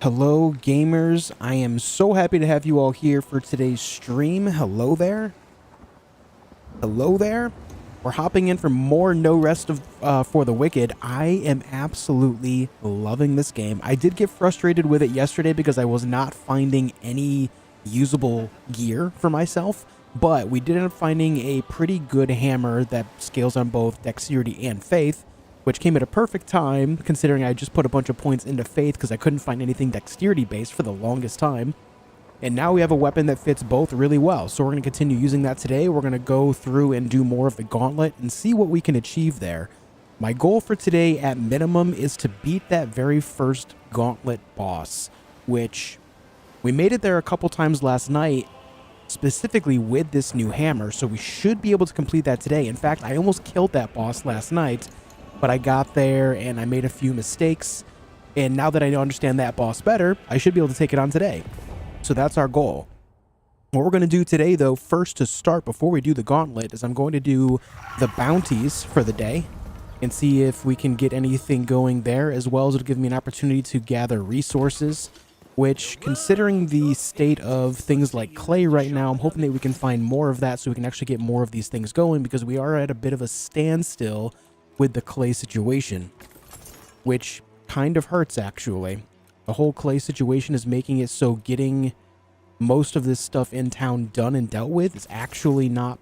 Hello gamers, I am so happy to have you all here for today's stream. Hello there. Hello there. We're hopping in for more No Rest for the Wicked. I am absolutely loving this game. I did get frustrated with it yesterday because I was not finding any usable gear for myself, but we did end up finding a pretty good hammer that scales on both dexterity and faith, which came at a perfect time considering I just put a bunch of points into faith because I couldn't find anything dexterity based for the longest time. And now we have a weapon that fits both really well. So we're going to continue using that today. We're going to go through and do more of the Gauntlet and see what we can achieve there. My goal for today at minimum is to beat that very first Gauntlet boss, which we made it there a couple times last night, specifically with this new hammer. So we should be able to complete that today. In fact, I almost killed that boss last night, but I got there and I made a few mistakes. And now that I understand that boss better, I should be able to take it on today. So that's our goal. What we're going to do today, though, first to start, before we do the Gauntlet, is I'm going to do the bounties for the day and see if we can get anything going there, as well as it'll give me an opportunity to gather resources, which, considering the state of things like clay right now, I'm hoping that we can find more of that so we can actually get more of these things going, because we are at a bit of a standstill with the clay situation, which kind of hurts, actually. The whole clay situation is making it so getting most of this stuff in town done and dealt with is actually not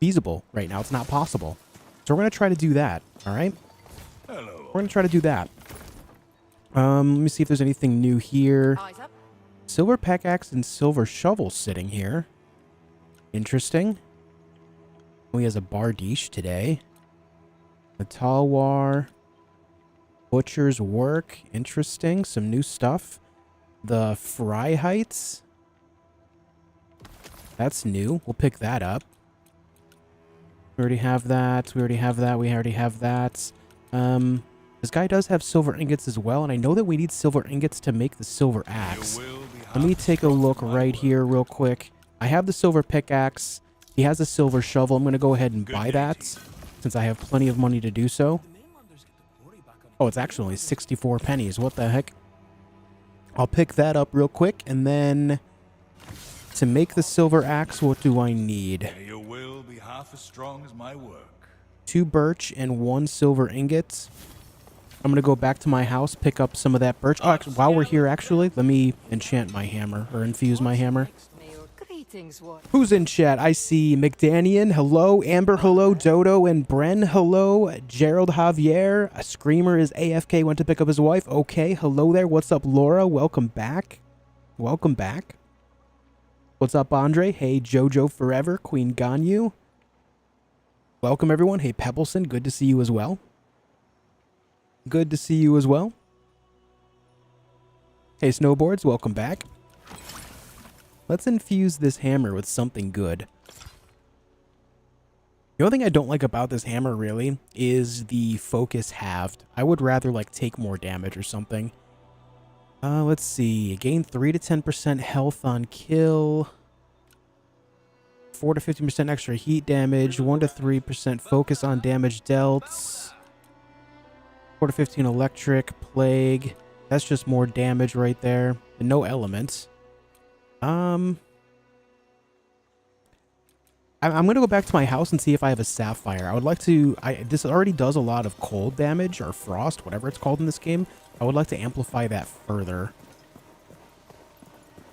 feasible right now. It's not possible. So we're going to try to do that, all right? Hello. We're going to try to do that. Let me see if there's anything new here. Silver pickaxe and silver shovel sitting here. Interesting. Oh, he has a bardiche today. A talwar. Butcher's work. Interesting. Some new stuff. The fry heights. That's new. We'll pick that up. We already have that. We already have that. We already have that. This guy does have silver ingots as well, and I know that we need silver ingots to make the silver axe. Let me take a look right here real quick. I have the silver pickaxe. He has a silver shovel. I'm going to go ahead and buy that since I have plenty of money to do so. Oh, it's actually 64 pennies. What the heck? I'll pick that up real quick, and then to make the silver axe, what do I need? Your will be half as strong as my work. 2 birch and 1 silver ingot. I'm going to go back to my house, pick up some of that birch. Oh, actually, while we're here, actually, let me enchant my hammer, or infuse my hammer. Who's in chat? I see McDanian, hello. Amber, hello. Dodo and Bren, hello. Gerald Javier, a screamer is AFK, went to pick up his wife. Okay, hello there. What's up, Laura? Welcome back. Welcome back. What's up, Andre? Hey, Jojo Forever, Queen Ganyu. Welcome, everyone. Hey, Pebbleson, good to see you as well. Good to see you as well. Hey, Snowboards, welcome back. Let's infuse this hammer with something good. The only thing I don't like about this hammer, really, is the focus halved. I would rather, like, take more damage or something. Let's see. Gain 3 to 10% health on kill. 4 to 15% extra heat damage. 1 to 3% focus on damage dealt. 4 to 15 electric. Plague. That's just more damage right there. And no elements. I'm gonna go back to my house and see if I have a sapphire. I would like to. This already does a lot of cold damage or frost, whatever it's called in this game. I would like to amplify that further.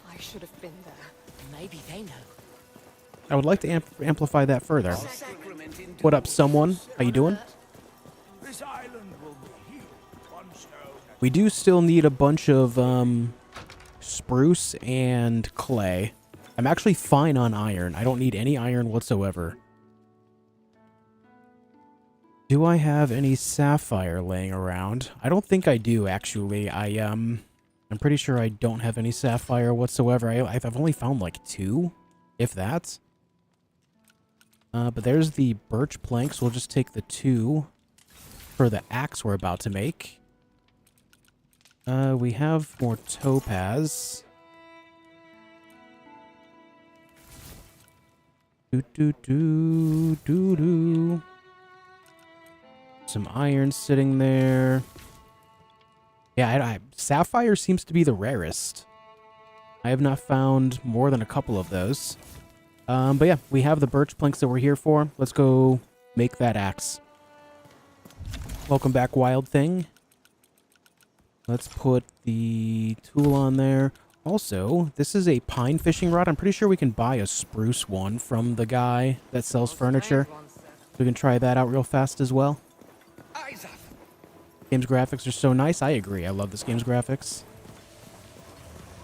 I should have been there. Maybe they know. I would like to amplify that further. What up, someone? How you doing? We do still need a bunch of spruce and clay. I'm actually fine on iron. I don't need any iron whatsoever. Do I have any sapphire laying around? I don't think I do, actually. I'm pretty sure I don't have any sapphire whatsoever. I've only found like 2, if that. But there's the birch planks. We'll just take the 2 for the axe we're about to make. We have more topaz. Some iron sitting there. Yeah, sapphire seems to be the rarest. I have not found more than a couple of those. But yeah, we have the birch planks that we're here for. Let's go make that axe. Welcome back, Wild Thing. Let's put the tool on there. Also, this is a pine fishing rod. I'm pretty sure we can buy a spruce one from the guy that sells furniture. We can try that out real fast as well. Game's graphics are so nice. I agree. I love this game's graphics.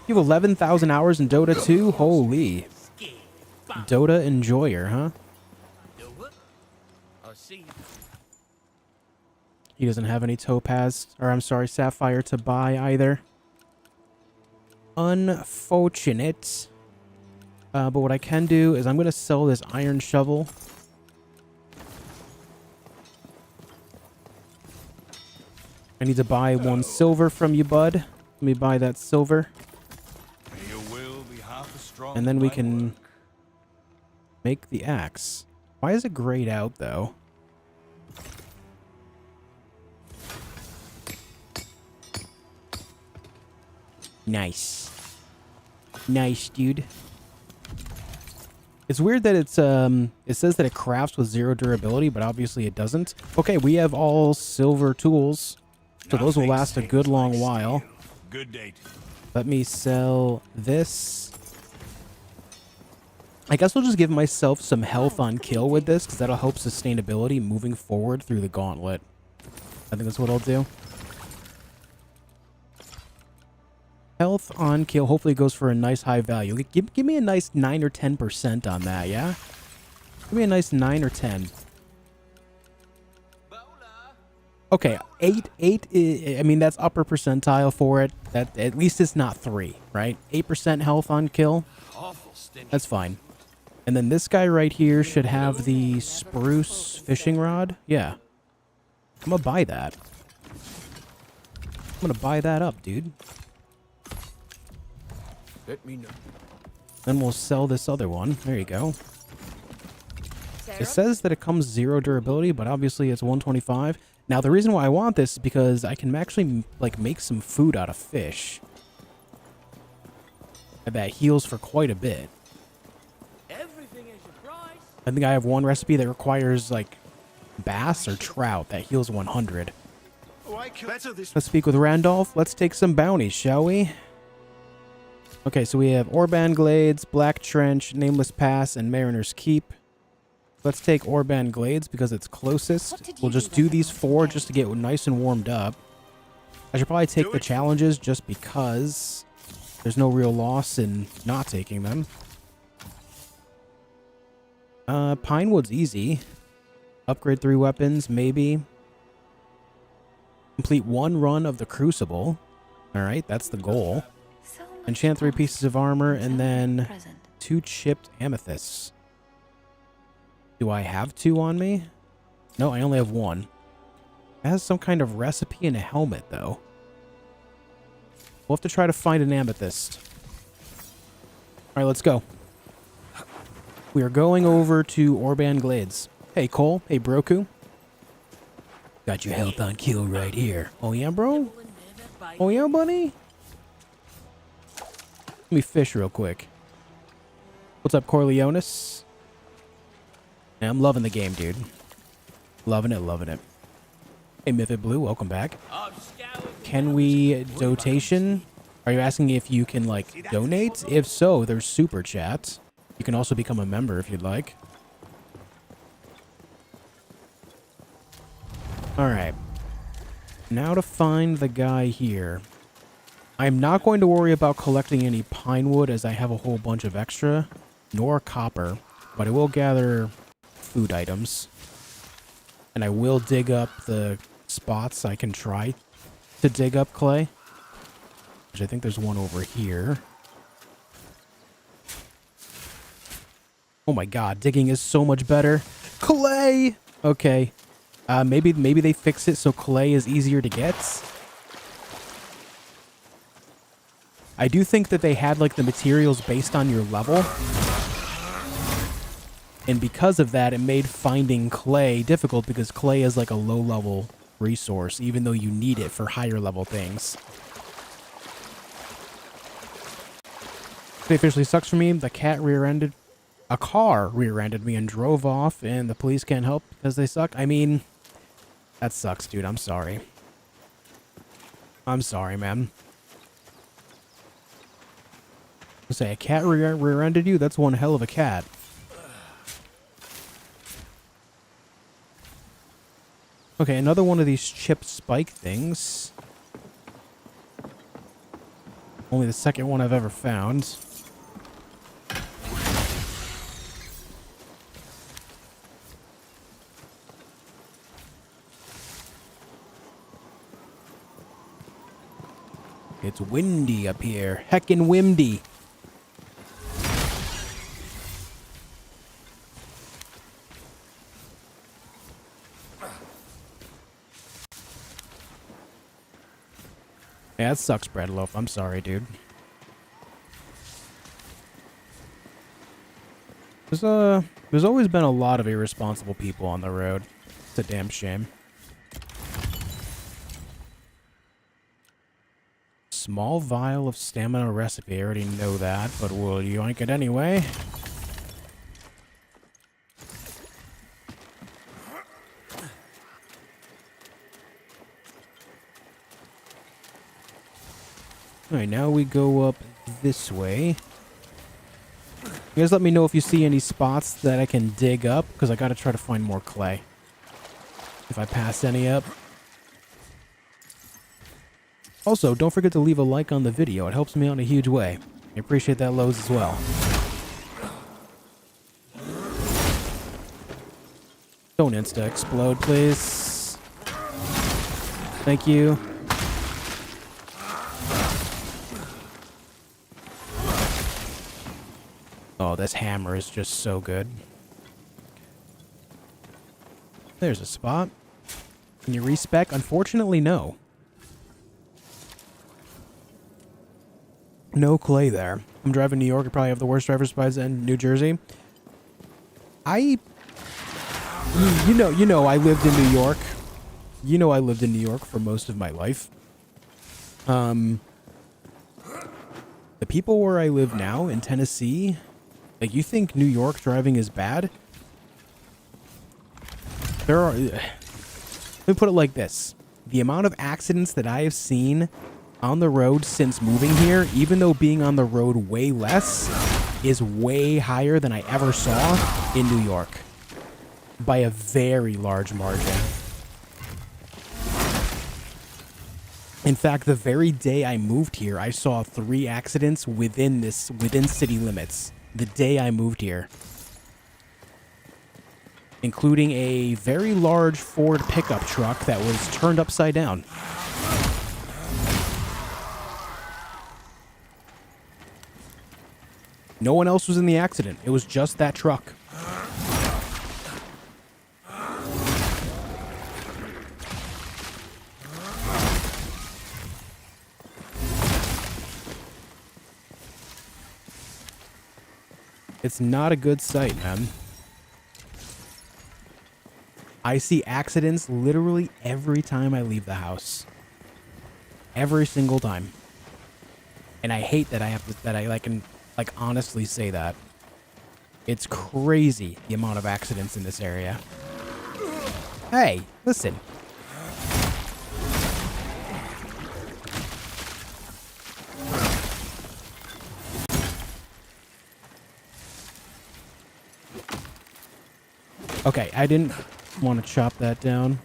You have 11,000 hours in Dota 2? Holy. Dota enjoyer, huh? He doesn't have any topaz, or I'm sorry, sapphire to buy either. Unfortunate. But what I can do is I'm going to sell this iron shovel. I need to buy 1 silver from you, bud. Let me buy that silver. And then we can make the axe. Why is it grayed out, though? Nice. Nice, dude. It's weird that it's, it says that it crafts with 0 durability, but obviously it doesn't. Okay, we have all silver tools, so those will last a good long while. Good date. Let me sell this. I guess I'll just give myself some health on kill with this, because that'll help sustainability moving forward through the gauntlet. I think that's what I'll do. Health on kill hopefully goes for a nice high value. Give me a nice 9 or 10% on that, yeah? Give me a nice 9 or 10. Okay, 8, I mean, that's upper percentile for it. That at least it's not 3, right? 8% health on kill. That's fine. And then this guy right here should have the spruce fishing rod. Yeah. I'm gonna buy that. I'm gonna buy that up, dude. Let me know. Then we'll sell this other one. There you go. It says that it comes 0 durability, but obviously it's 125. Now, the reason why I want this is because I can actually, like, make some food out of fish. And that heals for quite a bit. I think I have one recipe that requires, like, bass or trout that heals 100. Let's speak with Randolph. Let's take some bounties, shall we? Okay, so we have Orband Glades, Black Trench, Nameless Pass, and Mariner's Keep. Let's take Orband Glades because it's closest. We'll just do these 4 just to get nice and warmed up. I should probably take the challenges just because there's no real loss in not taking them. Pinewood's easy. Upgrade 3 weapons, maybe. Complete 1 run of the Crucible. Alright, that's the goal. Enchant 3 pieces of armor, and then 2 chipped amethysts. Do I have 2 on me? No, I only have 1. It has some kind of recipe and a helmet, though. We'll have to try to find an amethyst. Alright, let's go. We are going over to Orband Glades. Hey, Cole. Hey, Broku. Got your health on kill right here. Oh, yeah, bro? Oh, yeah, buddy? Let me fish real quick. What's up, Corleonis? Yeah, I'm loving the game, dude. Loving it, loving it. Hey, Mythic Blue, welcome back. Can we dotation? Are you asking if you can, like, donate? If so, there's super chats. You can also become a member if you'd like. Alright. Now to find the guy here. I'm not going to worry about collecting any pine wood as I have a whole bunch of extra, nor copper, but I will gather food items. And I will dig up the spots I can try to dig up clay. Which I think there's one over here. Oh my god, digging is so much better. Clay! Okay. Maybe they fix it so clay is easier to get. I do think that they had, like, the materials based on your level. And because of that, it made finding clay difficult because clay is, like, a low-level resource, even though you need it for higher level things. It officially sucks for me. The cat rear-ended... A car rear-ended me and drove off, and the police can't help because they suck. I mean, that sucks, dude. I'm sorry. I'm sorry, man. Say a cat rear-ended you? That's one hell of a cat. Okay, another one of these chip spike things. Only the second one I've ever found. It's windy up here. Heckin' windy. Yeah, that sucks, Breadloaf. I'm sorry, dude. There's always been a lot of irresponsible people on the road. It's a damn shame. Small vial of stamina recipe. I already know that, but we'll yoink it anyway. Alright, now we go up this way. You guys let me know if you see any spots that I can dig up, because I gotta try to find more clay. If I pass any up. Also, don't forget to leave a like on the video. It helps me out in a huge way. I appreciate that, Lowe's, as well. Don't insta-explode, please. Thank you. Oh, this hammer is just so good. There's a spot. Can you respec? Unfortunately, no. No clay there. I'm driving New York. I probably have the worst driver's spies in New Jersey. You know, I lived in New York. You know, I lived in New York for most of my life. The people where I live now in Tennessee, like, you think New York driving is bad? Let me put it like this. The amount of accidents that I have seen on the road since moving here, even though being on the road way less, is way higher than I ever saw in New York. By a very large margin. In fact, the very day I moved here, I saw 3 accidents within city limits. The day I moved here. Including a very large Ford pickup truck that was turned upside down. No one else was in the accident. It was just that truck. It's not a good sight, man. I see accidents literally every time I leave the house. Every single time. And I hate that I can honestly say that. It's crazy the amount of accidents in this area. Hey, listen. Okay, I didn't want to chop that down.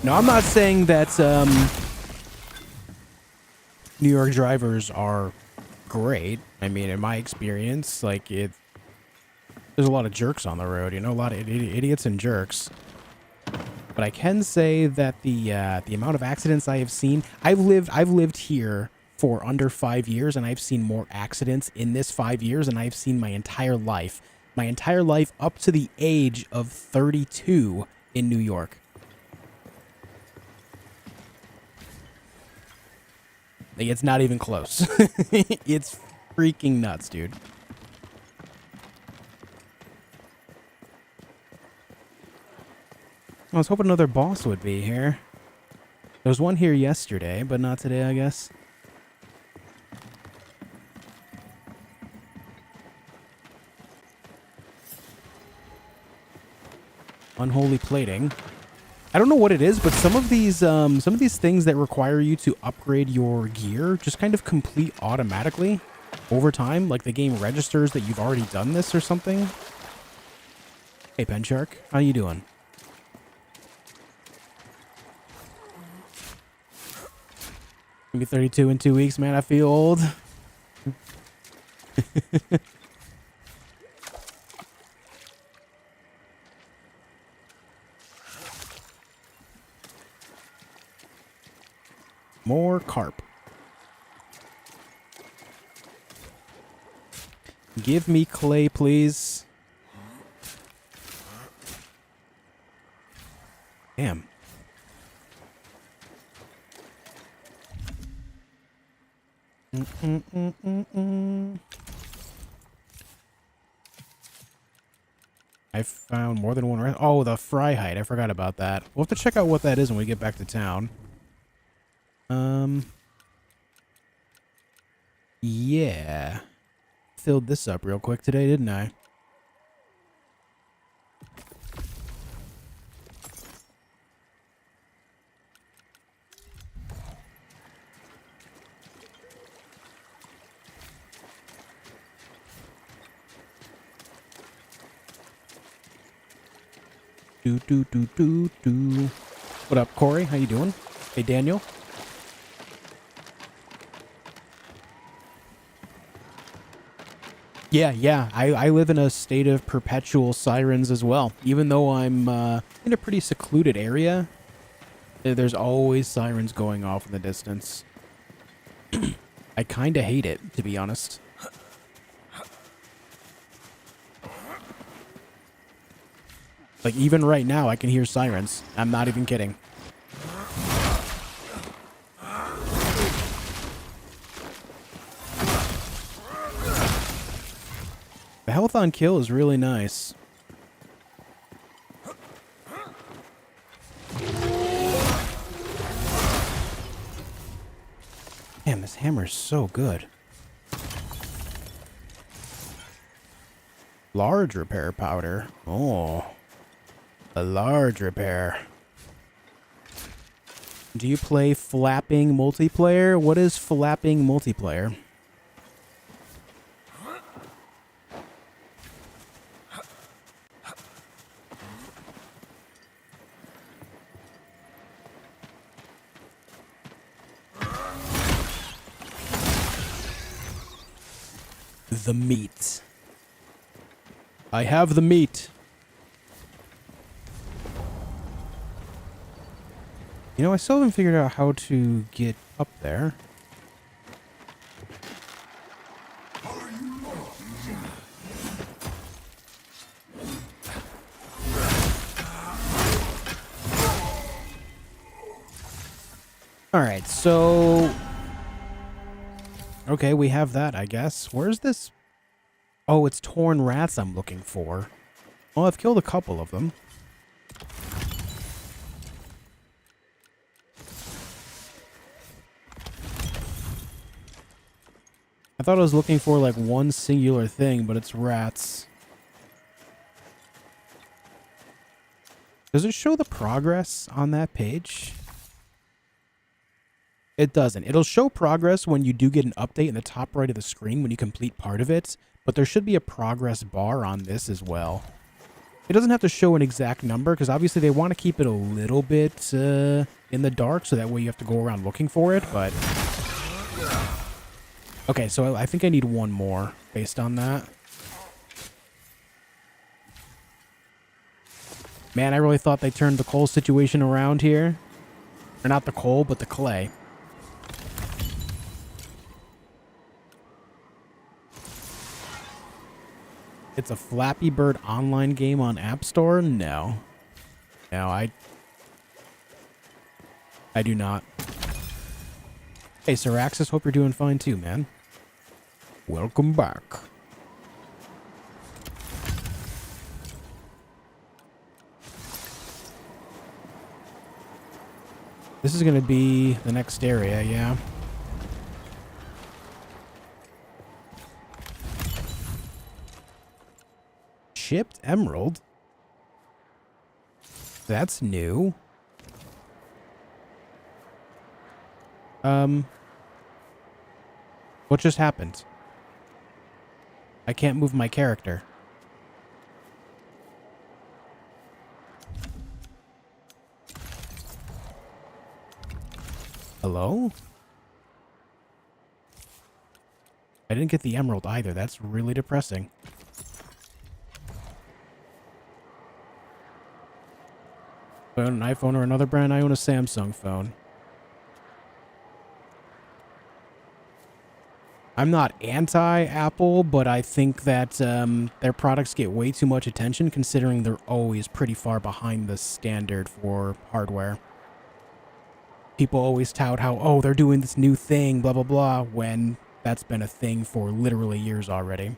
No, I'm not saying that New York drivers are great. I mean, in my experience, like, there's a lot of jerks on the road, you know, a lot of idiots and jerks. But I can say that the amount of accidents I have seen, I've lived here for under 5 years, and I've seen more accidents in this 5 years than I've seen my entire life. My entire life up to the age of 32 in New York. Like, it's not even close. It's Freaking nuts, dude. I was hoping another boss would be here. There was one here yesterday, but not today, I guess. Unholy plating. I don't know what it is, but some of these things that require you to upgrade your gear just kind of complete automatically over time. Like the game registers that you've already done this or something. Hey, Pen Shark, how you doing? Gonna be 32 in 2 weeks, man. I feel old. More carp. Give me clay, please. Damn. I found more than one. Oh, the fry hide. I forgot about that. We'll have to check out what that is when we get back to town. Yeah. Filled this up real quick today, didn't I? Do. What up, Corey? How you doing? Hey, Daniel. Yeah. I live in a state of perpetual sirens as well. Even though I'm in a pretty secluded area, there's always sirens going off in the distance. I kind of hate it, to be honest. Like, even right now, I can hear sirens. I'm not even kidding. The health on kill is really nice. Damn, this hammer is so good. Large repair powder. Oh. A large repair. Do you play flapping multiplayer? What is flapping multiplayer? The meat. I have the meat. You know, I still haven't figured out how to get up there. Alright, so... Okay, we have that, I guess. Where's this? Oh, it's torn rats I'm looking for. Well, I've killed a couple of them. I thought I was looking for like one singular thing, but it's rats. Does it show the progress on that page? It doesn't. It'll show progress when you do get an update in the top right of the screen when you complete part of it, but there should be a progress bar on this as well. It doesn't have to show an exact number because obviously they want to keep it a little bit in the dark so that way you have to go around looking for it, but... Okay, so I think I need one more based on that. Man, I really thought they turned the coal situation around here. Or not the coal, but the clay. It's a Flappy Bird online game on App Store? No. No, I do not. Hey, Siraxis, hope you're doing fine too, man. Welcome back. This is going to be the next area, yeah. Chipped emerald? That's new. What just happened? I can't move my character. Hello? I didn't get the emerald either. That's really depressing. I own an iPhone or another brand. I own a Samsung phone. I'm not anti-Apple, but I think that their products get way too much attention considering they're always pretty far behind the standard for hardware. People always tout how, oh, they're doing this new thing, blah, blah, blah, when that's been a thing for literally years already.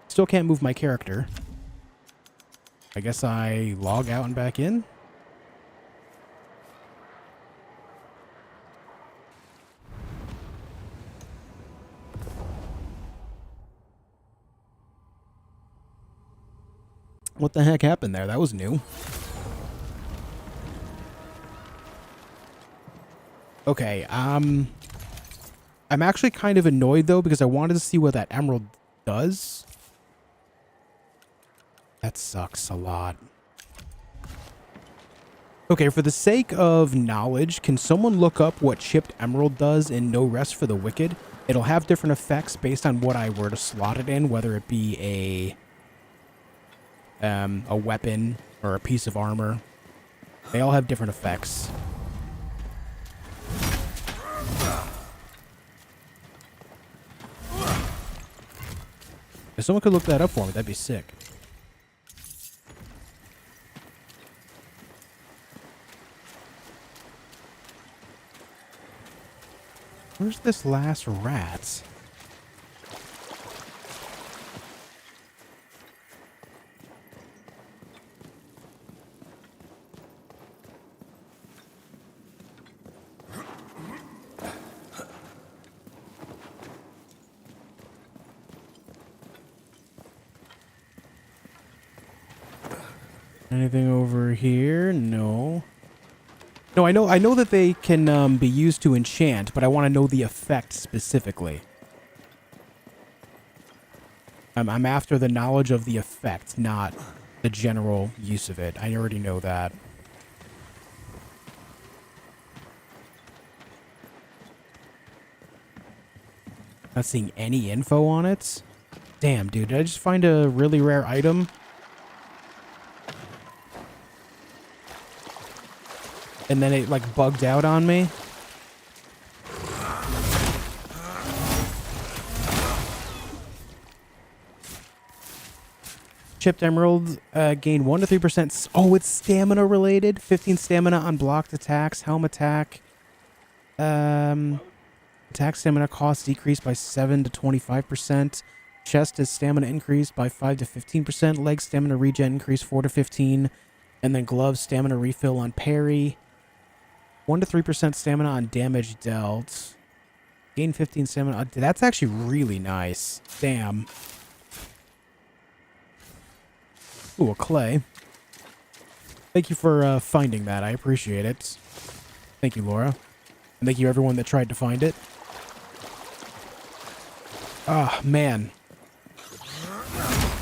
Still can't move my character. I guess I log out and back in? What the heck happened there? That was new. Okay, I'm actually kind of annoyed though because I wanted to see what that emerald does. That sucks a lot. Okay, for the sake of knowledge, can someone look up what chipped emerald does in No Rest for the Wicked? It'll have different effects based on what I were to slot it in, whether it be a weapon or a piece of armor. They all have different effects. If someone could look that up for me, that'd be sick. Where's this last rat? Anything over here? No. No, I know that they can be used to enchant, but I want to know the effect specifically. I'm after the knowledge of the effect, not the general use of it. I already know that. Not seeing any info on it. Damn, dude, did I just find a really rare item? And then it, like, bugged out on me. Chipped emerald gain 1 to 3%. Oh, it's stamina related. 15 stamina on blocked attacks. Helm attack. Attack stamina cost decreased by 7 to 25%. Chest is stamina increased by 5 to 15%. Leg stamina regen increased 4 to 15. And then gloves stamina refill on parry. 1 to 3% stamina on damage dealt. Gain 15 stamina. That's actually really nice. Damn. Ooh, a clay. Thank you for finding that. I appreciate it. Thank you, Laura. And thank you everyone that tried to find it. Ah, man.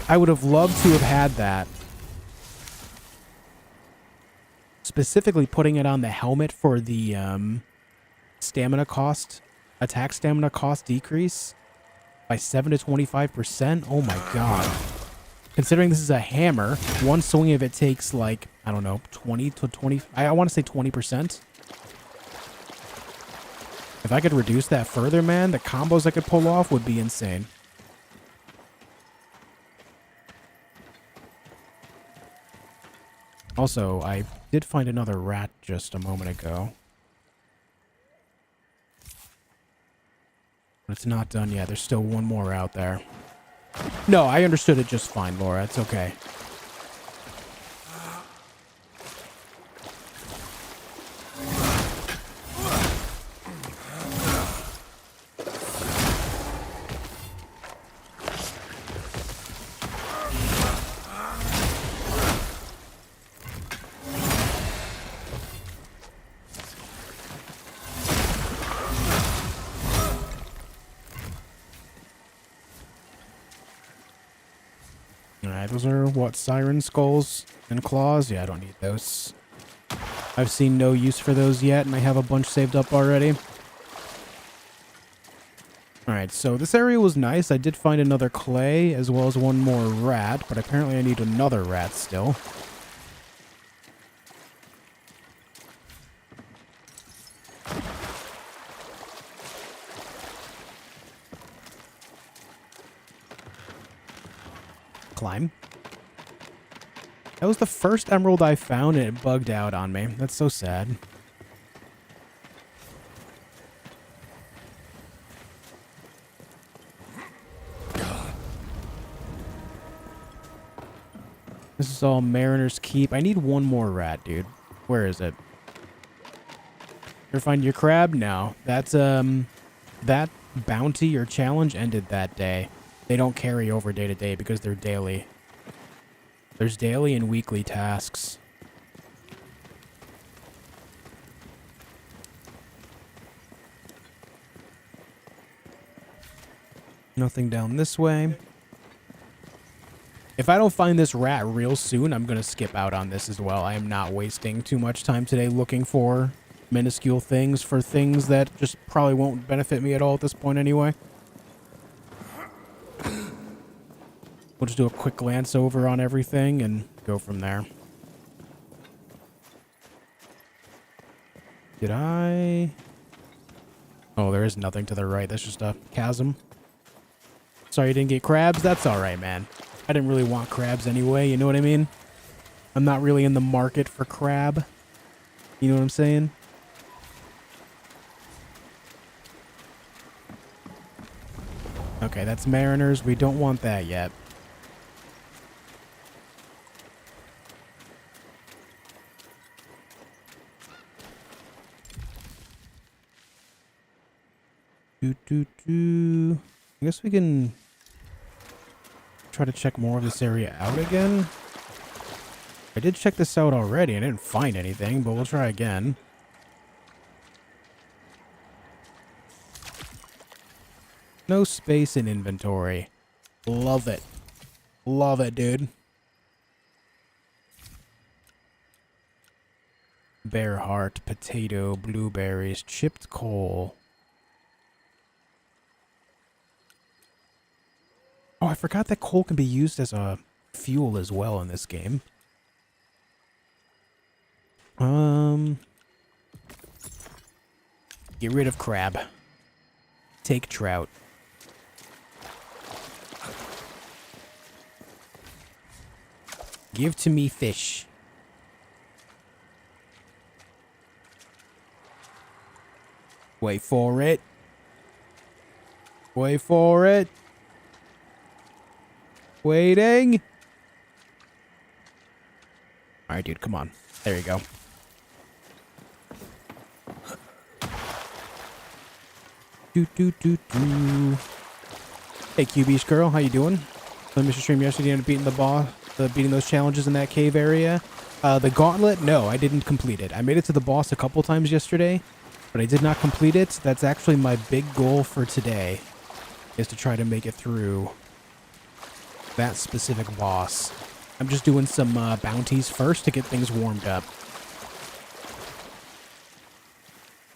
I would have loved to have had that. Specifically putting it on the helmet for the stamina cost, attack stamina cost decrease by 7 to 25%. Oh my god. Considering this is a hammer, one swing of it takes like, I don't know, 20 to 20. I want to say 20%. If I could reduce that further, man, the combos I could pull off would be insane. Also, I did find another rat just a moment ago. But it's not done yet. There's still one more out there. No, I understood it just fine, Laura. It's okay. Alright, those are, what, siren skulls and claws? Yeah, I don't need those. I've seen no use for those yet, and I have a bunch saved up already. Alright, so this area was nice. I did find another clay, as well as one more rat, but apparently I need another rat still. Climb. That was the first emerald I found and it bugged out on me. That's so sad. This is all Mariner's Keep. I need one more rat, dude. Where is it? Ever find your crab? No. That's, that bounty or challenge ended that day. They don't carry over day to day because they're daily. There's daily and weekly tasks. Nothing down this way. If I don't find this rat real soon, I'm going to skip out on this as well. I am not wasting too much time today looking for minuscule things for things that just probably won't benefit me at all at this point anyway. We'll just do a quick glance over on everything and go from there. Did I... Oh, there is nothing to the right. That's just a chasm. Sorry you didn't get crabs. That's alright, man. I didn't really want crabs anyway, you know what I mean? I'm not really in the market for crab. You know what I'm saying? Okay, that's Mariners. We don't want that yet. I guess we can try to check more of this area out again. I did check this out already. I didn't find anything, but we'll try again. No space in inventory. Love it. Love it, dude. Bear heart, potato, blueberries, chipped coal. Oh, I forgot that coal can be used as a fuel as well in this game. Get rid of crab. Take trout. Give to me fish. Wait for it. Wait for it. Waiting. Alright, dude, come on. There you go. Hey, QB's girl, how you doing? I missed your stream yesterday and beating the boss, beating those challenges in that cave area. The Gauntlet, no, I didn't complete it. I made it to the boss a couple times yesterday, but I did not complete it. That's actually my big goal for today, is to try to make it through that specific boss. I'm just doing some bounties first to get things warmed up.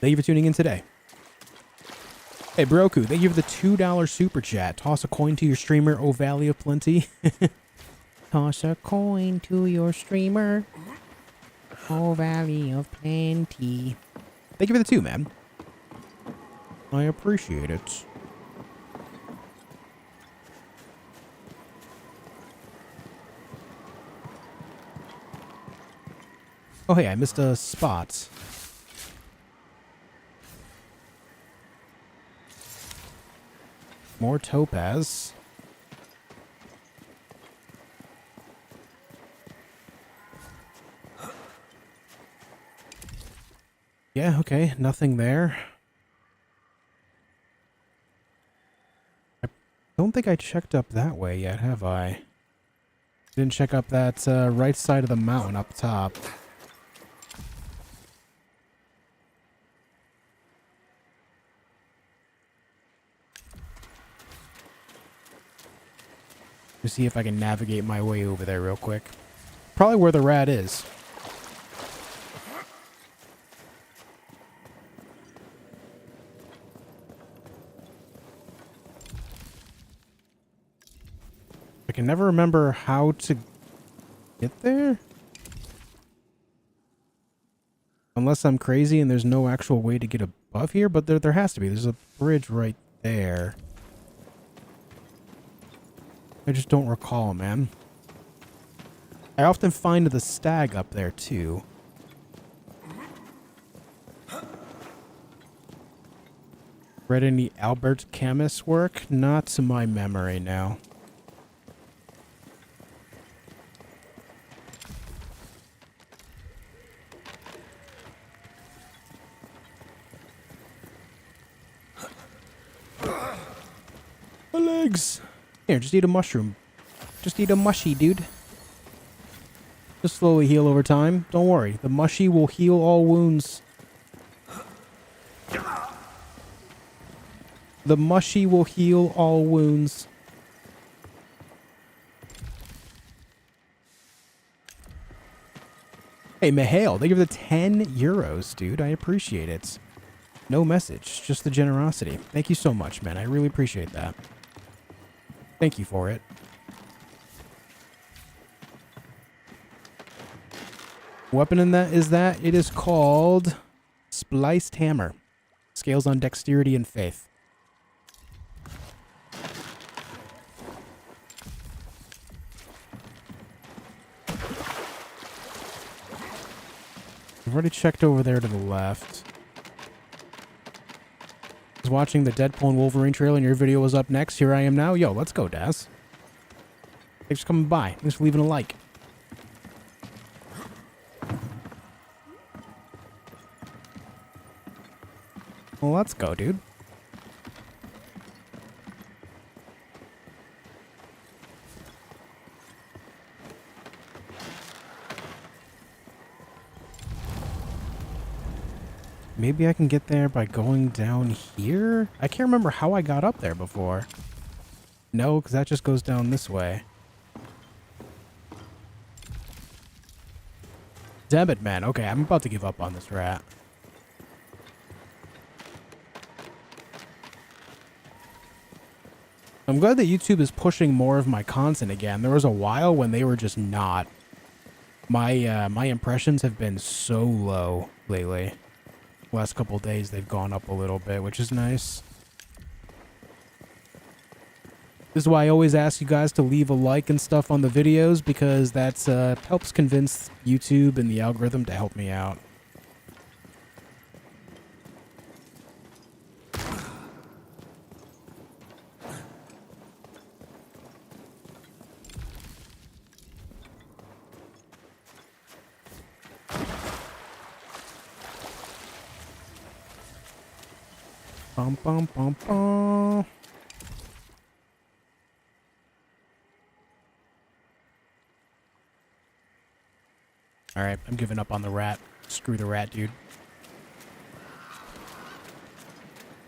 Thank you for tuning in today. Hey, Broku, thank you for the $2 super chat. Toss a coin to your streamer, oh Valley of Plenty. Toss a coin to your streamer, oh Valley of Plenty. Thank you for the 2, man. I appreciate it. Oh, hey, I missed a spot. More topaz. Yeah, okay, nothing there. I don't think I checked up that way yet, have I? Didn't check up that right side of the mountain up top. To see if I can navigate my way over there real quick. Probably where the rat is. I can never remember how to get there. Unless I'm crazy and there's no actual way to get above here, but there has to be. There's a bridge right there. I just don't recall, man. I often find the stag up there, too. Read any Albert Camus work? Not to my memory now. My legs! Here, just eat a mushroom. Just eat a mushy, dude. Just slowly heal over time. Don't worry. The mushy will heal all wounds. The mushy will heal all wounds. Hey, Mihail, they give the 10 euros, dude. I appreciate it. No message, just the generosity. Thank you so much, man. I really appreciate that. Thank you for it. Weapon in that is that it is called Spliced Hammer. Scales on dexterity and faith. I've already checked over there to the left. I was watching the Deadpool and Wolverine trailer and your video was up next. Here I am now. Yo, let's go, Daz. Thanks for coming by. Thanks for leaving a like. Well, let's go, dude. Maybe I can get there by going down here? I can't remember how I got up there before. No, because that just goes down this way. Damn it, man. Okay, I'm about to give up on this rat. I'm glad that YouTube is pushing more of my content again. There was a while when they were just not. My my impressions have been so low lately. Last couple days they've gone up a little bit, which is nice. This is why I always ask you guys to leave a like and stuff on the videos, because that's helps convince YouTube and the algorithm to help me out. Bum, bum, bum, bum. Alright, I'm giving up on the rat. Screw the rat, dude.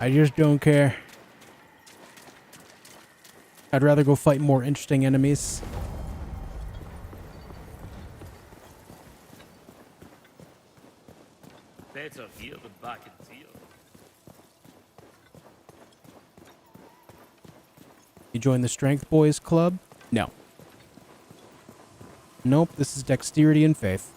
I just don't care. I'd rather go fight more interesting enemies. Better here than back in Zio. You join the Strength Boys Club? No. Nope, this is Dexterity and Faith.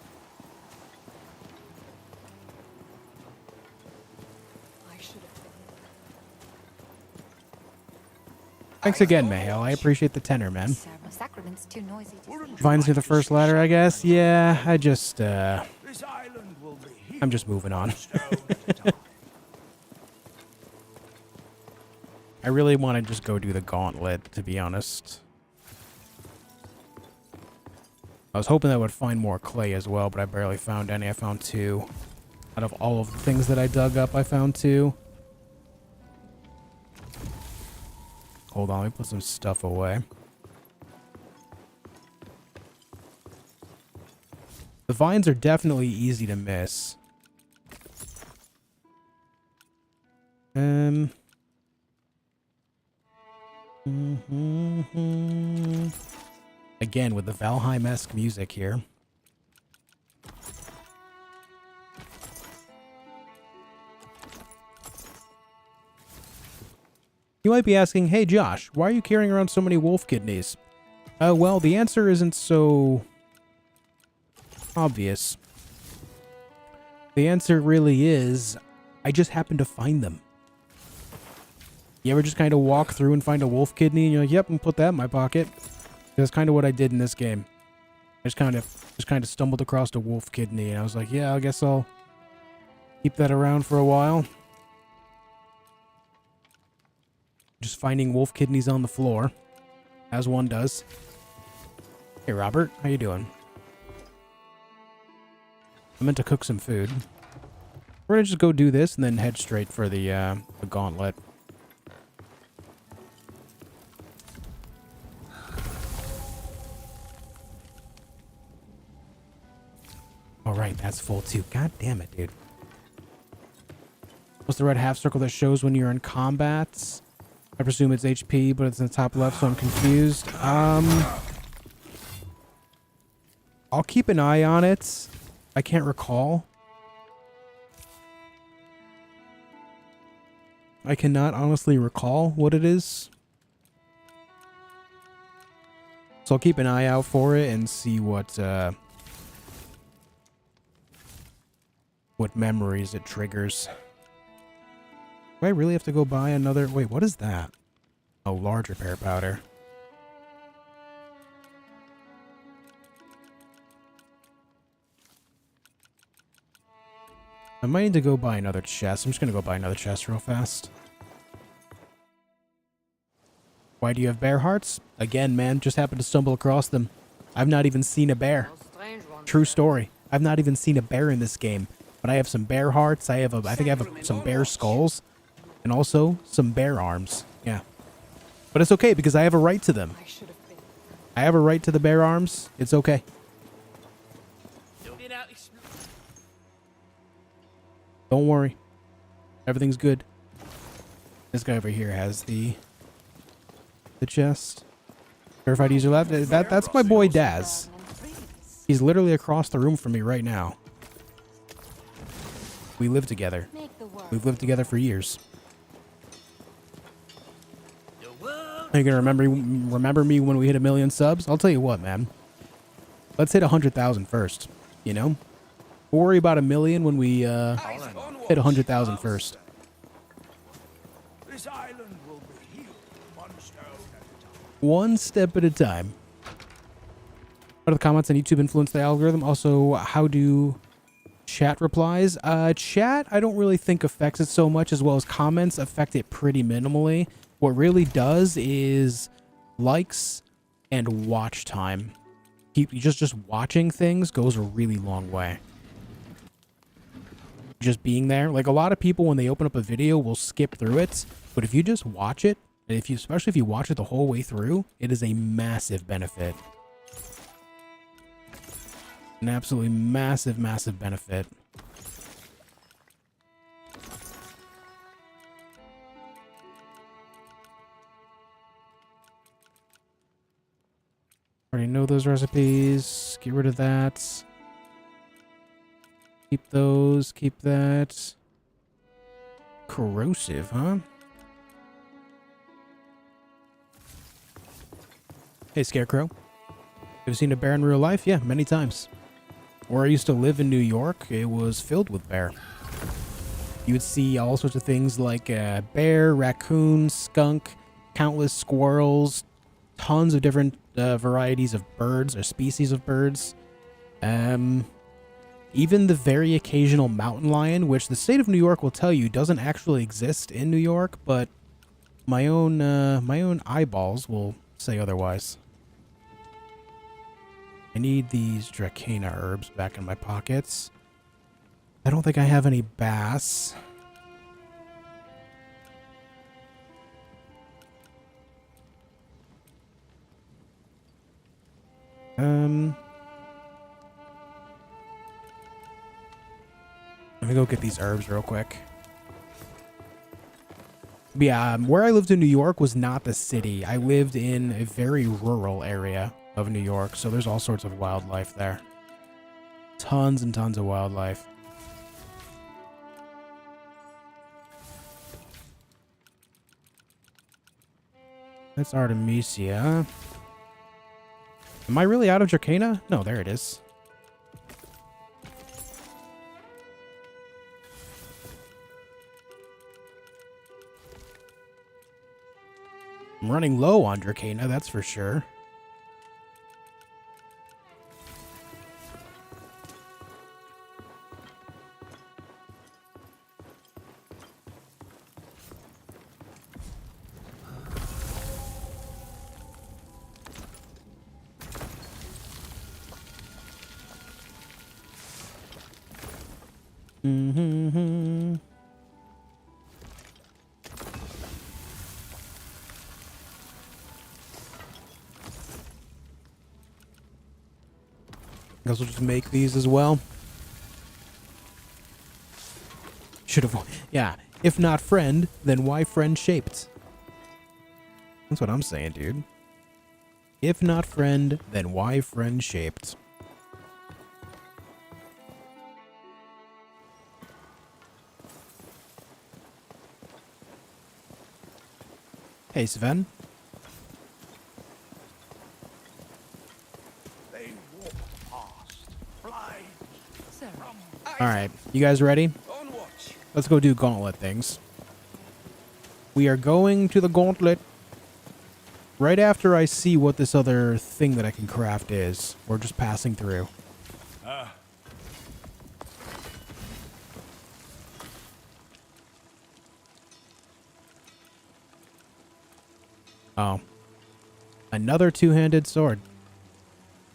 Thanks again, Mayhale. I appreciate the tenor, man. Sacrament's too noisy to see. Vines near the first ladder, I guess? Yeah, I just, This island will be healed I'm just moving on. stone at a time. I really want to just go do the Gauntlet, to be honest. I was hoping that I would find more clay as well, but I barely found any. I found 2. Out of all of the things that I dug up, I found 2. Hold on, let me put some stuff away. The vines are definitely easy to miss. Again, with the Valheim-esque music here. You might be asking, hey Josh, why are you carrying around so many wolf kidneys? Well, the answer isn't so obvious. The answer really is, I just happened to find them. You ever just kind of walk through and find a wolf kidney and you're like, yep, and put that in my pocket? That's kind of what I did in this game. I just kind of stumbled across a wolf kidney and I was like, yeah, I guess I'll keep that around for a while. Just finding wolf kidneys on the floor, as one does. Hey Robert, how you doing? I meant to cook some food. We're gonna just go do this and then head straight for the Gauntlet. Alright, that's full too. God damn it, dude. What's the red half circle that shows when you're in combat? I presume it's HP, but it's in the top left, so I'm confused. I'll keep an eye on it. I can't recall. I cannot honestly recall what it is. So I'll keep an eye out for it and see what memories it triggers. Do I really have to go buy another... Wait, what is that? Oh, large repair powder. I might need to go buy another chest. I'm just going to go buy another chest real fast. Why do you have bear hearts? Again, man, just happened to stumble across them. I've not even seen a bear. True story. I've not even seen a bear in this game. But I have some bear hearts. I think I have some bear skulls. And also some bear arms. Yeah. But it's okay because I have a right to them. I have a right to the bear arms. It's okay. Don't worry. Everything's good. This guy over here has the chest. Verified user left. That's my boy Daz. He's literally across the room from me right now. We live together. We've lived together for years. Are you gonna remember me when we hit 1 million subs? I'll tell you what, man. Let's hit 100,000 first. You know, we'll worry about 1 million when we hit 100,000 first. This island will be healed one stone at a time. One step at a time. How do the comments on YouTube influence the algorithm? Also, how do chat replies? Chat, I don't really think affects it so much, as well as comments affect it pretty minimally. What really does is likes and watch time. Just watching things goes a really long way. Just being there, like a lot of people when they open up a video will skip through it, but if you just watch it, and especially if you watch it the whole way through, it is a massive benefit. An absolutely massive benefit. Already know those recipes. Get rid of that. Keep those. Keep that. Corrosive, huh? Hey, Scarecrow. Have you seen a bear in real life? Yeah, many times. Where I used to live in New York, it was filled with bear. You would see all sorts of things like bear, raccoon, skunk, countless squirrels, tons of different varieties of birds or species of birds. Even the very occasional mountain lion, which the state of New York will tell you doesn't actually exist in New York, but my own eyeballs will say otherwise. I need these Dracana herbs back in my pockets. I don't think I have any bass. Let me go get these herbs real quick. But yeah, where I lived in New York was not the city. I lived in a very rural area of New York, so there's all sorts of wildlife there. Tons and tons of wildlife. That's Artemisia. Am I really out of Dracana? No, there it is. I'm running low on Dracana, that's for sure. Guess we'll just make these as well. Should have, yeah. If not friend, then why friend shaped? That's what I'm saying, dude. If not friend, then why friend shaped? Hey, Sven. They walk past, fly Sir, All right, you guys ready? on watch. Let's go do gauntlet things. We are going to the gauntlet right after I see what this other thing that I can craft is. We're just passing through. Oh. Another two-handed sword.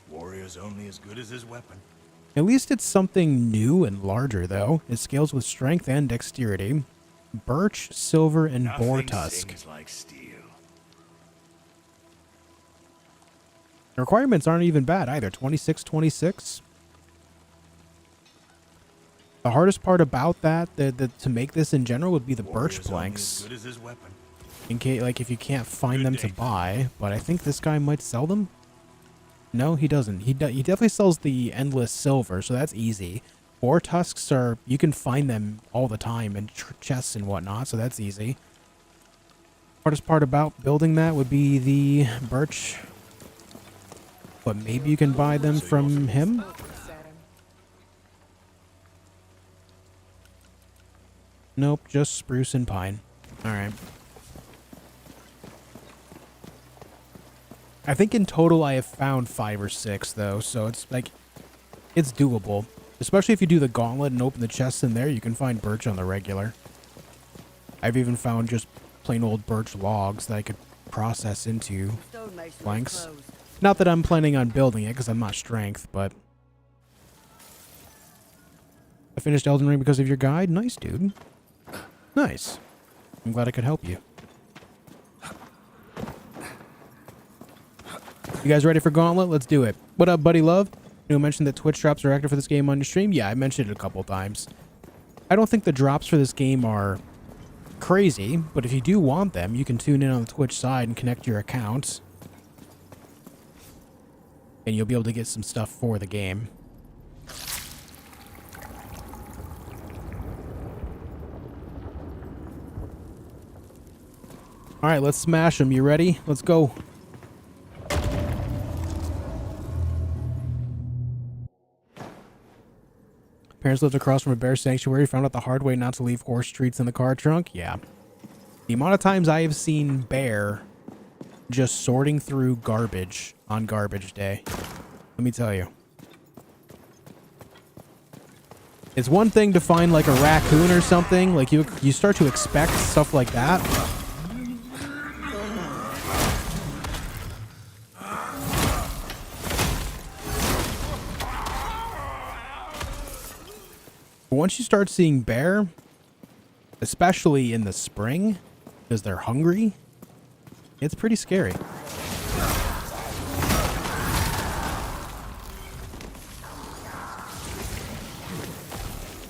Warrior's only as good as his weapon. At least it's something new and larger, though. It scales with strength and dexterity. Birch, silver, and boar Nothing tusk. sings like steel. The requirements aren't even bad either. 26, 26. The hardest part about that, to make this in general, would be the birch Warrior's only planks. as good as his weapon. In case, like, if you can't find Good them to day. buy. But I think this guy might sell them. No, he doesn't. He definitely sells the endless silver, so that's easy. Boar tusks are, you can find them all the time in chests and whatnot, so that's easy. Hardest part about building that would be the birch. But maybe you can buy them from him? Nope, just spruce and pine. Alright. I think in total I have found 5 or 6, though, so it's like, it's doable. Especially if you do the gauntlet and open the chests in there, you can find birch on the regular. I've even found just plain old birch logs that I could process into planks. Not that I'm planning on building it, because I'm not strength, but... I finished Elden Ring because of your guide? Nice, dude. Nice. I'm glad I could help you. You guys ready for Gauntlet? Let's do it. What up, buddy love? You mentioned that Twitch drops are active for this game on your stream? Yeah, I mentioned it a couple times. I don't think the drops for this game are crazy, but if you do want them, you can tune in on the Twitch side and connect your account. And you'll be able to get some stuff for the game. Alright, let's smash them. You ready? Let's go. Parents lived across from a bear sanctuary, found out the hard way not to leave horse treats in the car trunk. Yeah. The amount of times I have seen Bear just sorting through garbage on garbage day. Let me tell you. It's one thing to find like a raccoon or something. Like you start to expect stuff like that. But once you start seeing bear, especially in the spring, because they're hungry, it's pretty scary.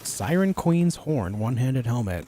Siren Queen's Horn, one-handed helmet.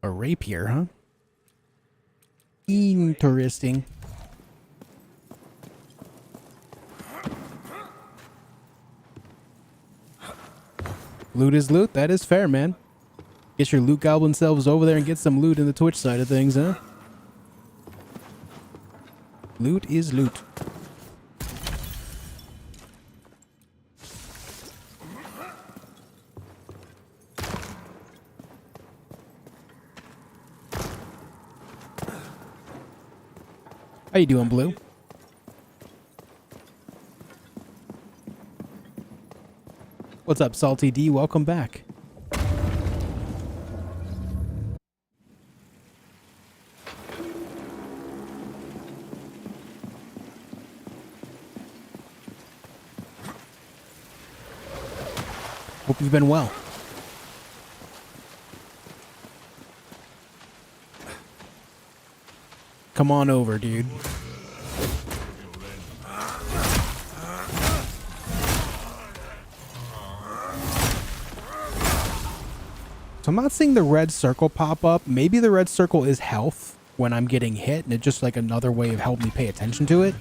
A rapier, huh? Interesting. Loot is loot. That is fair, man. Get your loot goblin selves over there and get some loot in the Twitch side of things, huh? Loot is loot. How you doing, Blue? What's up, Salty D? Welcome back. Hope you've been well. Come on over, dude. So I'm not seeing the red circle pop up. Maybe the red circle is health when I'm getting hit, and it's just like another way of helping me pay attention to it.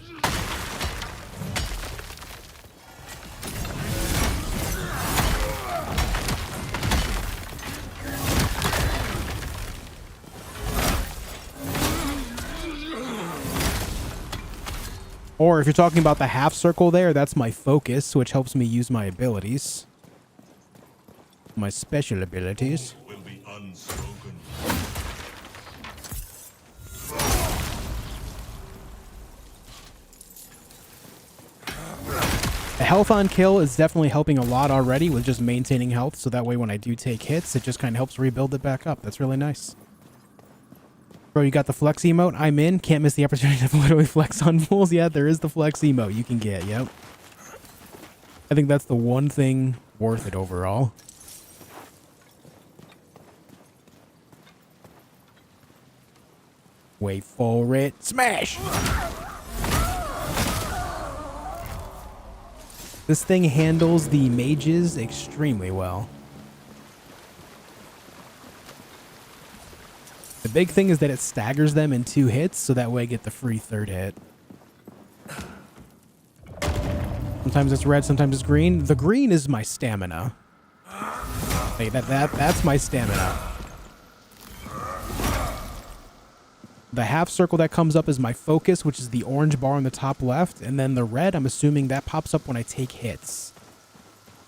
Or if you're talking about the half circle there, that's my focus, which helps me use my abilities. My special abilities. Will be unspoken. The health on kill is definitely helping a lot already with just maintaining health, so that way when I do take hits, it just kind of helps rebuild it back up. That's really nice. Bro, you got the flex emote? I'm in. Can't miss the opportunity to literally flex on fools. Yeah, there is the flex emote you can get. Yep. I think that's the one thing worth it overall. Wait for it. Smash! This thing handles the mages extremely well. The big thing is that it staggers them in 2 hits, so that way I get the free 3rd hit. Sometimes it's red, sometimes it's green. The green is my stamina. Hey, that's my stamina. The half circle that comes up is my focus, which is the orange bar on the top left, and then the red, I'm assuming that pops up when I take hits.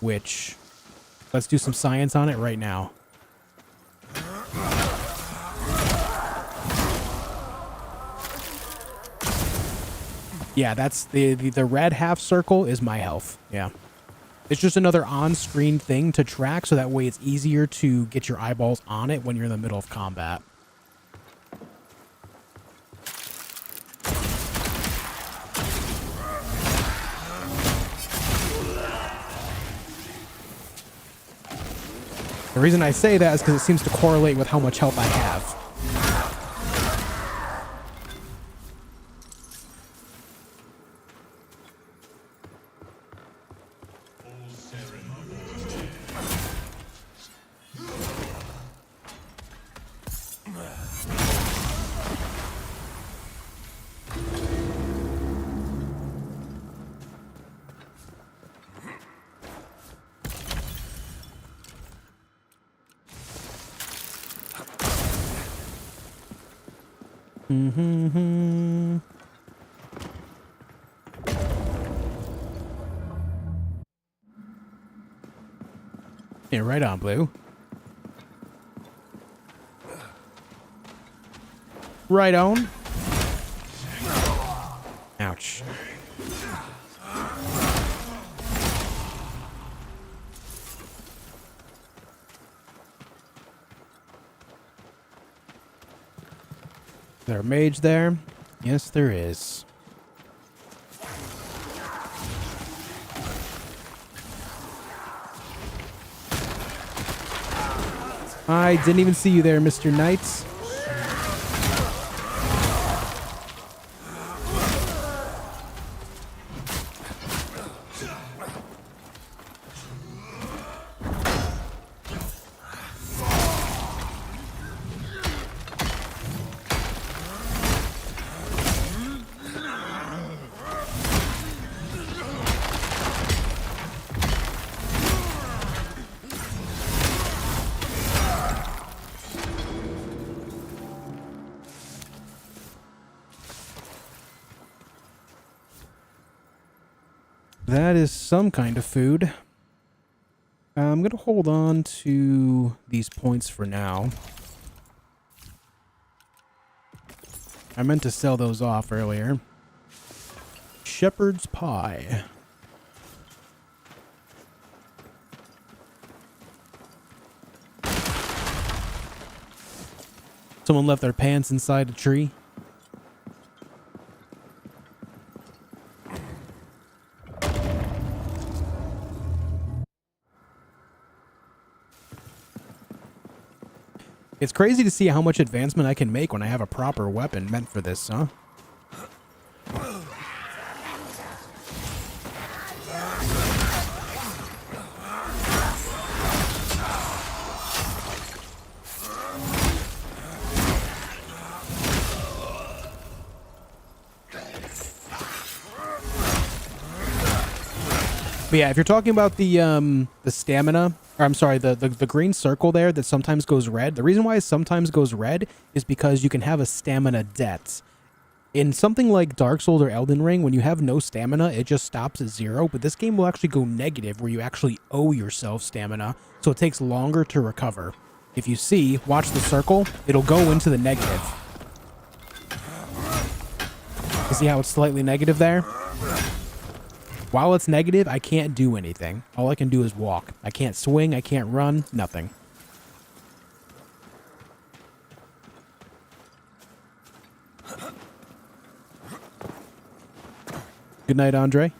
Which, let's do some science on it right now. Yeah, that's the red half circle is my health. Yeah. It's just another on-screen thing to track, so that way it's easier to get your eyeballs on it when you're in the middle of combat. The reason I say that is because it seems to correlate with how much health I have. Yeah, right on, Blue. Right on. Ouch. Is there a mage there? Yes, there is. I didn't even see you there, Mr. Knights. That is some kind of food. I'm going to hold on to these points for now. I meant to sell those off earlier. Shepherd's pie. Someone left their pants inside a tree. It's crazy to see how much advancement I can make when I have a proper weapon meant for this, huh? But yeah, if you're talking about the stamina, or I'm sorry, the green circle there that sometimes goes red, the reason why it sometimes goes red is because you can have a stamina debt. In something like Dark Souls or Elden Ring, when you have no stamina, it just stops at 0, but this game will actually go negative where you actually owe yourself stamina, so it takes longer to recover. If you see, watch the circle, it'll go into the negative. You see how it's slightly negative there? While it's negative, I can't do anything. All I can do is walk. I can't swing, I can't run, nothing. Good night, Andre.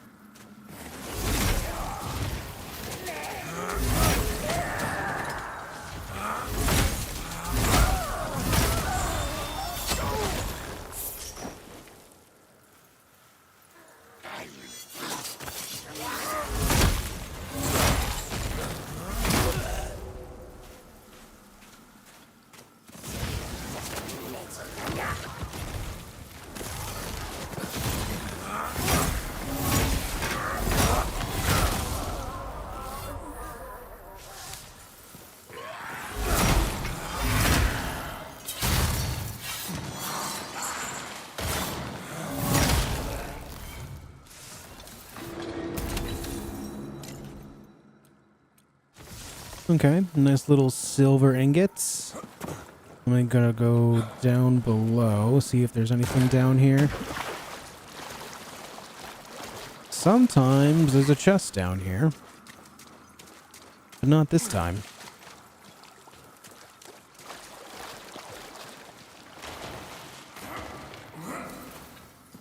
Okay, nice little silver ingots. I'm gonna go down below, see if there's anything down here. Sometimes there's a chest down here, but not this time.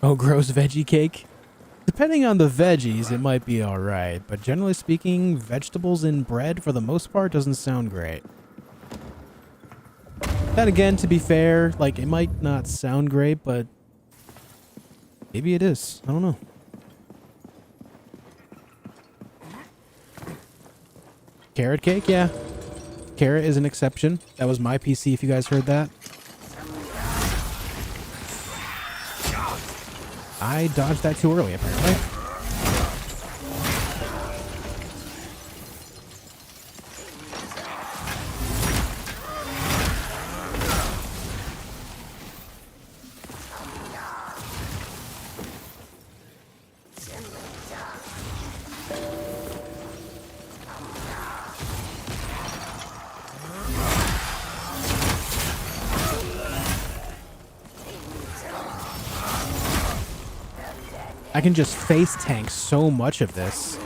Oh, gross veggie cake. Depending on the veggies, it might be alright, but generally speaking, vegetables in bread, for the most part, doesn't sound great. Then again, to be fair, like, it might not sound great, but maybe it is. I don't know. Carrot cake? Yeah. Carrot is an exception. That was my PC, if you guys heard that. I dodged that too early, apparently. can just face tank so much of this.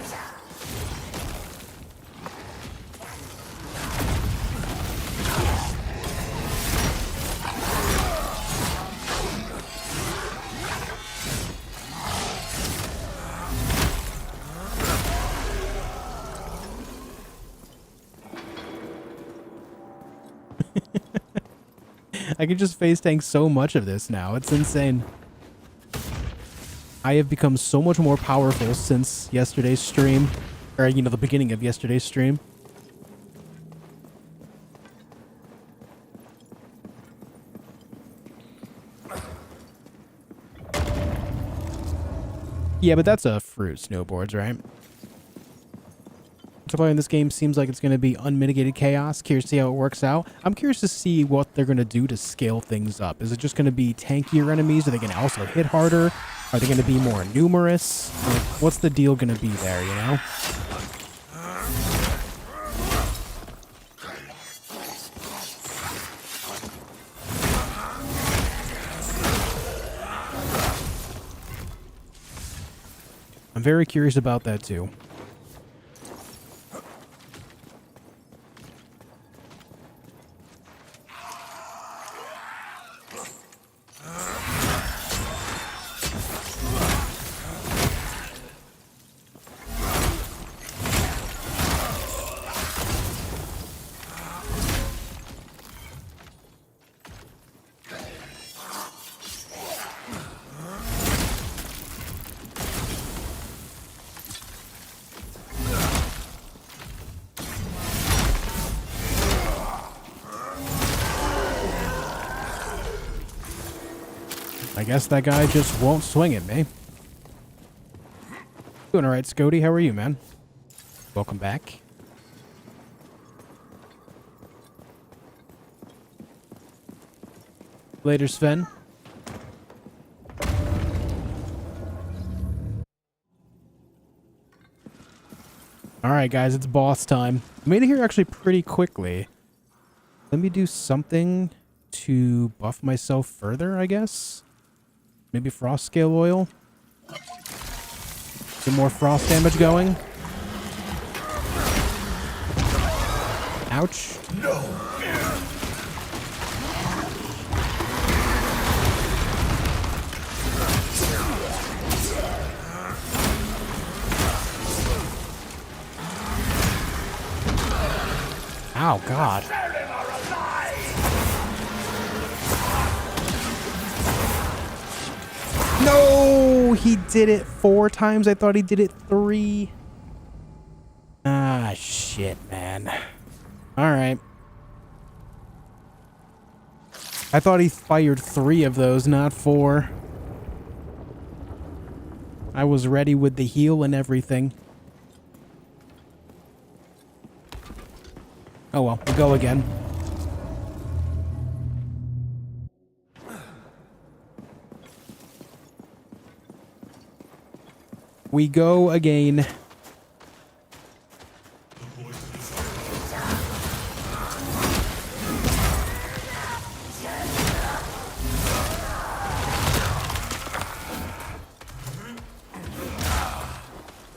I can just face tank so much of this now. It's insane. I have become so much more powerful since yesterday's stream. Or, you know, the beginning of yesterday's stream. Yeah, but that's a fruit, snowboards, right? So playing this game seems like it's going to be unmitigated chaos. Curious to see how it works out. I'm curious to see what they're going to do to scale things up. Is it just going to be tankier enemies? Are they going to also hit harder? Are they going to be more numerous? Like, what's the deal going to be there, you know? I'm very curious about that too. I guess that guy just won't swing at me. Doing alright, Scody. How are you, man? Welcome back. Later, Sven. Alright, guys, it's boss time. I made it here actually pretty quickly. Let me do something to buff myself further, I guess. Maybe frost scale oil. Get more frost damage going. Ouch. No. Ow, God. No, he did it 4 times. I thought he did it 3. Ah, shit, man. All right. I thought he fired 3 of those, not 4. I was ready with the heal and everything. Oh well, we'll go again. We go again.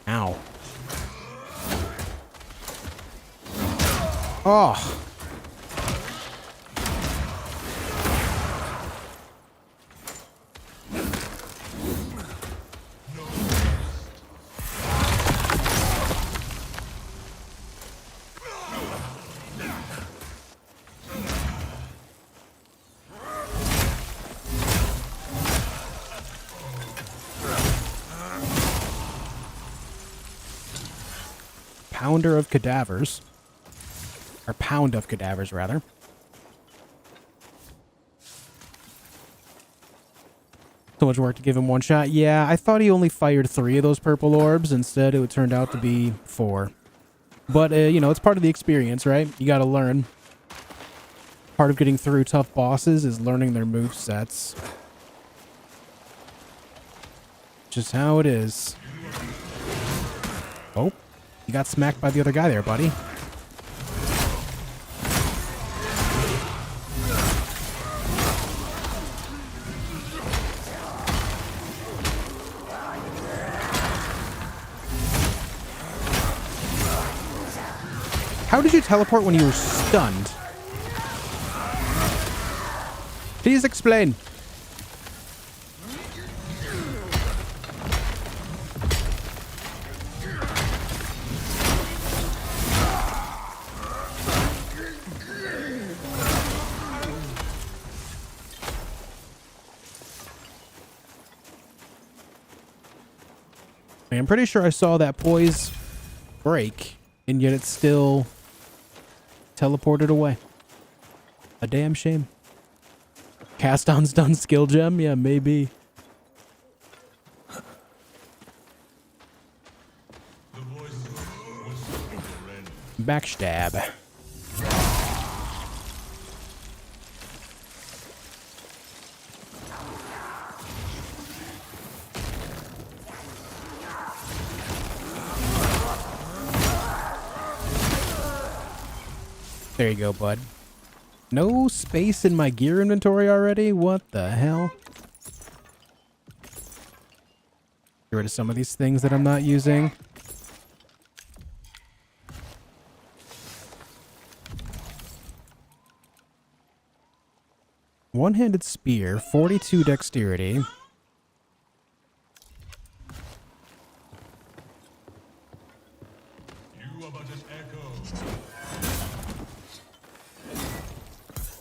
Ow. Oh. Pounder of cadavers. Or pound of cadavers, rather. So much work to give him one shot. Yeah, I thought he only fired 3 of those purple orbs. Instead, it turned out to be 4. But, you know, it's part of the experience, right? You gotta learn. Part of getting through tough bosses is learning their movesets. Just how it is. Oh. You got smacked by the other guy there, buddy. How did you teleport when you were stunned? Please explain. I'm pretty sure I saw that poise break, and yet it still teleported away. A damn shame. Cast on stun skill gem? Yeah, maybe. Backstab. There you go, bud. No space in my gear inventory already? What the hell? Get rid of some of these things that I'm not using. One-handed spear, 42 dexterity.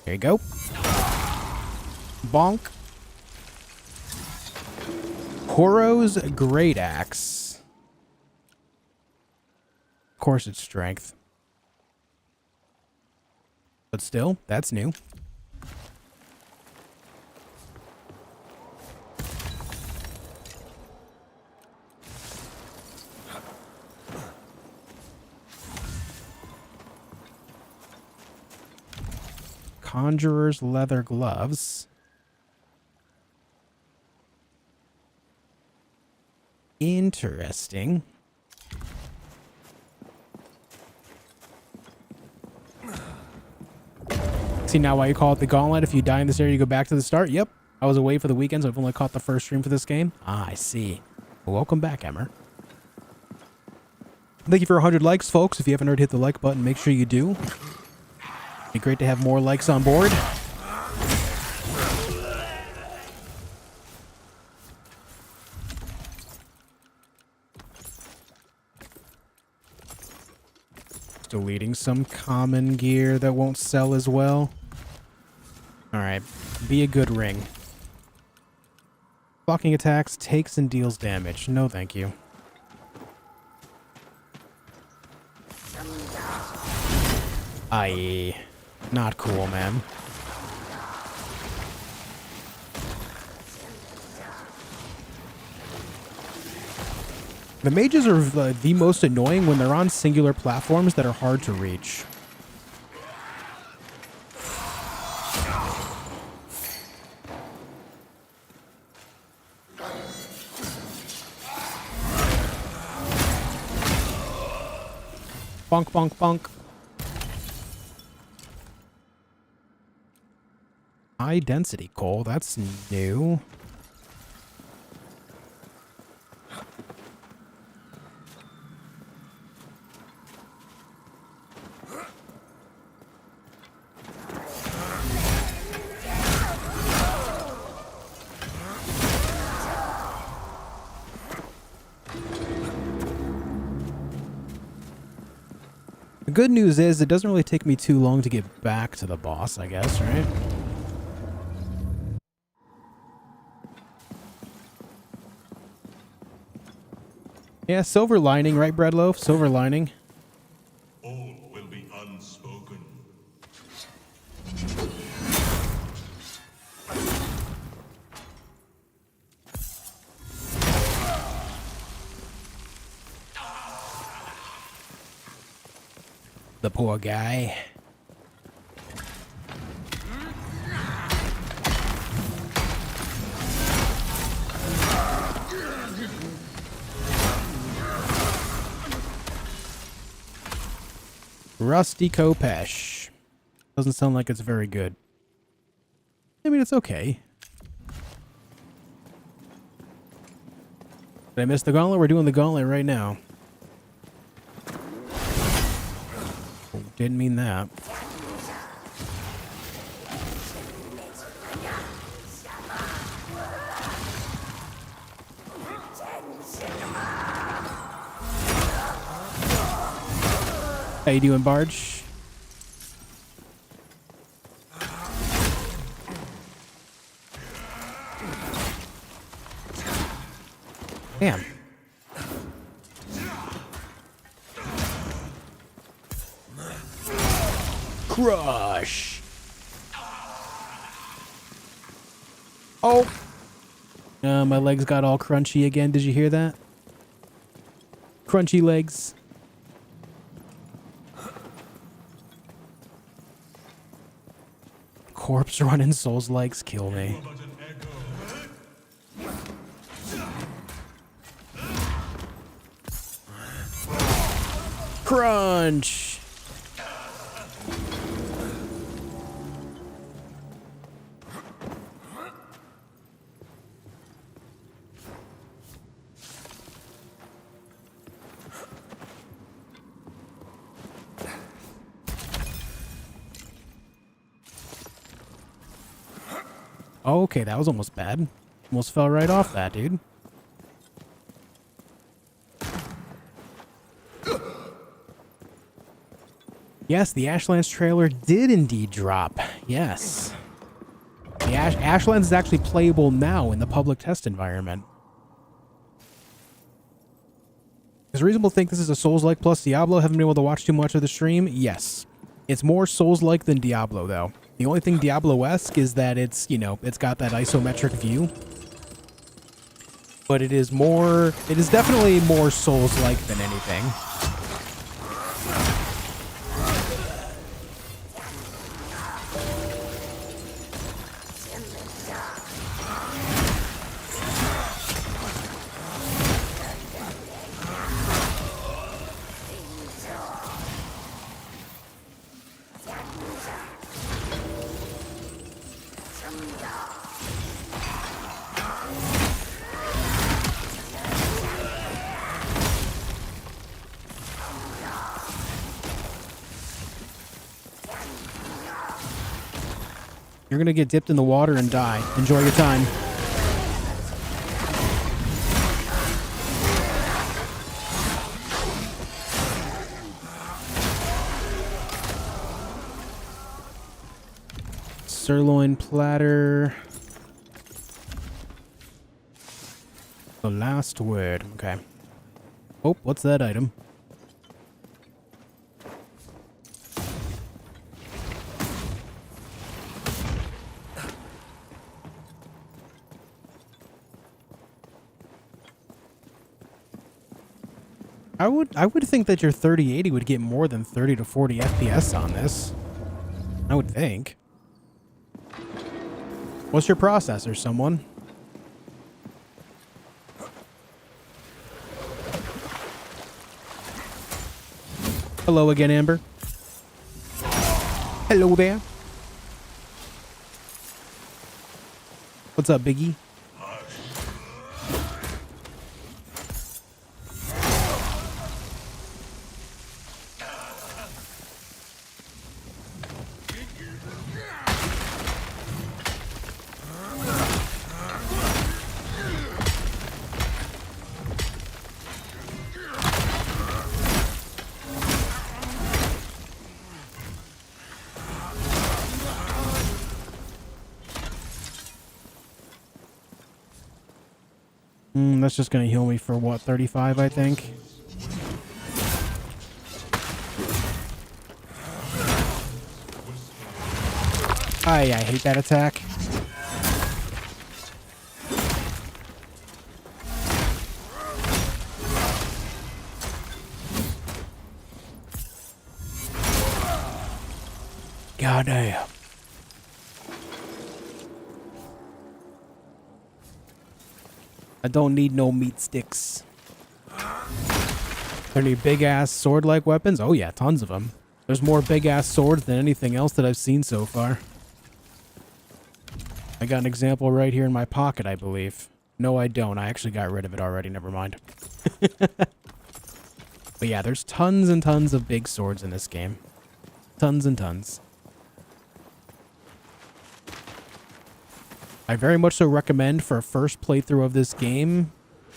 There you go. Bonk. Horo's Great Axe. Of course it's strength. But still, that's new. Conjurer's leather gloves. Interesting. See now why you call it the Gauntlet. If you die in this area, you go back to the start. Yep. I was away for the weekend, so I've only caught the first stream for this game. Ah, I see. Well, welcome back, Emmer. Thank you for 100 likes, folks. If you haven't already hit the like button, make sure you do. Be great to have more likes on board. Deleting some common gear that won't sell as well. Alright, be a good ring. Blocking attacks, takes and deals damage. No thank you. Aye. Not cool, man. The mages are the most annoying when they're on singular platforms that are hard to reach. Bonk, bonk, bonk. High density coal, that's new. The good news is it doesn't really take me too long to get back to the boss, I guess, right? Yeah, silver lining, right, Breadloaf? Silver lining. All will be unspoken. The poor guy. Rusty Kopesh. Doesn't sound like it's very good. I mean, it's okay. Did I miss the gauntlet? We're doing the gauntlet right now. Didn't mean that. How you doing, Barge? Damn. Crush. Oh. My legs got all crunchy again. Did you hear that? Crunchy legs. Corpse running souls legs kill me. Crunch. Oh, okay, that was almost bad. Almost fell right off that, dude. Yes, the Ashlands trailer did indeed drop. Yes. The Ashlands is actually playable now in the public test environment. Is it reasonable to think this is a Souls-like plus Diablo? Haven't been able to watch too much of the stream? Yes. It's more Souls-like than Diablo, though. The only thing Diablo-esque is that it's, you know, it's got that isometric view. But it is definitely more Souls-like than anything. You're gonna get dipped in the water and die. Enjoy your time. Sirloin platter. The last word. Okay. Oh, what's that item? I would think that your 3080 would get more than 30 to 40 FPS on this. I would think. What's your processor, someone? Hello again, Amber. Hello there. What's up, Biggie? That's just gonna heal me for what, 35, I think. I hate that attack. God damn. I don't need no meat sticks. Are there any big-ass sword-like weapons? Oh yeah, tons of them. There's more big-ass swords than anything else that I've seen so far. I got an example right here in my pocket, I believe. No, I don't. I actually got rid of it already. Never mind. But yeah, there's tons and tons of big swords in this game. Tons and tons. I very much so recommend for a first playthrough of this game,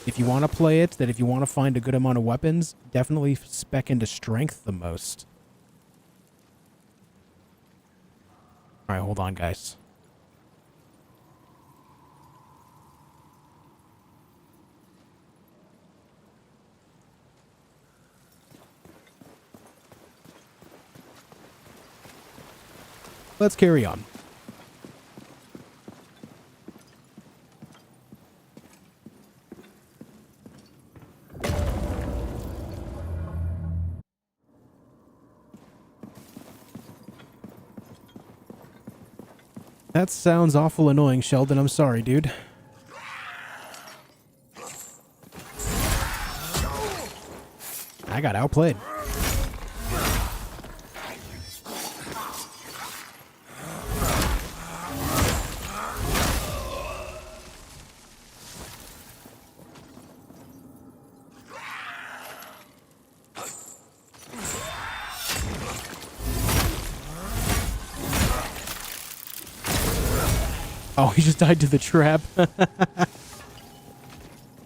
if you want to play it, that if you want to find a good amount of weapons, definitely spec into strength the most. Alright, hold on, guys. Let's carry on. That sounds awful annoying, Sheldon. I'm sorry, dude. I got outplayed. Oh, he just died to the trap.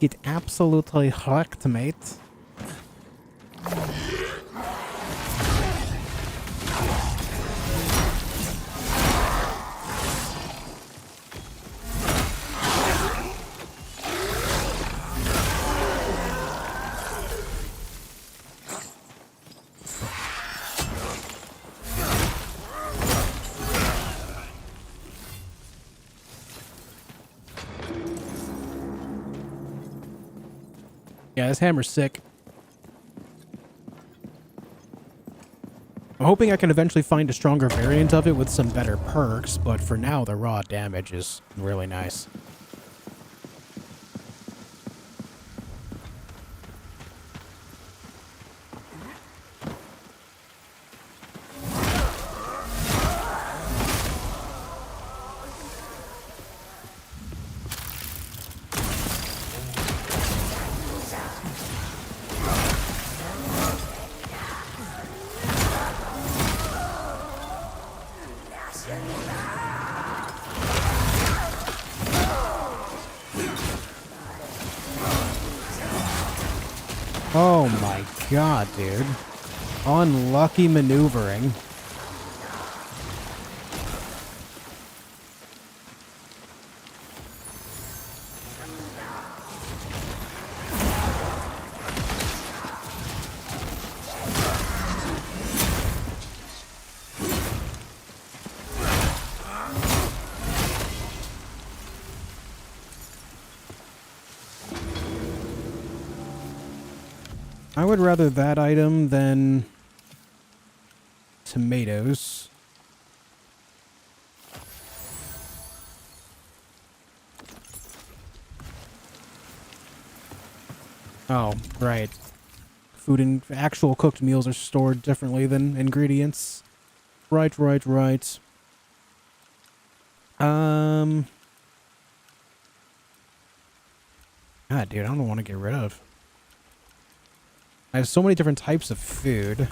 Get absolutely hacked, mate. Yeah, this hammer's sick. I'm hoping I can eventually find a stronger variant of it with some better perks, but for now, the raw damage is really nice. Oh my god, dude. Unlucky maneuvering. I would rather that item than tomatoes. Oh, right. Food and actual cooked meals are stored differently than ingredients. Right. God, dude, I don't want to get rid of. I have so many different types of food.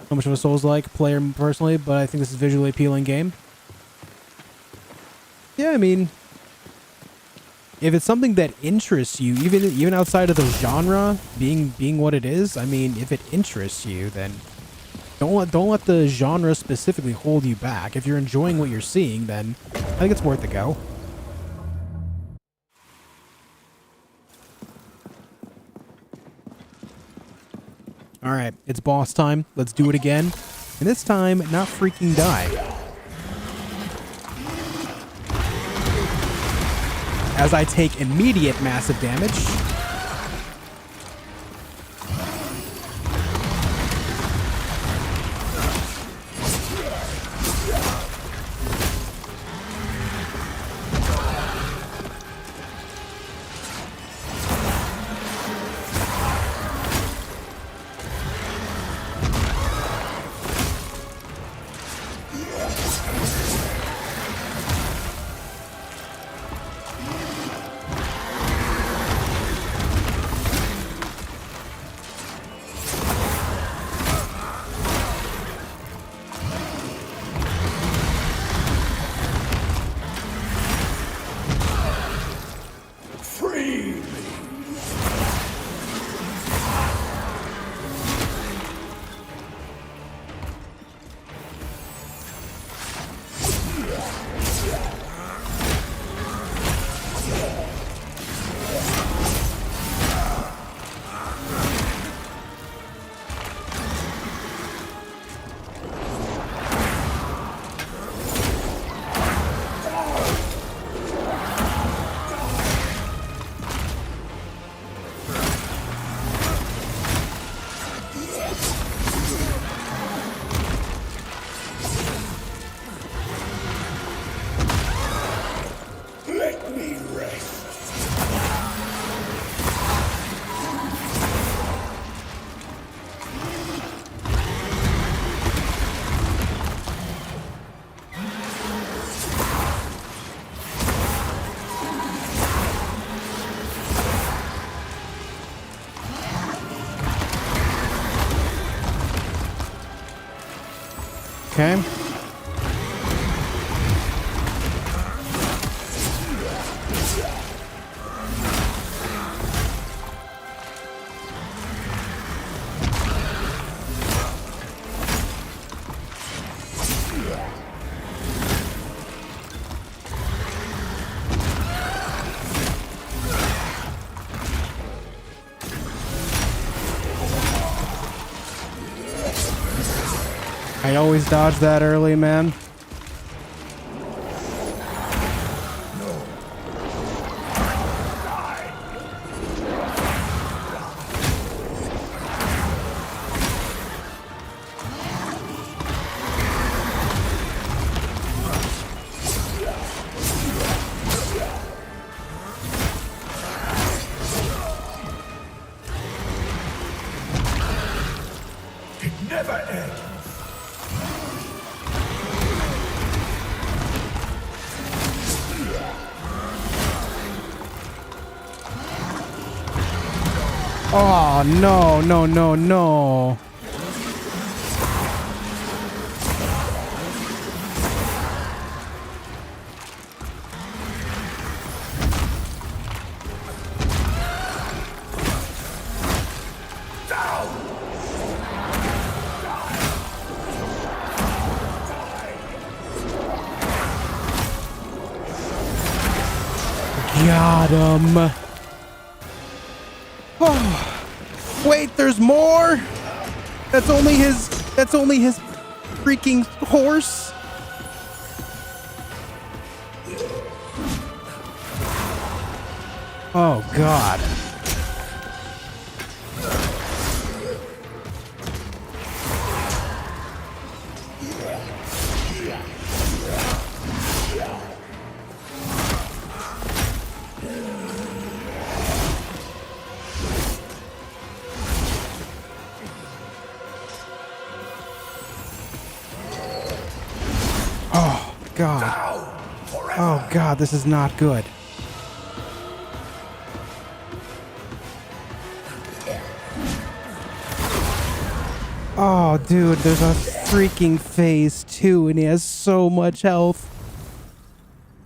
How much of a Souls-like player personally, but I think this is a visually appealing game. Yeah, I mean, if it's something that interests you, even outside of the genre being what it is, I mean, if it interests you, then don't let the genre specifically hold you back. If you're enjoying what you're seeing, then I think it's worth a go. Alright, it's boss time. Let's do it again. And this time, not freaking die. As I take immediate massive damage. Okay. I always dodge that early, man. It never ends. Oh, no, no, no, no. Got him. Oh, wait, there's more? That's only his freaking horse? Oh, God. Oh, God. Oh, God, this is not good. Oh, dude, there's a freaking phase 2 and he has so much health.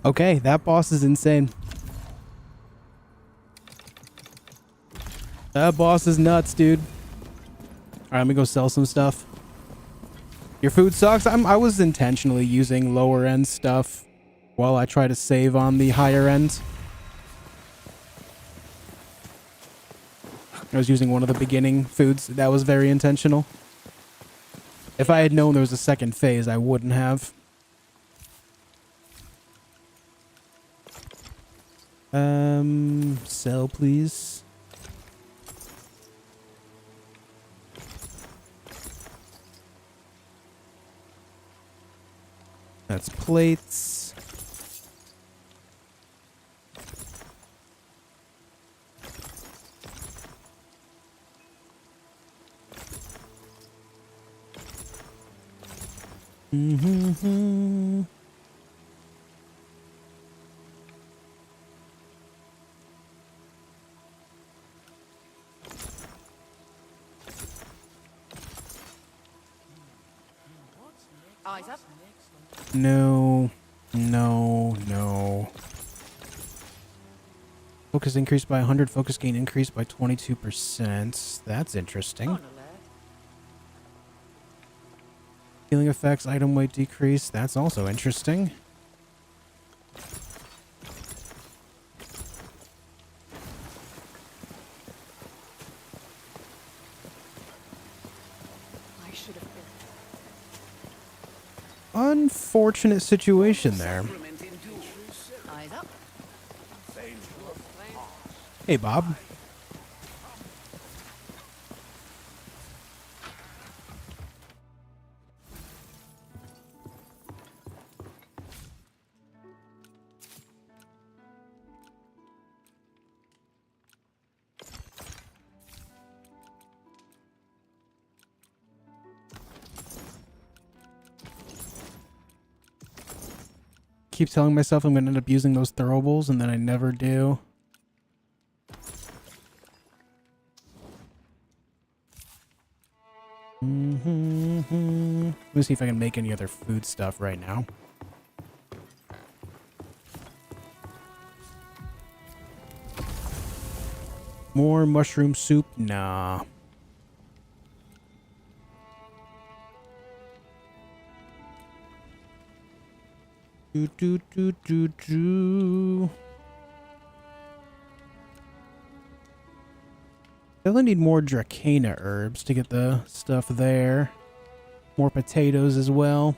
Okay, that boss is insane. That boss is nuts, dude. Alright, let me go sell some stuff. Your food sucks? I was intentionally using lower end stuff while I try to save on the higher end. I was using one of the beginning foods. That was very intentional. If I had known there was a second phase, I wouldn't have. Sell, please. That's plates. Mm-hmm. Eyes up. No. No. No. Focus increased by 100. Focus gain increased by 22%. That's interesting. Healing effects, item weight decrease. That's also interesting. I should have been. Unfortunate situation there. Eyes up. Hey, Bob. Keep telling myself I'm going to end up using those throwables, and then I never do. Mm-hmm. Let me see if I can make any other food stuff right now. More mushroom soup? Nah. Do. Definitely need more Dracana herbs to get the stuff there. More potatoes as well.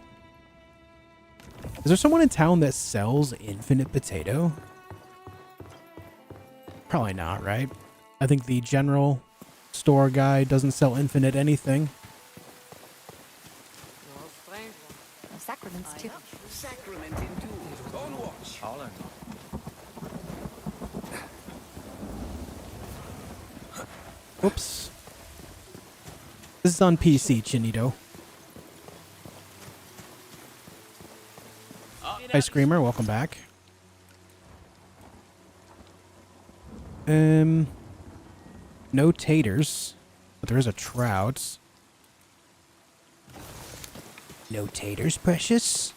Is there someone in town that sells infinite potato? Probably not, right? I think the general store guy doesn't sell infinite anything. Sacraments too. Sacrament endued. On watch. Whoops. This is on PC, Chinito. Hi, Screamer. Welcome back. No taters, but there is a trout. No taters, precious?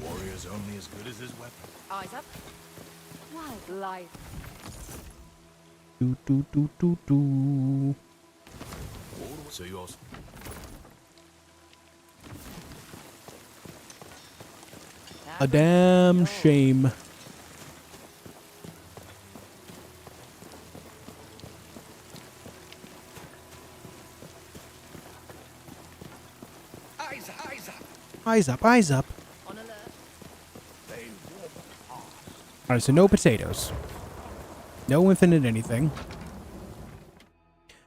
Warrior's only as good as his weapon. Eyes up. Wildlife. Do. So yours. A damn shame. Eyes up. Eyes up. Eyes up, eyes up. On alert. They warm heart. Alright, so no potatoes. No infinite anything.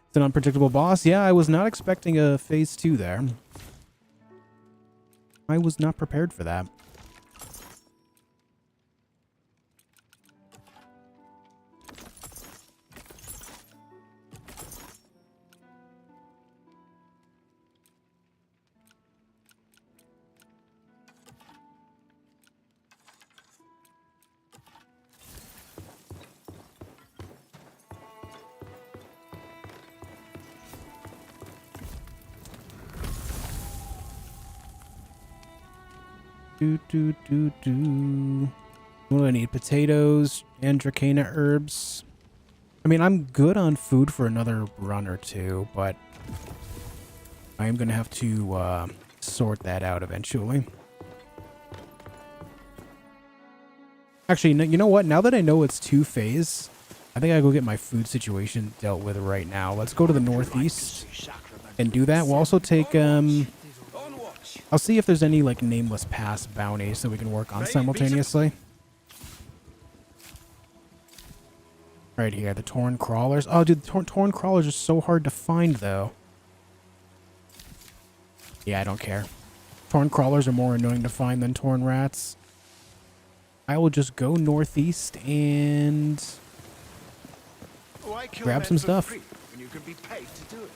It's an unpredictable boss. Yeah, I was not expecting a phase 2 there. I was not prepared for that. Do. What do I need? Potatoes and Dracana herbs. I mean, I'm good on food for another run or two, but I am going to have to sort that out eventually. Actually, you know what? Now that I know it's 2-phase, I think I go get my food situation dealt with right now. Let's go to the northeast and do that. We'll also take... I'll see if there's any, like, nameless pass bounties that we can work on simultaneously. Right here, the Torn Crawlers. Oh, dude, the Torn Crawlers are so hard to find, though. Yeah, I don't care. Torn Crawlers are more annoying to find than Torn Rats. I will just go northeast and grab some stuff. When you can be paid to do it.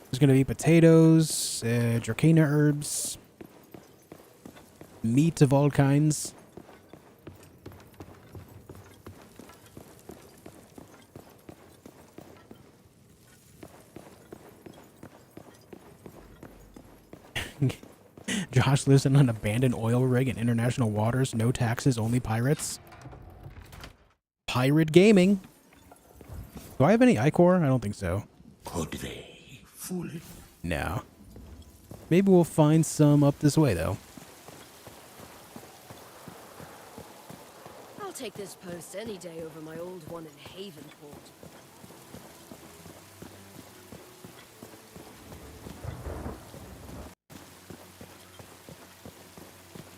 There's going to be potatoes, Dracana herbs, meat of all kinds. Josh lives in an abandoned oil rig in international waters. No taxes, only pirates. Pirate gaming. Do I have any ichor? I don't think so. Could they fool it? No. Maybe we'll find some up this way, though. I'll take this post any day over my old one in Havenport.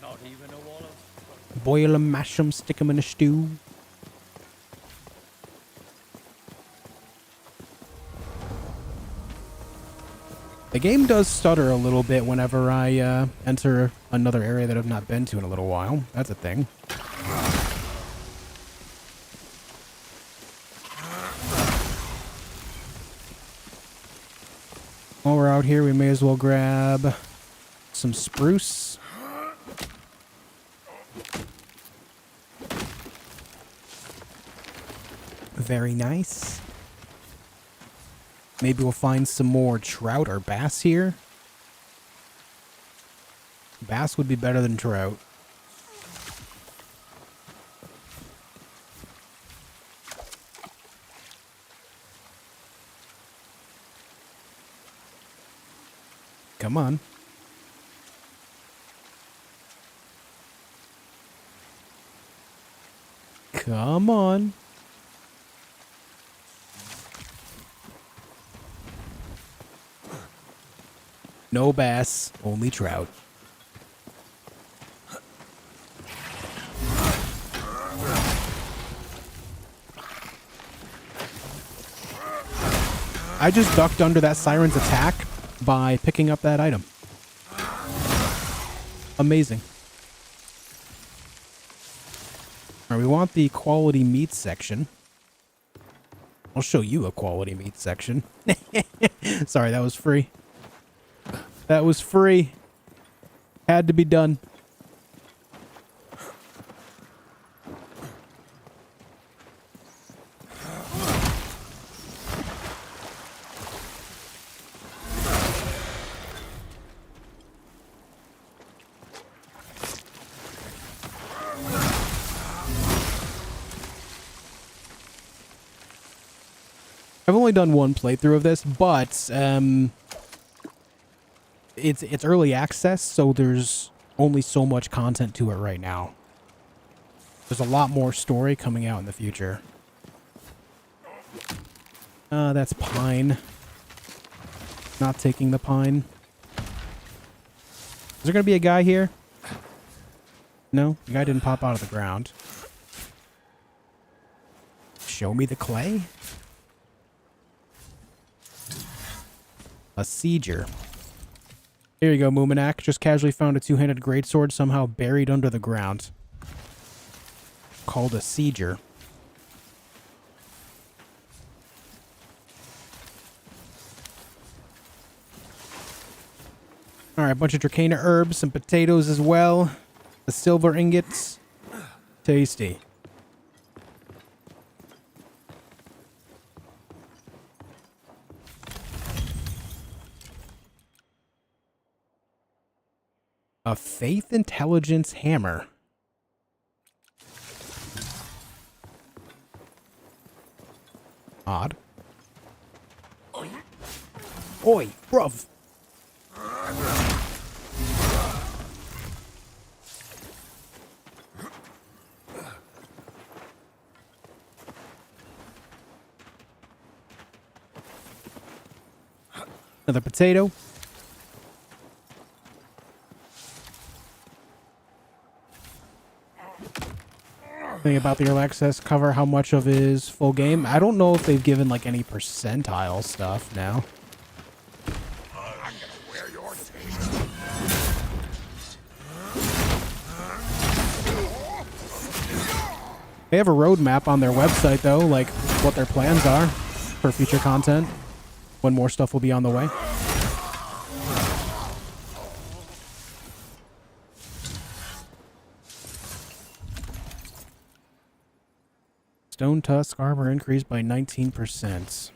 Not even a wall of... Boil 'em, mash 'em, stick 'em in a stew. The game does stutter a little bit whenever I enter another area that I've not been to in a little while. That's a thing. While we're out here, we may as well grab some spruce. Very nice. Maybe we'll find some more trout or bass here. Bass would be better than trout. Come on. Come on. No bass, only trout. I just ducked under that siren's attack by picking up that item. Amazing. All right, we want the quality meat section. I'll show you a quality meat section. Sorry, that was free. That was free. Had to be done. I've only done one playthrough of this, but it's early access, so there's only so much content to it right now. There's a lot more story coming out in the future. That's pine. Not taking the pine. Is there gonna be a guy here? No, the guy didn't pop out of the ground. Show me the clay? A sieger. Here you go, Moominak. Just casually found a two-handed greatsword somehow buried under the ground. Called a sieger. Alright, a bunch of Dracana herbs, some potatoes as well. The silver ingots. Tasty. A faith intelligence hammer. Odd. Oi, bruv. Another potato. Thing about the early access cover, how much of it is full game? I don't know if they've given like any percentile stuff now. They have a roadmap on their website though, like what their plans are for future content, when more stuff will be on the way. Stone tusk armor increased by 19%.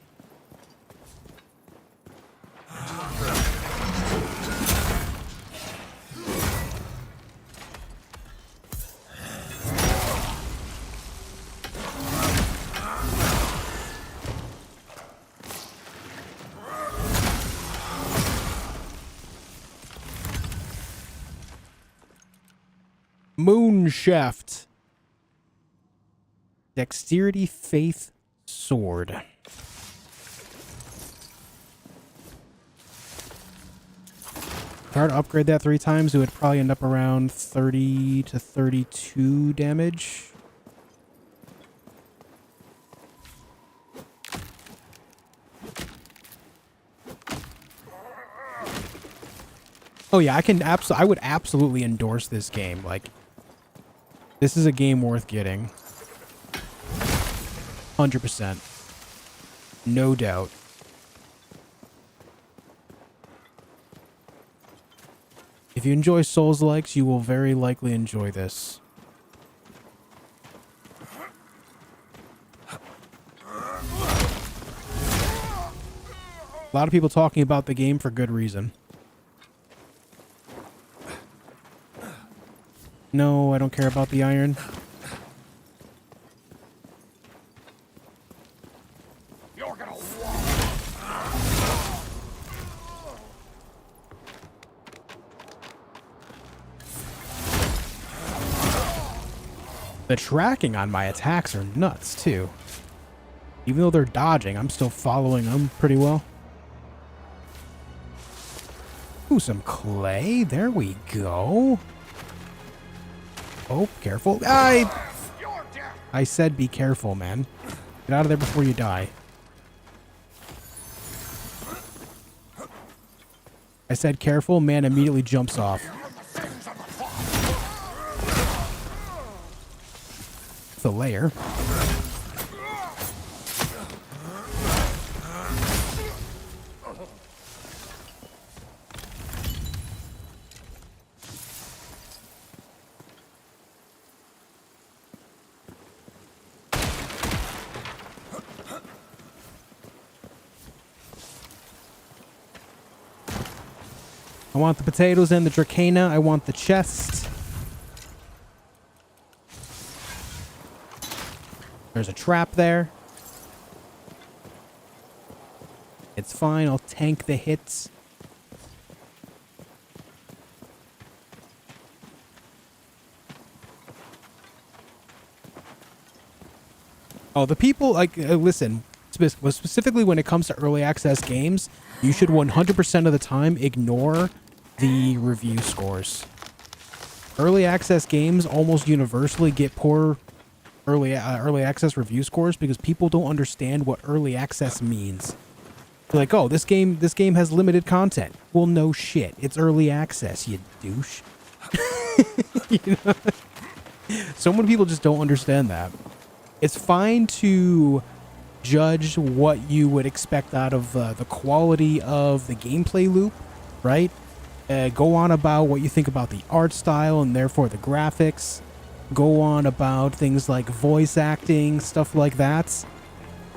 Moon shaft. Dexterity Faith Sword. If I were to upgrade that 3 times, it would probably end up around 30 to 32 damage. Oh yeah, I would absolutely endorse this game. Like, this is a game worth getting. 100%. No doubt. If you enjoy Souls-likes, you will very likely enjoy this. A lot of people talking about the game for good reason. No, I don't care about the iron. You're gonna walk. The tracking on my attacks are nuts, too. Even though they're dodging, I'm still following them pretty well. Ooh, some clay. There we go. Oh, careful. I said be careful, man. Get out of there before you die. I said careful, man immediately jumps off. The layer. I want the potatoes and the dracana. I want the chest. There's a trap there. It's fine. I'll tank the hits. Oh, the people, like, listen, specifically when it comes to early access games, you should 100% of the time ignore the review scores. Early access games almost universally get poor early access review scores because people don't understand what early access means. They're like, oh, this game has limited content. Well, no shit. It's early access, you douche. You know? So many people just don't understand that. It's fine to judge what you would expect out of the quality of the gameplay loop, right? Go on about what you think about the art style and therefore the graphics. Go on about things like voice acting, stuff like that.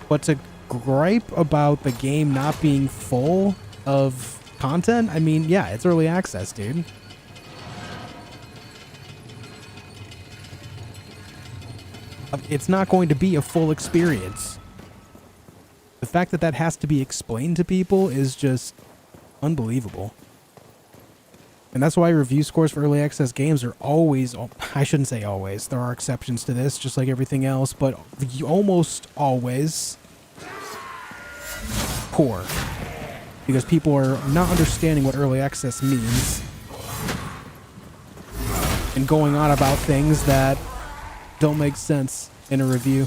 But to gripe about the game not being full of content, I mean, yeah, it's early access, dude. It's not going to be a full experience. The fact that that has to be explained to people is just unbelievable. And that's why review scores for early access games are always, I shouldn't say always, there are exceptions to this, just like everything else, but almost always poor. Because people are not understanding what early access means and going on about things that don't make sense in a review.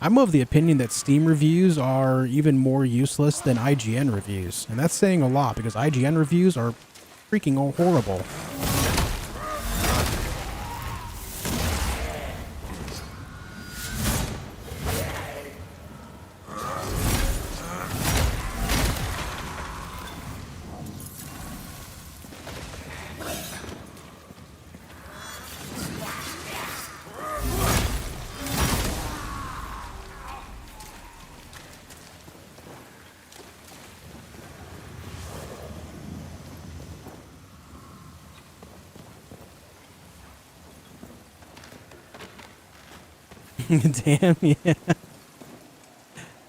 I'm of the opinion that Steam reviews are even more useless than IGN reviews. And that's saying a lot because IGN reviews are freaking horrible. Damn, yeah.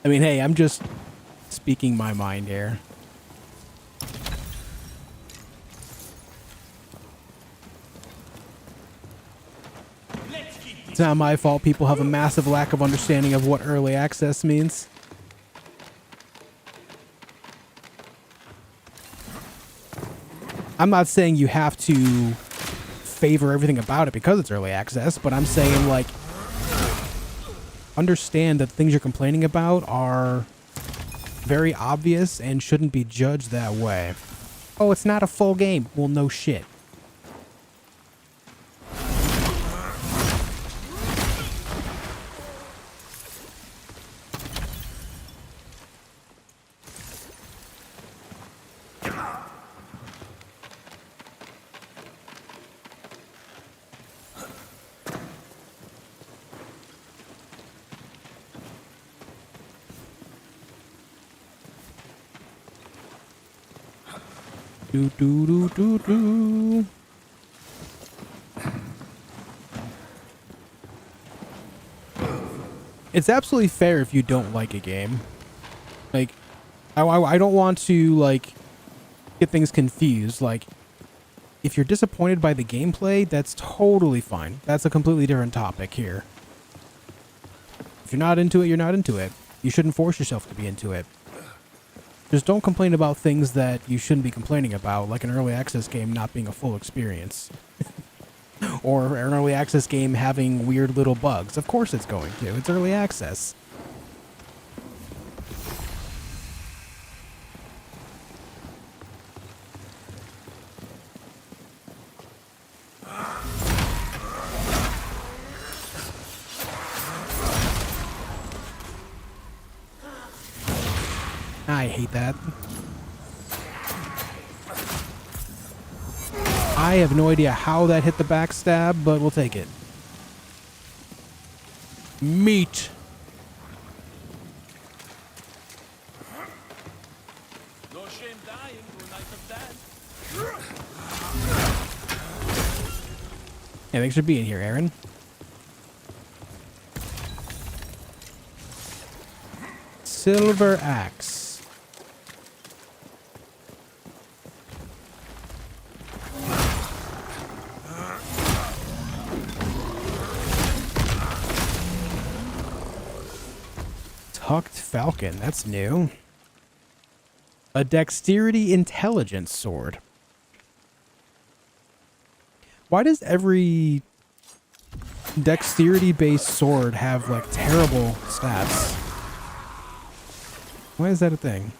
I mean, hey, I'm just speaking my mind here. It's not my fault people have a massive lack of understanding of what early access means. I'm not saying you have to favor everything about it because it's early access, but I'm saying, like, understand that things you're complaining about are very obvious and shouldn't be judged that way. Oh, it's not a full game. Well, no shit. Do do do do do. It's absolutely fair if you don't like a game. Like, I don't want to, like, get things confused. Like, if you're disappointed by the gameplay, that's totally fine. That's a completely different topic here. If you're not into it, you're not into it. You shouldn't force yourself to be into it. Just don't complain about things that you shouldn't be complaining about, like an early access game not being a full experience. Or an early access game having weird little bugs. Of course it's going to. It's early access. I hate that. I have no idea how that hit the backstab, but we'll take it. Meat. No shame dying for a night of that. Yeah, thanks for being here, Aaron. Silver axe. Tucked Falcon, that's new. A dexterity intelligence sword. Why does every dexterity based sword have like terrible stats? Why is that a thing?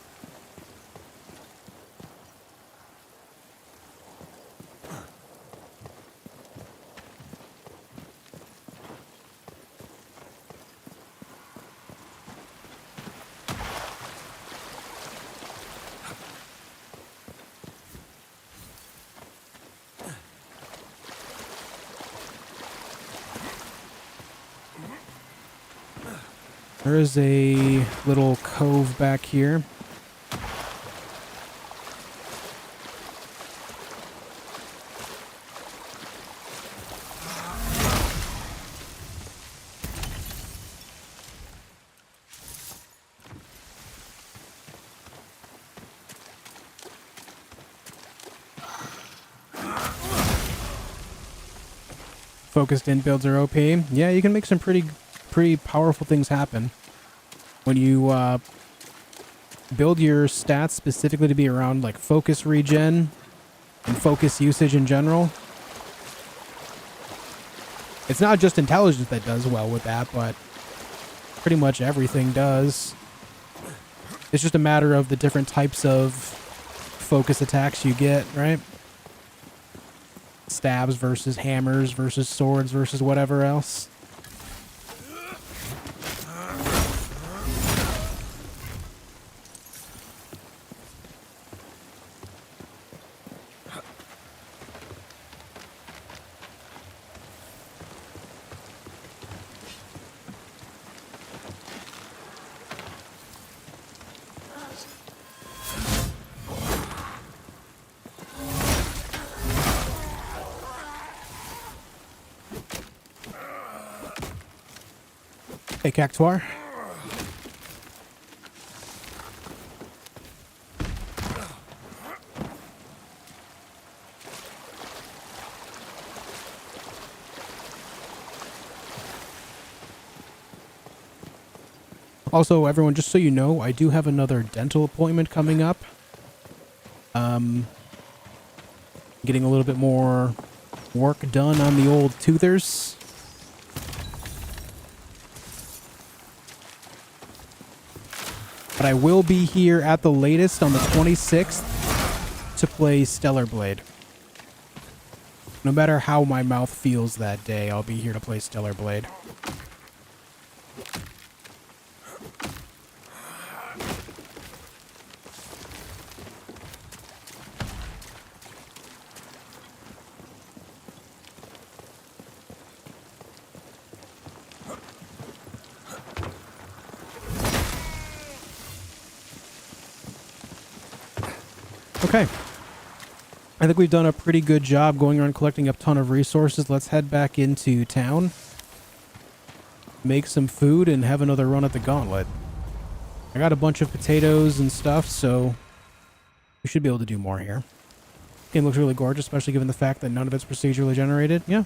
There is a little cove back here. Focused in builds are OP. Yeah, you can make some pretty powerful things happen when you build your stats specifically to be around like focus regen and focus usage in general. It's not just intelligence that does well with that, but pretty much everything does. It's just a matter of the different types of focus attacks you get, right? Stabs versus hammers versus swords versus whatever else. Hey, Cactuar. Also, everyone, just so you know, I do have another dental appointment coming up. Getting a little bit more work done on the old toothers. But I will be here at the latest on the 26th to play Stellar Blade. No matter how my mouth feels that day, I'll be here to play Stellar Blade. Okay. I think we've done a pretty good job going around collecting a ton of resources. Let's head back into town, make some food, and have another run at the Gauntlet. I got a bunch of potatoes and stuff, so we should be able to do more here. Game looks really gorgeous, especially given the fact that none of it's procedurally generated. Yeah.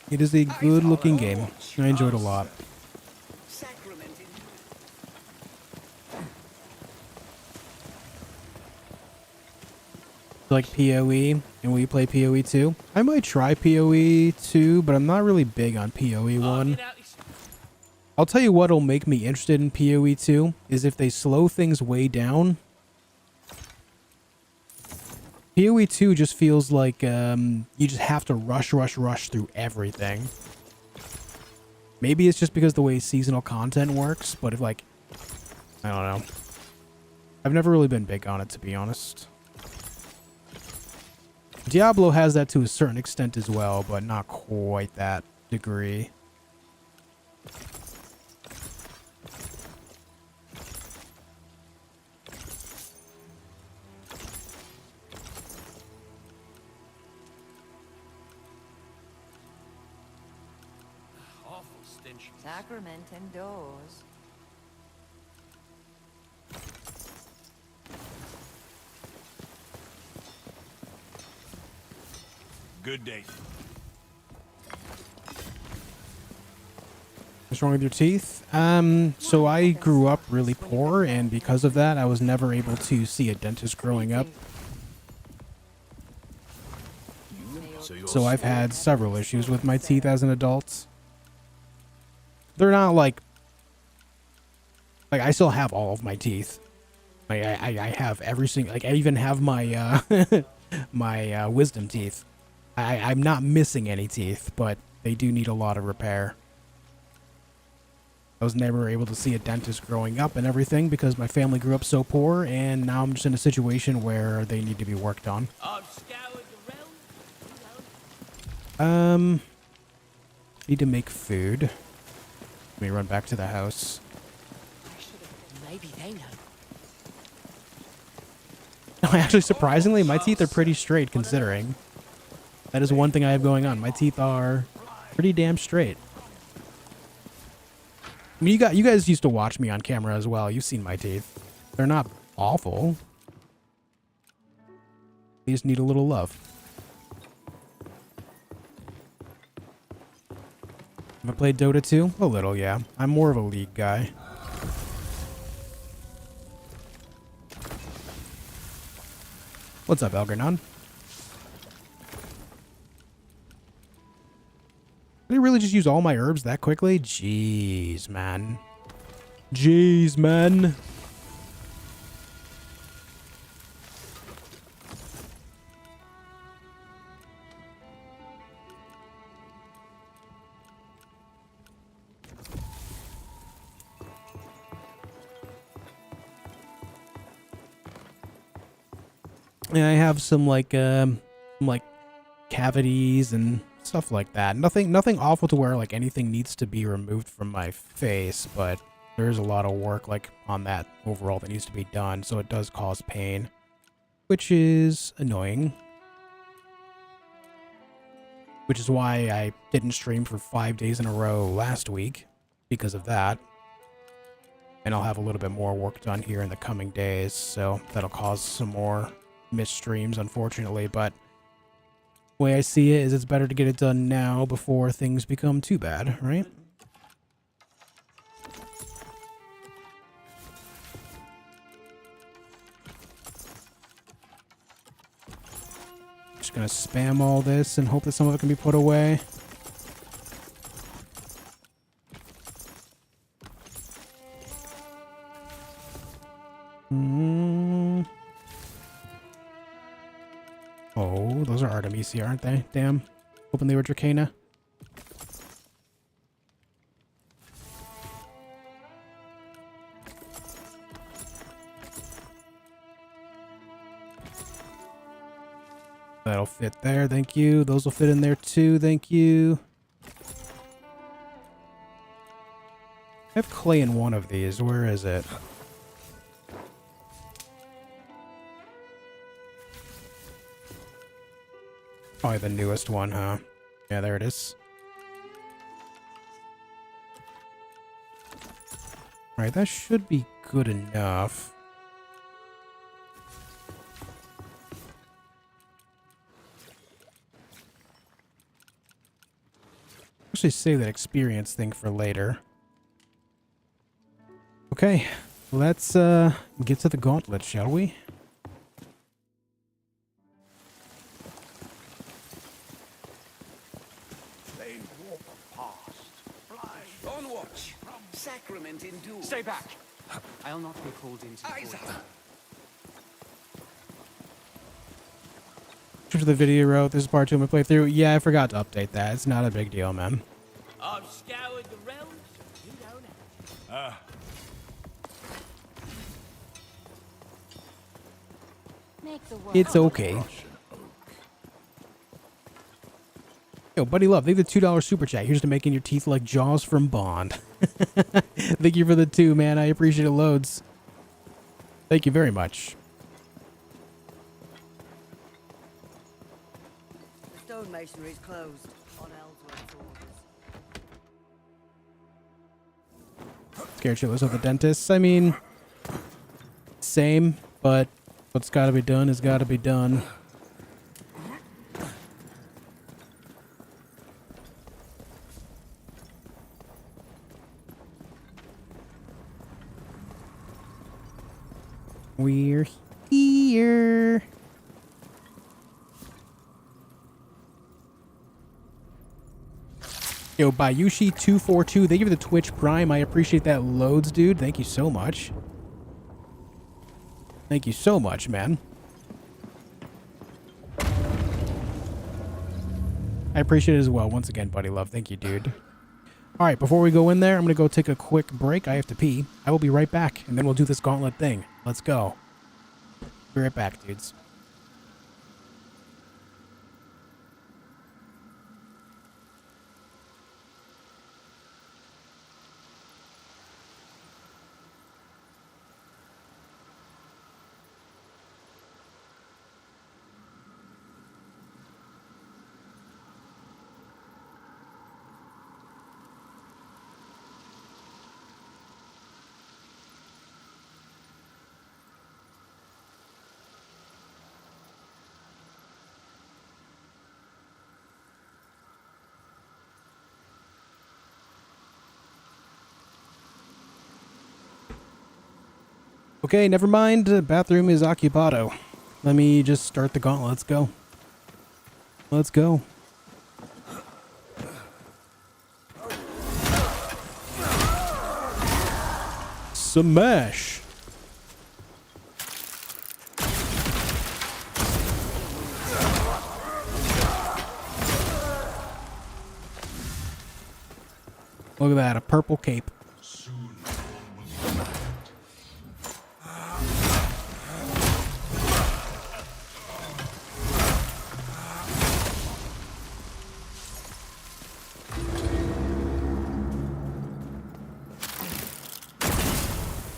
It is a good-looking game. I enjoyed it a lot. Like PoE, and we play PoE 2. I might try PoE 2, but I'm not really big on PoE 1. I'll tell you what'll make me interested in PoE 2 is if they slow things way down. PoE 2 just feels like you just have to rush through everything. Maybe it's just because the way seasonal content works, but if like, I don't know. I've never really been big on it, to be honest. Diablo has that to a certain extent as well, but not quite that degree. Awful stench. Sacrament indoors. Good day. What's wrong with your teeth? So I grew up really poor, and because of that, I was never able to see a dentist growing up. So I've had several issues with my teeth as an adult. They're not like I still have all of my teeth. Like I have every single, like I even have my my wisdom teeth. I'm not missing any teeth, but they do need a lot of repair. I was never able to see a dentist growing up and everything because my family grew up so poor, and now I'm just in a situation where they need to be worked on. I've scoured the realm. Need to make food. Let me run back to the house. Maybe they know. Actually, surprisingly, my teeth are pretty straight considering. That is one thing I have going on. My teeth are pretty damn straight. I mean, you guys used to watch me on camera as well. You've seen my teeth. They're not awful. They just need a little love. Have I played Dota 2? A little, yeah. I'm more of a League guy. What's up, Algernon? Did I really just use all my herbs that quickly? Jeez, man. Jeez, man. Yeah, I have some like cavities and stuff like that. Nothing awful to where like anything needs to be removed from my face, but there's a lot of work like on that overall that needs to be done, so it does cause pain, which is annoying. Which is why I didn't stream for 5 days in a row last week, because of that. And I'll have a little bit more work done here in the coming days, so that'll cause some more missed streams, unfortunately, but the way I see it is it's better to get it done now before things become too bad, right? Just gonna spam all this and hope that some of it can be put away. Oh, those are Artemisia, aren't they? Damn. Hoping they were Dracana. That'll fit there, thank you. Those will fit in there too, thank you. I have clay in one of these. Where is it? Probably the newest one, huh? Yeah, there it is. Alright, that should be good enough. Actually save that experience thing for later. Okay, let's get to the gauntlet, shall we? They walk past, flying On watch. Sacrament endure. Stay back. I'll not be called into Eyes court. up. To the video you wrote, this is part 2 of my playthrough. Yeah, I forgot to update that. It's not a big deal, man. I've scoured the realms. You don't have. Make the world. It's okay. Yo, Buddy Love, thank you for the $2 super chat. Here's to making your teeth like Jaws from Bond. Thank you for the 2, man. I appreciate it loads. Thank you very much. The stonemason is closed on Ellsworth's orders. Scared shitless of the dentist. I mean, same, but what's got to be done has got to be done. We're here. Yo, Bayushi242, thank you for the Twitch Prime. I appreciate that loads, dude. Thank you so much. Thank you so much, man. I appreciate it as well. Once again, Buddy Love. Thank you, dude. All right, before we go in there, I'm going to go take a quick break. I have to pee. I will be right back, and then we'll do this gauntlet thing. Let's go. Be right back, dudes. Okay, never mind. Bathroom is occupado. Let me just start the gauntlet. Let's go. Let's go. Smash. Look at that, a purple cape.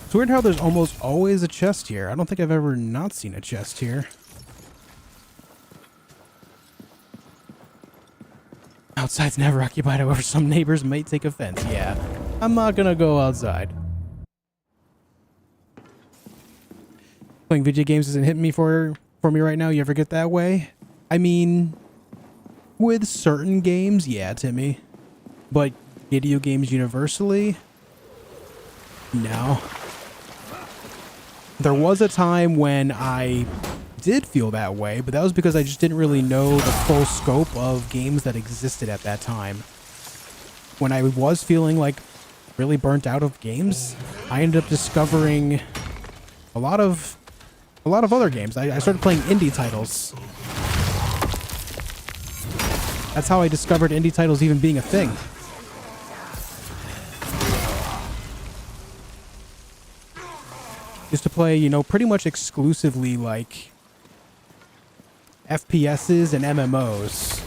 It's weird how there's almost always a chest here. I don't think I've ever not seen a chest here. Outside's never occupied, however, some neighbors might take offense. Yeah, I'm not gonna go outside. Playing video games isn't hitting me for me right now. You ever get that way? I mean, with certain games, yeah, Timmy. But video games universally? No. There was a time when I did feel that way, but that was because I just didn't really know the full scope of games that existed at that time. When I was feeling like really burnt out of games, I ended up discovering a lot of other games. I started playing indie titles. That's how I discovered indie titles even being a thing. Used to play, you know, pretty much exclusively like FPSs and MMOs.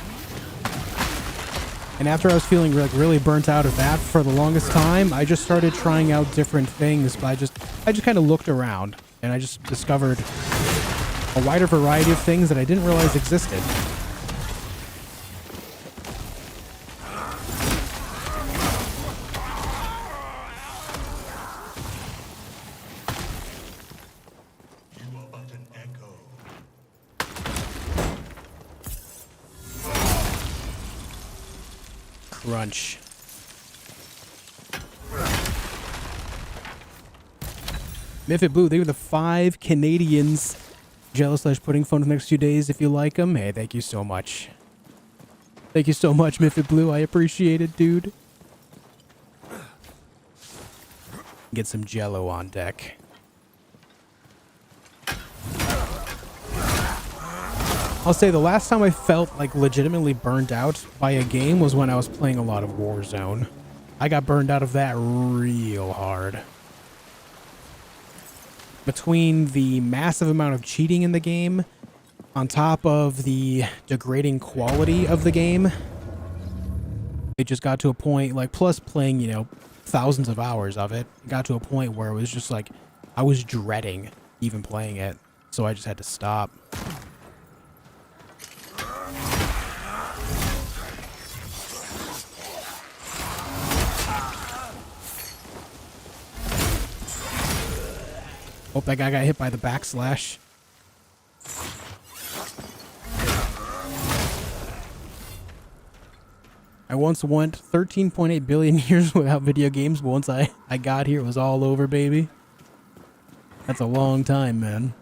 And after I was feeling like really burnt out of that for the longest time, I just started trying out different things. But I just kind of looked around and I just discovered a wider variety of things that I didn't realize existed. Grunch. Miffit Blue, they were the 5 Canadians. Jello/pudding phone for the next few days if you like them. Hey, thank you so much. Thank you so much, Miffit Blue. I appreciate it, dude. Get some Jello on deck. I'll say the last time I felt like legitimately burned out by a game was when I was playing a lot of Warzone. I got burned out of that real hard. Between the massive amount of cheating in the game, on top of the degrading quality of the game, it just got to a point, like, plus playing, you know, thousands of hours of it, it got to a point where it was just like, I was dreading even playing it, so I just had to stop. Oh, that guy got hit by the backslash. I once went 13.8 billion years without video games, but once I got here, it was all over, baby. That's a long time, man.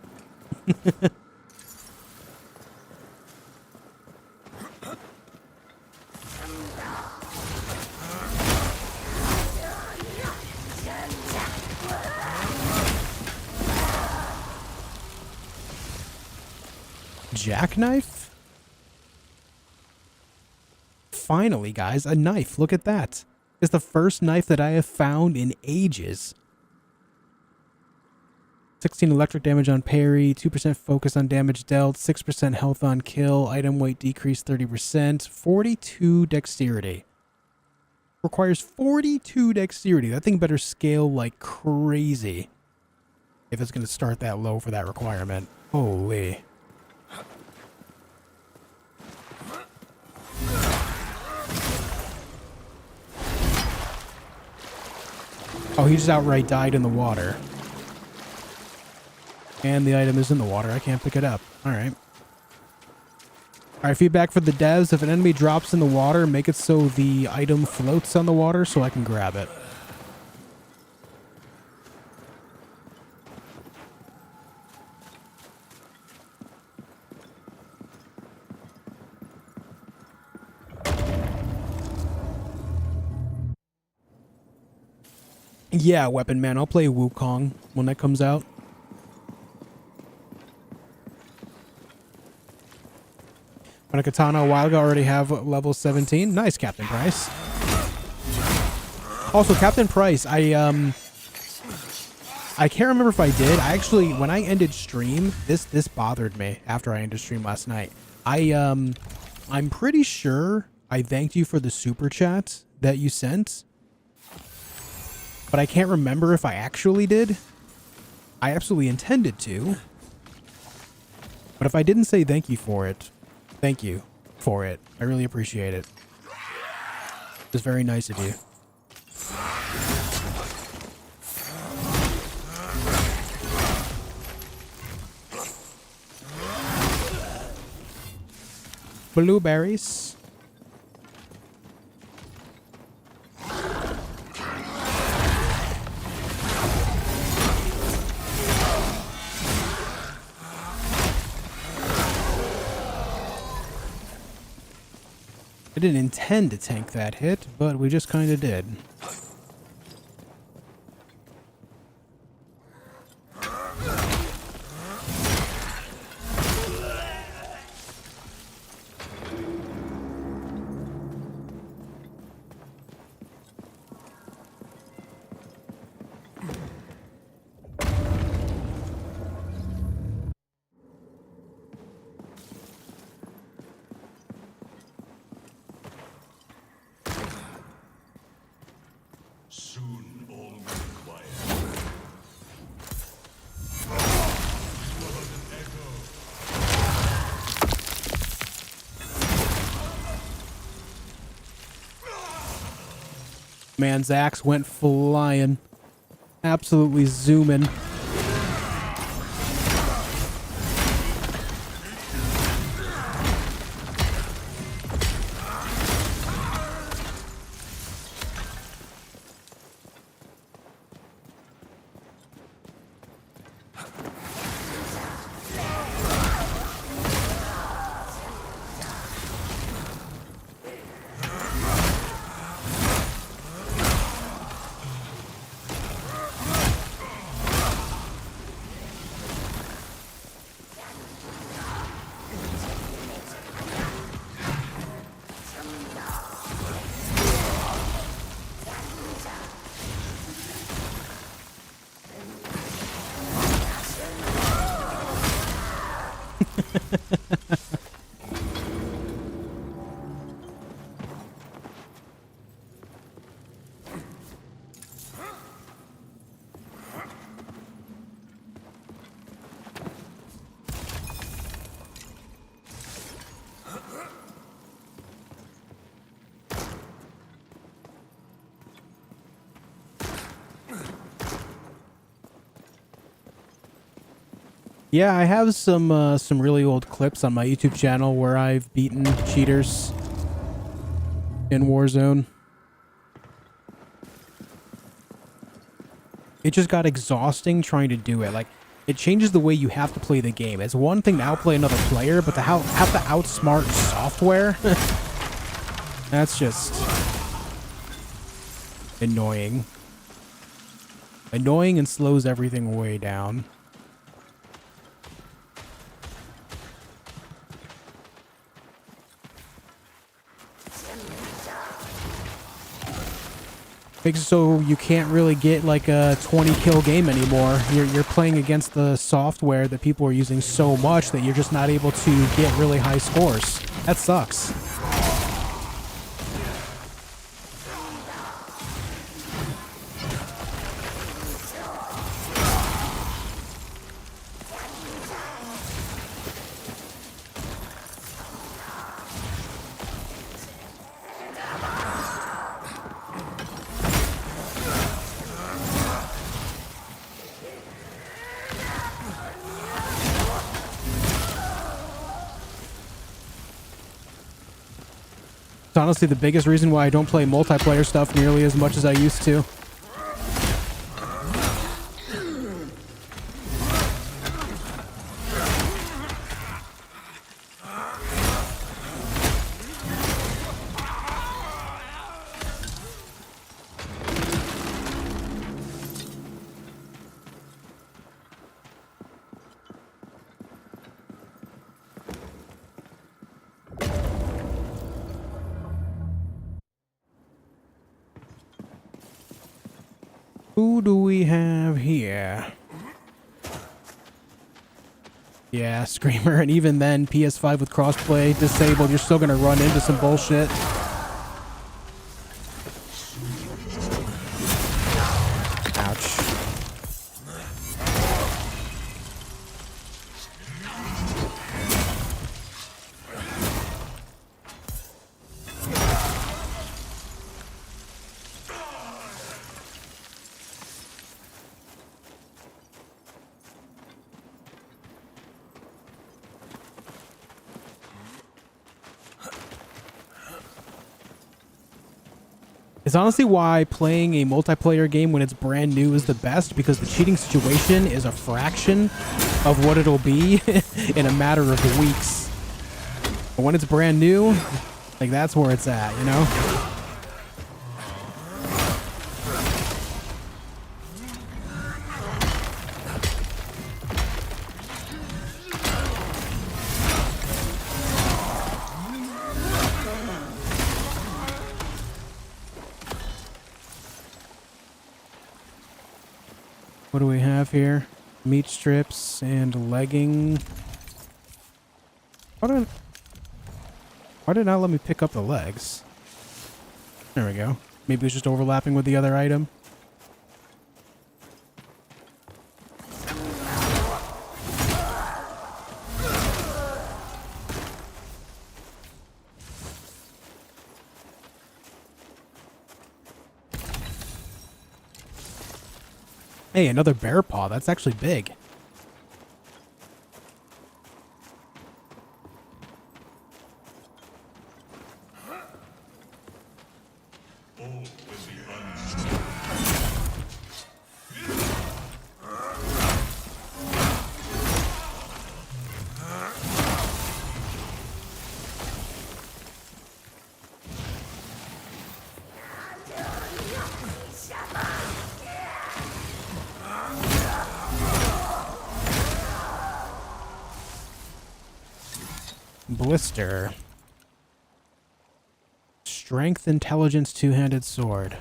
Jackknife? Finally, guys, a knife. Look at that. It's the first knife that I have found in ages. 16 electric damage on parry, 2% focus on damage dealt, 6% health on kill, item weight decreased 30%, 42 dexterity. Requires 42 dexterity. That thing better scale like crazy if it's going to start that low for that requirement. Holy. Oh, he just outright died in the water. And the item is in the water. I can't pick it up. Alright. Alright, feedback for the devs. If an enemy drops in the water, make it so the item floats on the water so I can grab it. Yeah, Weapon Man. I'll play Wukong when that comes out. When a katana a while ago, already have level 17. Nice, Captain Price. Also, Captain Price, I can't remember if I did. I actually, when I ended stream, this bothered me after I ended stream last night. I'm pretty sure I thanked you for the super chat that you sent. But I can't remember if I actually did. I absolutely intended to. But if I didn't say thank you for it, thank you for it. I really appreciate it. It's very nice of you. Blueberries. I didn't intend to tank that hit, but we just kind of did. Soon all will be quiet. Man's axe went flying. Absolutely zooming. Yeah, I have some really old clips on my YouTube channel where I've beaten cheaters in Warzone. It just got exhausting trying to do it. Like, it changes the way you have to play the game. It's one thing to outplay another player, but to have to outsmart software, that's just annoying. Annoying and slows everything way down. Makes it so you can't really get like a 20 kill game anymore. You're playing against the software that people are using so much that you're just not able to get really high scores. That sucks. Honestly, the biggest reason why I don't play multiplayer stuff nearly as much as I used to. Who do we have here? Yeah, Screamer, and even then, PS5 with crossplay disabled, you're still gonna run into some bullshit. Ouch. It's honestly why playing a multiplayer game when it's brand new is the best, because the cheating situation is a fraction of what it'll be in a matter of weeks. But when it's brand new, like, that's where it's at, you know? What do we have here? Meat strips and legging. Why did it not let me pick up the legs? There we go. Maybe it's just overlapping with the other item. Hey, another bear paw. That's actually big. Blister. Strength, intelligence, two-handed sword.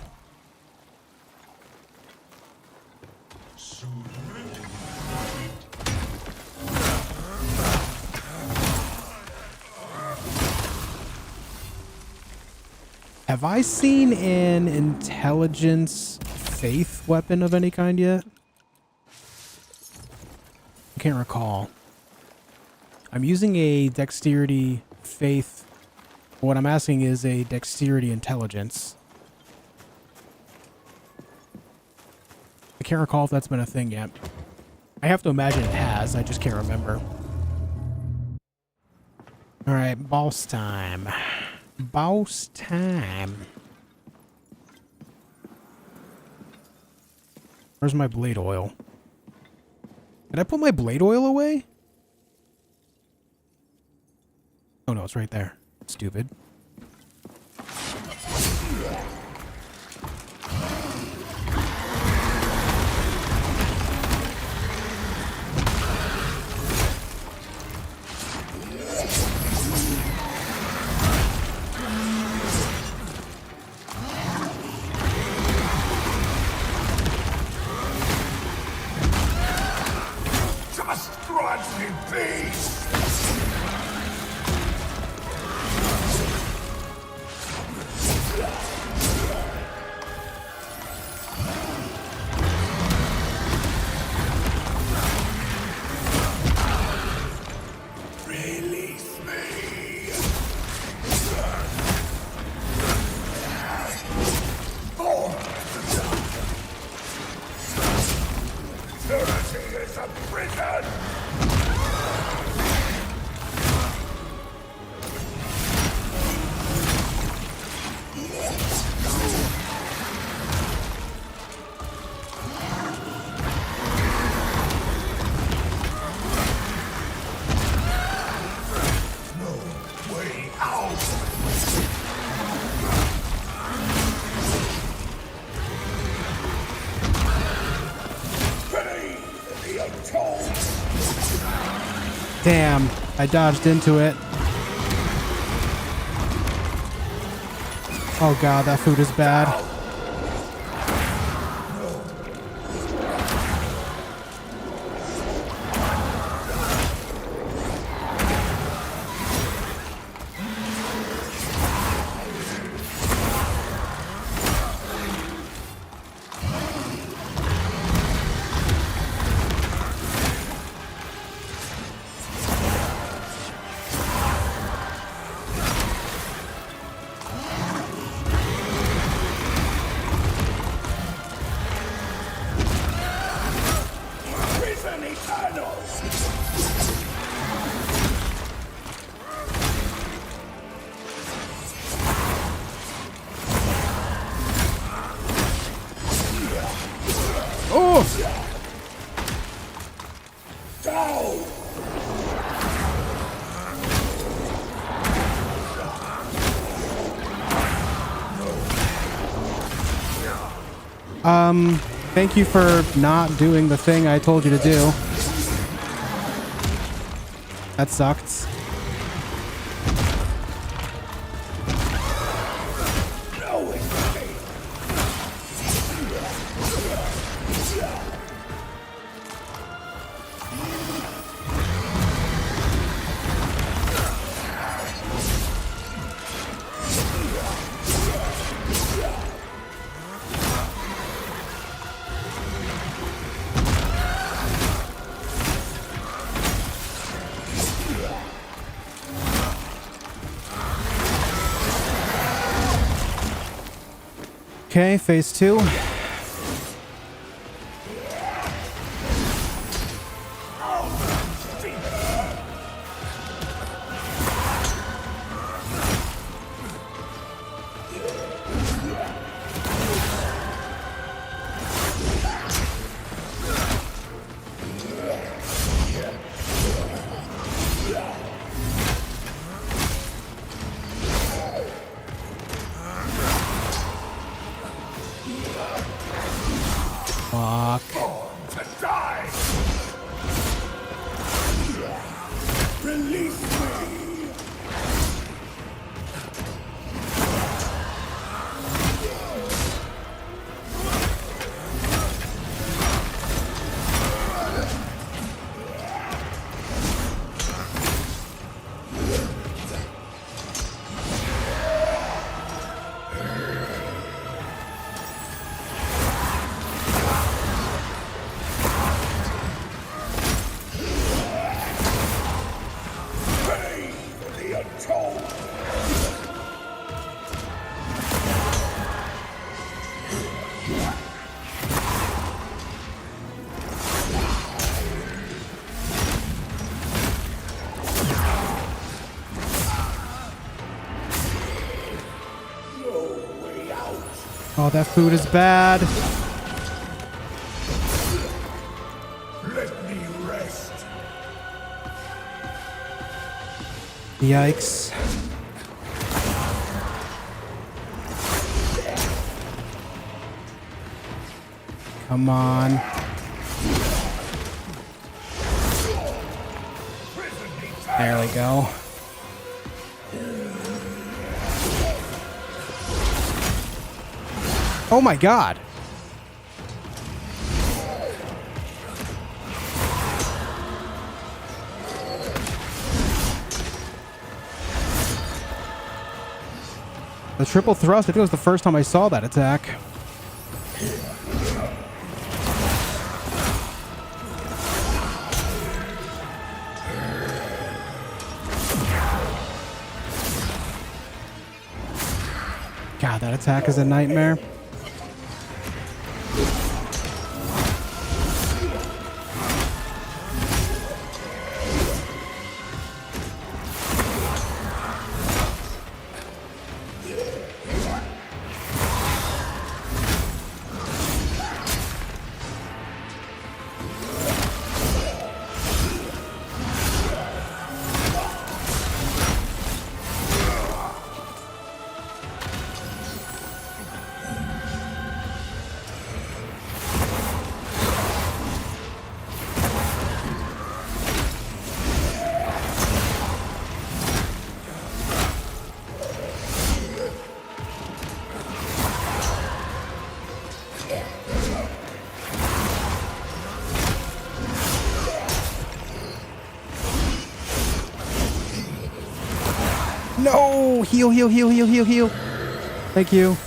Have I seen an intelligence faith weapon of any kind yet? I can't recall. I'm using a dexterity faith. What I'm asking is a dexterity intelligence. I can't recall if that's been a thing yet. I have to imagine it has. I just can't remember. All right, boss time. Boss time. Where's my blade oil? Did I put my blade oil away? Oh no, it's right there. Stupid. Just grant me peace! Release me! Tyranny is a prison! No way out! Pay the untold! Damn, I dodged into it. Oh god, that food is bad. Prison eternal! Oh! Down! Thank you for not doing the thing I told you to do. That sucked. No escape! Okay, phase 2. Fuck. To die! Release me! Oh, that food is bad. Let me rest. Yikes. Come on. There we go. Oh my god. The triple thrust, I think it was the first time I saw that attack. God, that attack is a nightmare. No! Heal, heal, heal, heal, heal, heal. Thank you.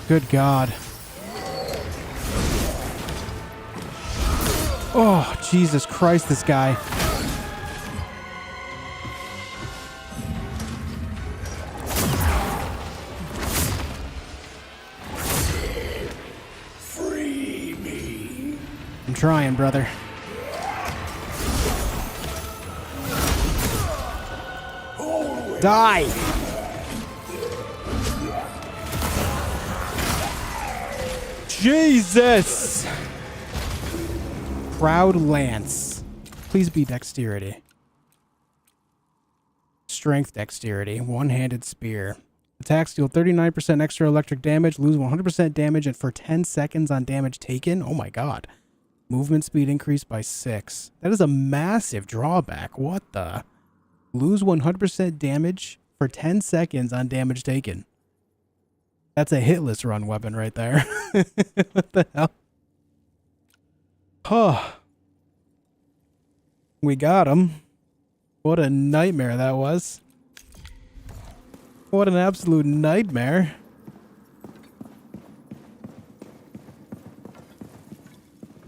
Good God. Oh, Jesus Christ, this guy. Free me. I'm trying, brother. Die! Jesus! Proud Lance. Please be dexterity. Strength dexterity. One-handed spear. Attacks deal 39% extra electric damage, lose 100% damage and for 10 seconds on damage taken. Oh my god. Movement speed increased by 6. That is a massive drawback. What the? Lose 100% damage for 10 seconds on damage taken. That's a hitless run weapon right there. What the hell? Oh. We got him. What a nightmare that was. What an absolute nightmare.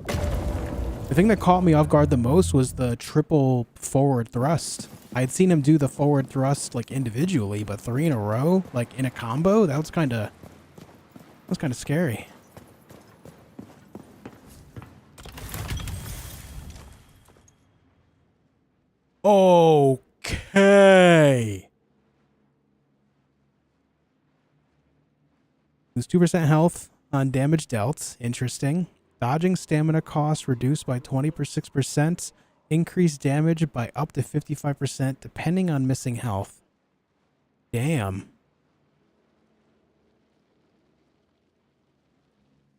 The thing that caught me off guard the most was the triple forward thrust. I had seen him do the forward thrust like individually, but 3 in a row, like in a combo, that was kind of scary. Okay. Lose 2% health on damage dealt. Interesting. Dodging stamina cost reduced by 26%. Increased damage by up to 55% depending on missing health. Damn.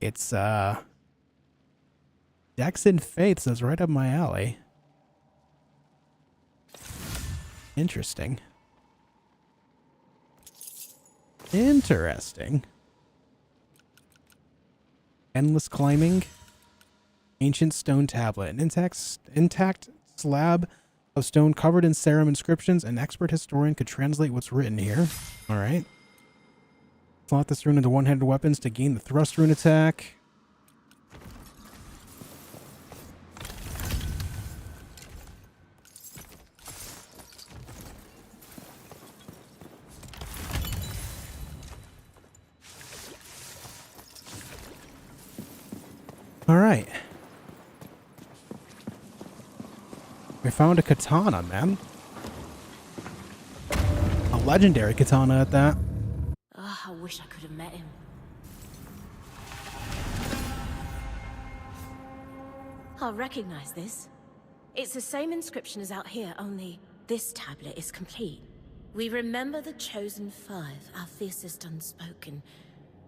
It's Dex and Faith, so it's right up my alley. Interesting. Interesting. Endless climbing. Ancient stone tablet. An intact slab of stone covered in serum inscriptions. An expert historian could translate what's written here. Alright. Slot this rune into one-handed weapons to gain the thrust rune attack. All right. We found a katana, man. A legendary katana at that. Ah, I wish I could have met him. I'll recognize this. It's the same inscription as out here, only this tablet is complete. We remember the chosen five, our fiercest unspoken,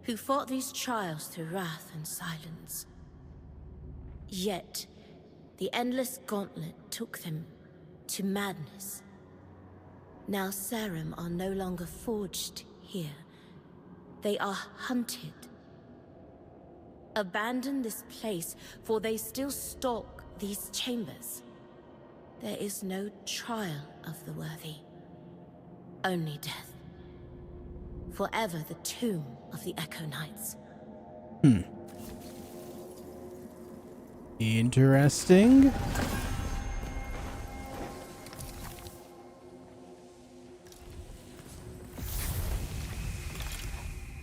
who fought these trials through wrath and silence. Yet, the endless gauntlet took them to madness. Now Sarum are no longer forged here. They are hunted. Abandon this place, for they still stalk these chambers. There is no trial of the worthy. Only death. Forever the tomb of the Echo Knights. Interesting.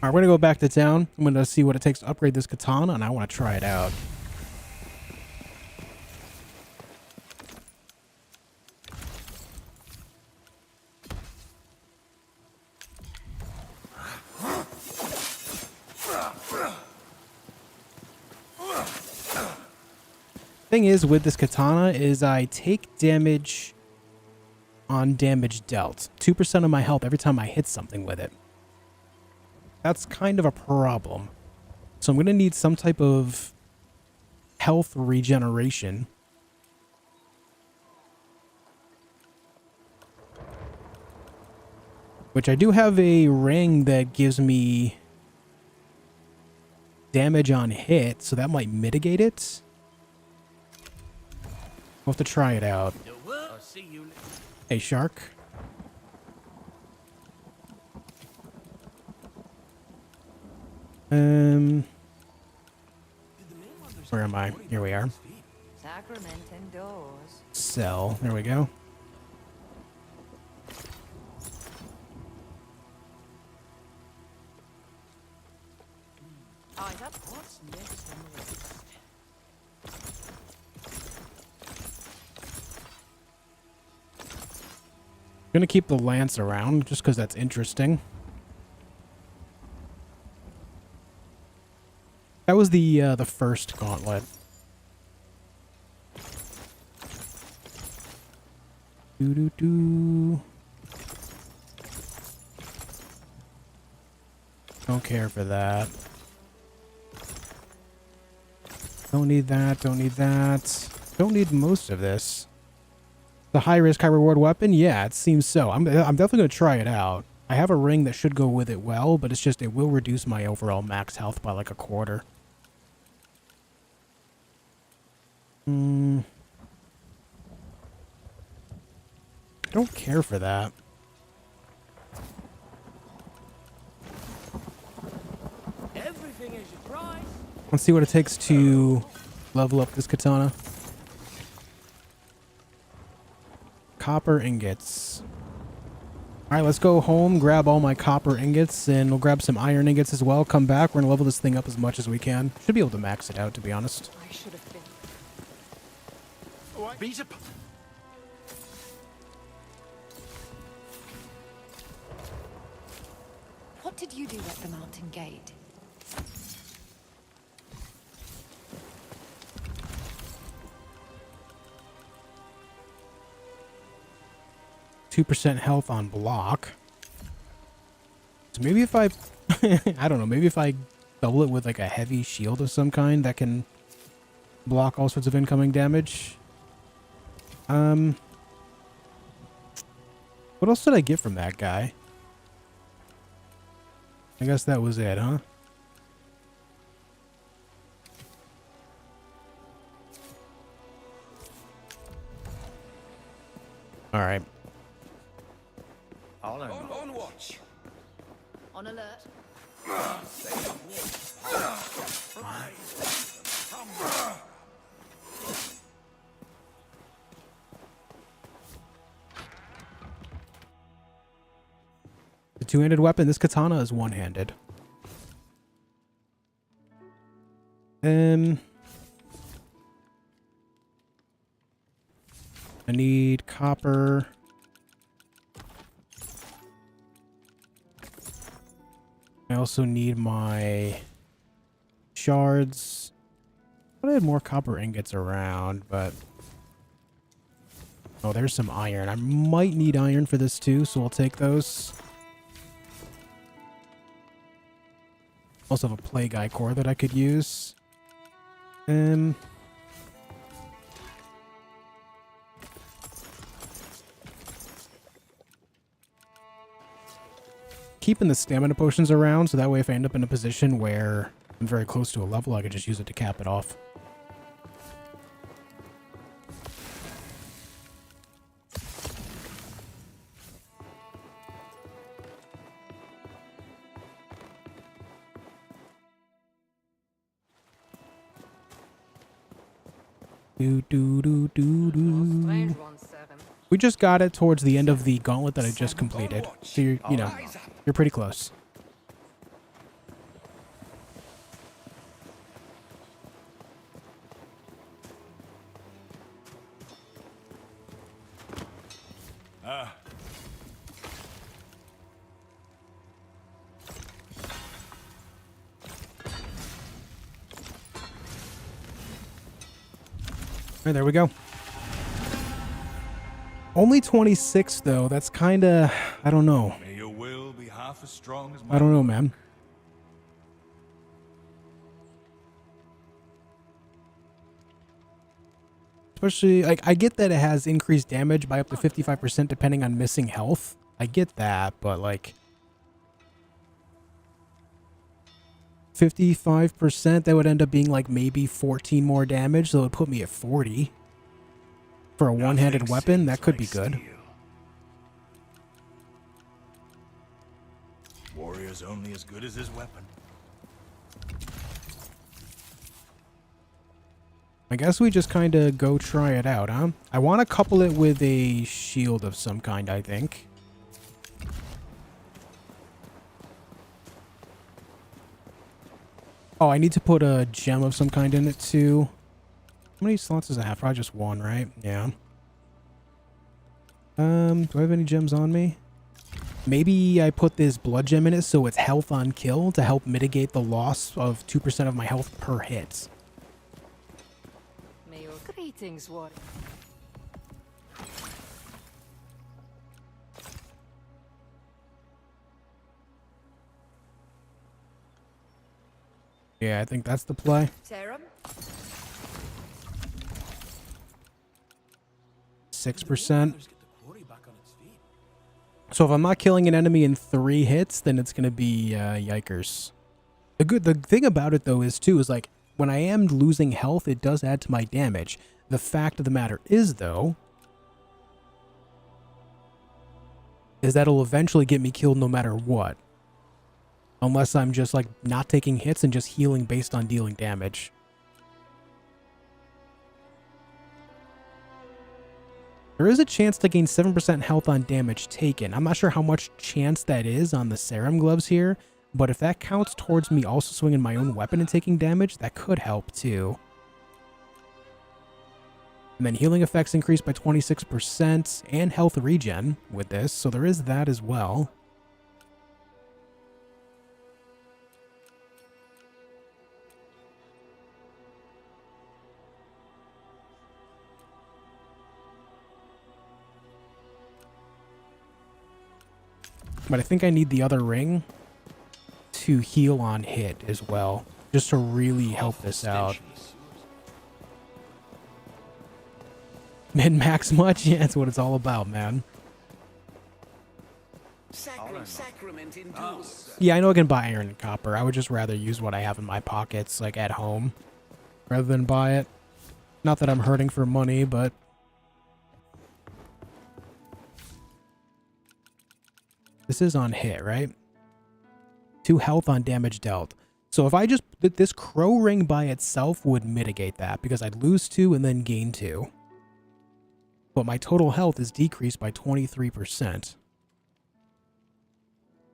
Alright, we're gonna go back to town. I'm gonna see what it takes to upgrade this katana, and I want to try it out. Thing is with this katana is I take damage on damage dealt. 2% of my health every time I hit something with it. That's kind of a problem. So I'm going to need some type of health regeneration. Which I do have a ring that gives me damage on hit, so that might mitigate it. We'll have to try it out. I'll see you later. Hey, shark. Where am I? Here we are. Sacrament indoors. Sell. There we go. Eyes up. What's next on the list? Gonna keep the lance around just because that's interesting. That was the first gauntlet. Doo-doo-doo. Don't care for that. Don't need that, don't need that. Don't need most of this. The high risk, high reward weapon? Yeah, it seems so. I'm definitely going to try it out. I have a ring that should go with it well, but it's just it will reduce my overall max health by like a quarter. I don't care for that. Everything is your prize. Let's see what it takes to level up this katana. Copper ingots. Alright, let's go home, grab all my copper ingots, and we'll grab some iron ingots as well. Come back, we're going to level this thing up as much as we can. Should be able to max it out, to be honest. I should have been. Beat up. What did you do at the mountain gate? %2 health on block. So maybe if I... I don't know, maybe if I double it with like a heavy shield of some kind that can block all sorts of incoming damage. What else did I get from that guy? I guess that was it, huh? All right. On watch. On alert. The two-handed weapon, this katana is one-handed. I need copper. I also need my shards. I had more copper ingots around, but... Oh, there's some iron. I might need iron for this too, so I'll take those. Also have a plague eye core that I could use. Keeping the stamina potions around, so that way if I end up in a position where I'm very close to a level, I could just use it to cap it off. Strange one, Seven. We just got it towards the end of the gauntlet that I just completed. So you're, you know, you're pretty close. Alright, there we go. Only 26 though. That's kind of, I don't know. May your will be half as strong as my I don't know, man. Especially, like, I get that it has increased damage by up to 55% depending on missing health. I get that, but like 55%, that would end up being like maybe 14 more damage, so it would put me at 40. For a one-handed weapon, that could be good. Warrior's only as good as his weapon. I guess we just kind of go try it out, huh? I want to couple it with a shield of some kind, I think. Oh, I need to put a gem of some kind in it, too. How many slots does it have? Probably just one, right? Yeah. Do I have any gems on me? Maybe I put this blood gem in it so it's health on kill to help mitigate the loss of 2% of my health per hit. May your greetings, warrior. Yeah, I think that's the play. Serum? 6%. So if I'm not killing an enemy in 3 hits, then it's going to be yikers. The thing about it though is like when I am losing health, it does add to my damage. The fact of the matter is though, is that it'll eventually get me killed no matter what. Unless I'm just like not taking hits and just healing based on dealing damage. There is a chance to gain 7% health on damage taken. I'm not sure how much chance that is on the serum gloves here, but if that counts towards me also swinging my own weapon and taking damage, that could help too. And then healing effects increase by 26% and health regen with this, so there is that as well. But I think I need the other ring to heal on hit as well, just to really help this out. Min-max much? Yeah, that's what it's all about, man. Sacrament endures. Yeah, I know I can buy iron and copper. I would just rather use what I have in my pockets, like at home, rather than buy it. Not that I'm hurting for money, but... This is on hit, right? 2 health on damage dealt. So if I just... This crow ring by itself would mitigate that, because I'd lose 2 and then gain 2. But my total health is decreased by 23%.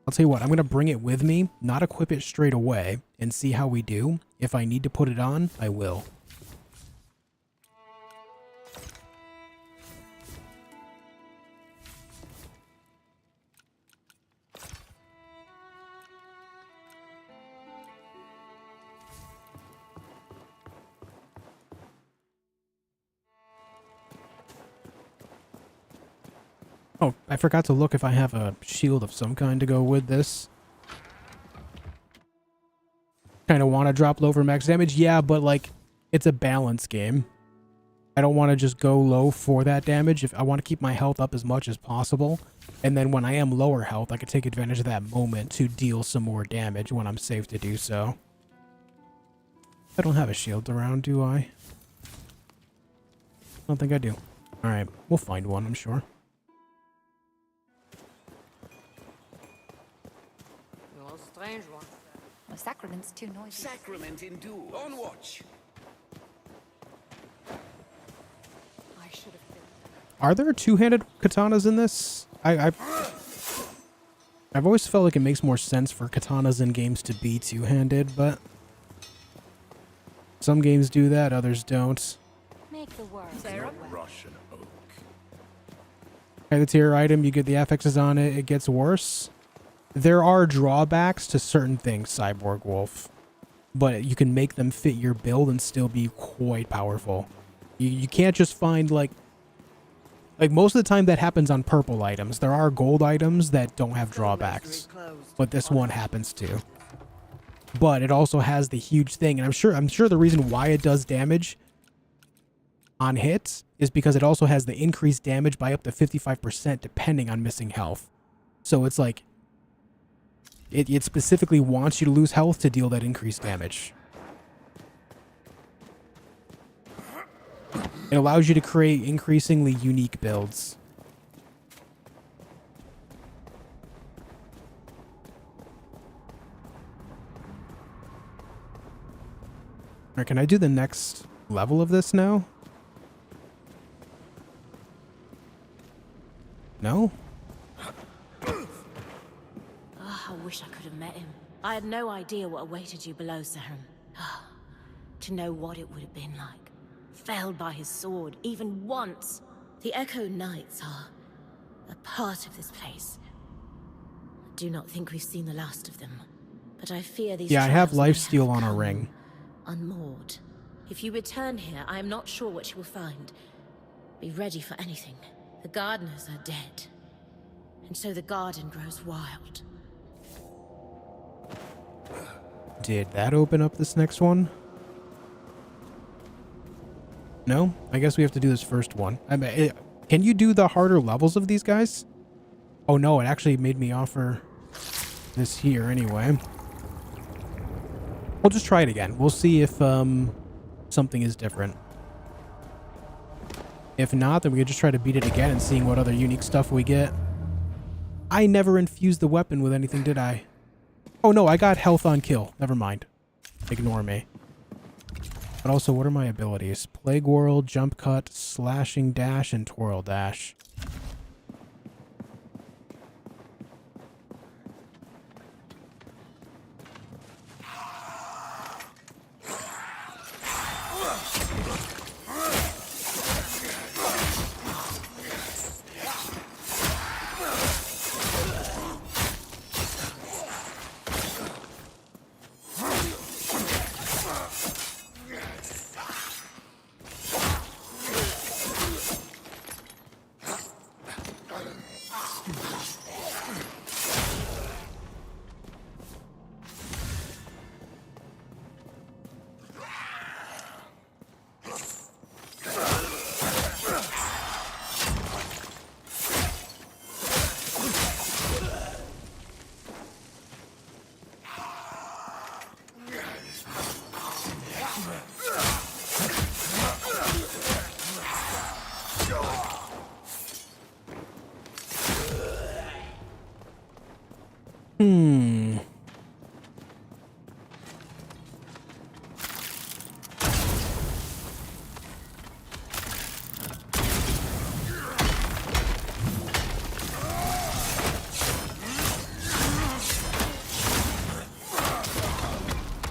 I'll tell you what, I'm going to bring it with me, not equip it straight away, and see how we do. If I need to put it on, I will. Oh, I forgot to look if I have a shield of some kind to go with this. Kind of want to drop low for max damage. Yeah, but like, it's a balance game. I don't want to just go low for that damage. If I want to keep my health up as much as possible. And then when I am lower health, I can take advantage of that moment to deal some more damage when I'm safe to do so. I don't have a shield around, do I? I don't think I do. Alright, we'll find one, I'm sure. You're a strange one. The sacrament's too noisy. Sacrament endures. On watch. I should have been. Are there two-handed katanas in this? I've always felt like it makes more sense for katanas in games to be two-handed, but some games do that, others don't. Make the words. Russian oak. Okay, the tier item, you get the affixes on it, it gets worse. There are drawbacks to certain things, Cyborg Wolf, but you can make them fit your build and still be quite powerful. You can't just find like most of the time that happens on purple items. There are gold items that don't have drawbacks, but this one happens to. But it also has the huge thing, and I'm sure the reason why it does damage on hits is because it also has the increased damage by up to 55% depending on missing health. So it's like it specifically wants you to lose health to deal that increased damage. It allows you to create increasingly unique builds. Alright, can I do the next level of this now? No? I wish I could have met him. I had no idea what awaited you below, Saren. To know what it would have been like. Failed by his sword, even once. The Echo Knights are a part of this place. I do not think we've seen the last of them. But I fear these Yeah, I have trials may lifesteal on a come ring. unmoored. If you return here, I am not sure what you will find. Be ready for anything. The gardeners are dead. And so the garden grows wild. Did that open up this next one? No? I guess we have to do this first one. Can you do the harder levels of these guys? Oh no, it actually made me offer this here anyway. We'll just try it again. We'll see if something is different. If not, then we could just try to beat it again and seeing what other unique stuff we get. I never infused the weapon with anything, did I? Oh no, I got health on kill. Never mind. Ignore me. But also, what are my abilities? Plague Whirl, Jump Cut, Slashing Dash, and Twirl Dash.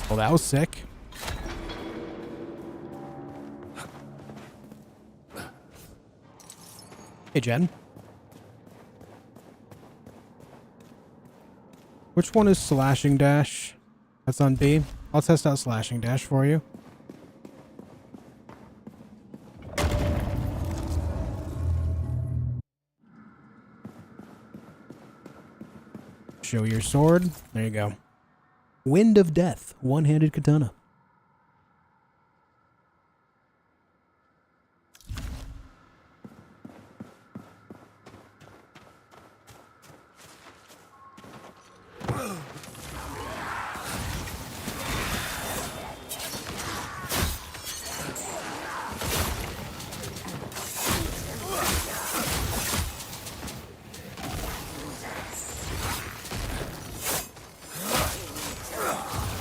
Well, that was sick. Hey, Jen. Which one is Slashing Dash? That's on B. I'll test out Slashing Dash for you. Show your sword. There you go. Wind of Death, one-handed katana.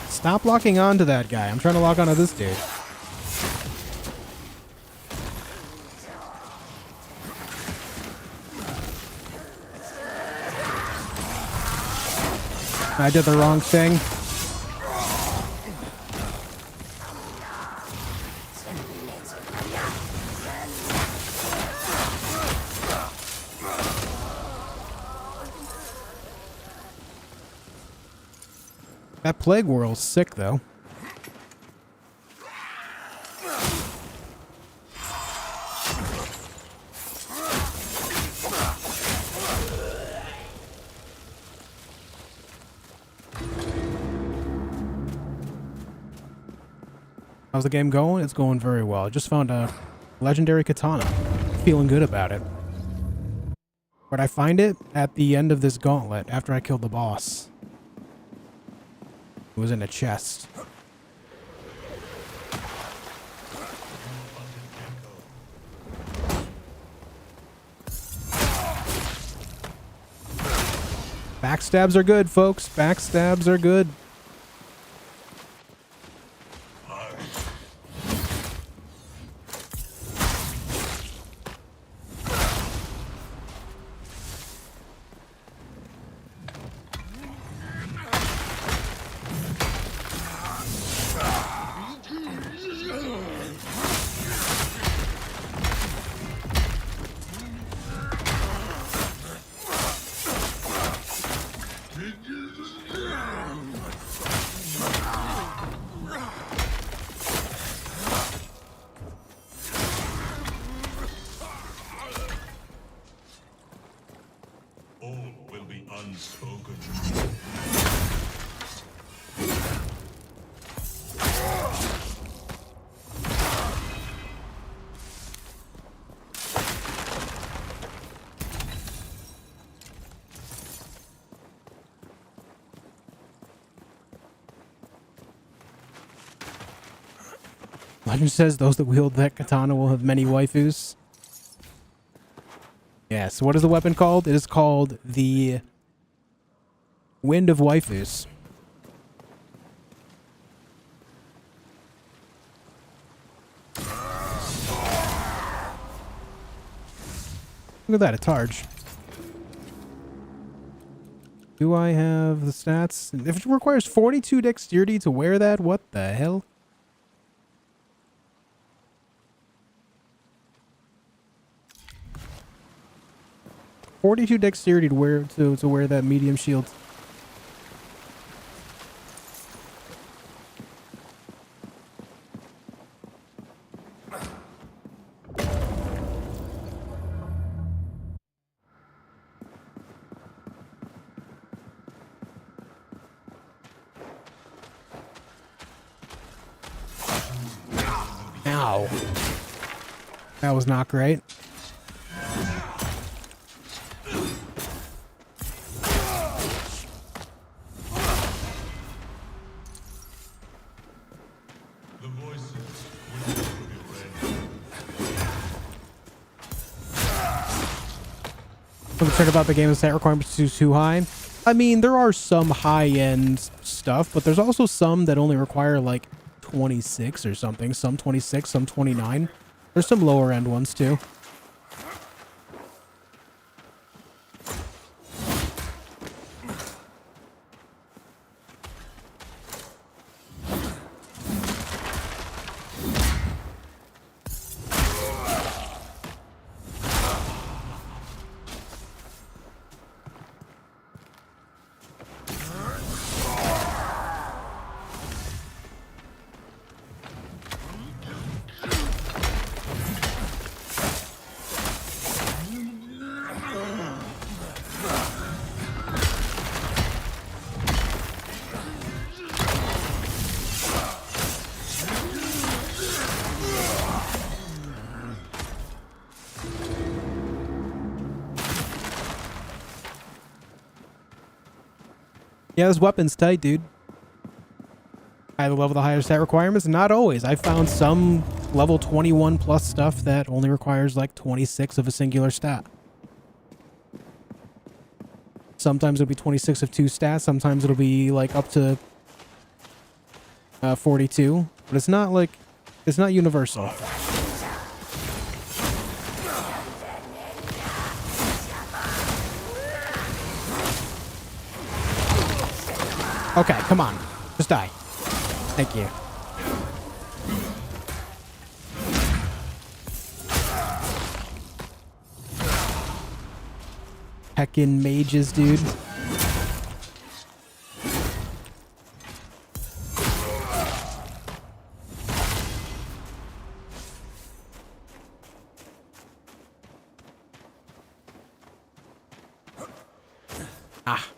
Stop locking on to that guy. I'm trying to lock onto this dude. I did the wrong thing. That plague whirl's sick, though. How's the game going? It's going very well. I just found a legendary katana. Feeling good about it. Where'd I find it? At the end of this gauntlet, after I killed the boss. It was in a chest. Backstabs are good, folks. Backstabs are good. Legend says those that wield that katana will have many waifus. Yeah, so what is the weapon called? It is called the Wind of Waifus. Look at that, a Targe. Do I have the stats? If it requires 42 dexterity to wear that, what the hell? .42 dexterity to wear that medium shield. Ow. That was not great. I'm concerned about the game's stat requirements too high. I mean, there are some high-end stuff, but there's also some that only require like 26 or something. Some 26, some 29. There's some lower-end ones too. Yeah, this weapon's tight, dude. Higher the level, the higher stat requirements. Not always. I found some level 21 plus stuff that only requires like 26 of a singular stat. Sometimes it'll be 26 of 2 stats. Sometimes it'll be like up to 42. But it's not like, it's not universal. Okay, come on. Just die. Thank you. Heckin' mages, dude. Ah.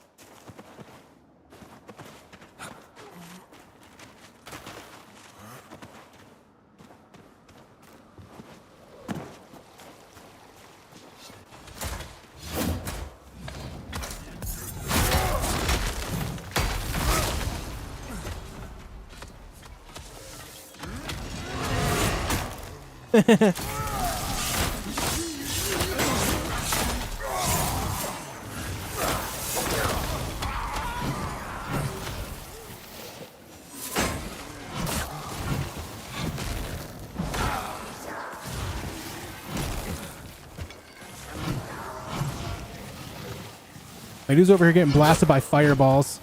My dude's over here getting blasted by fireballs.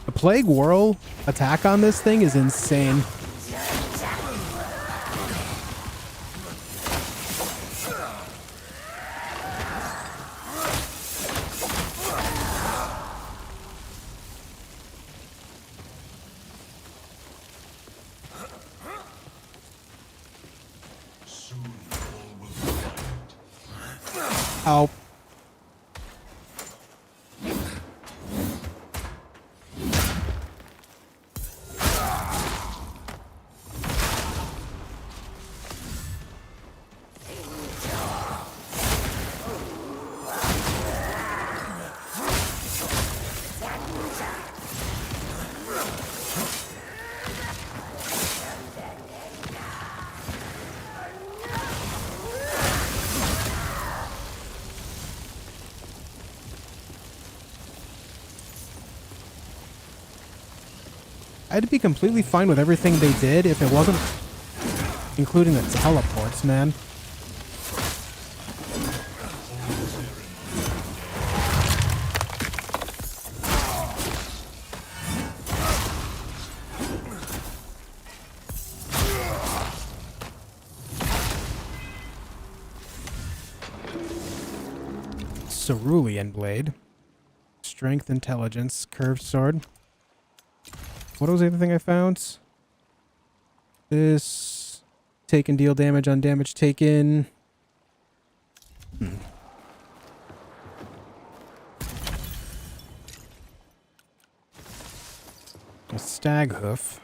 The Plague Whirl attack on this thing is insane. Ow. I'd be completely fine with everything they did if it wasn't including the teleports, man. Cerulean Blade. Strength, Intelligence, Curved Sword. What was the other thing I found? This... Take and deal damage on damage taken. A stag hoof.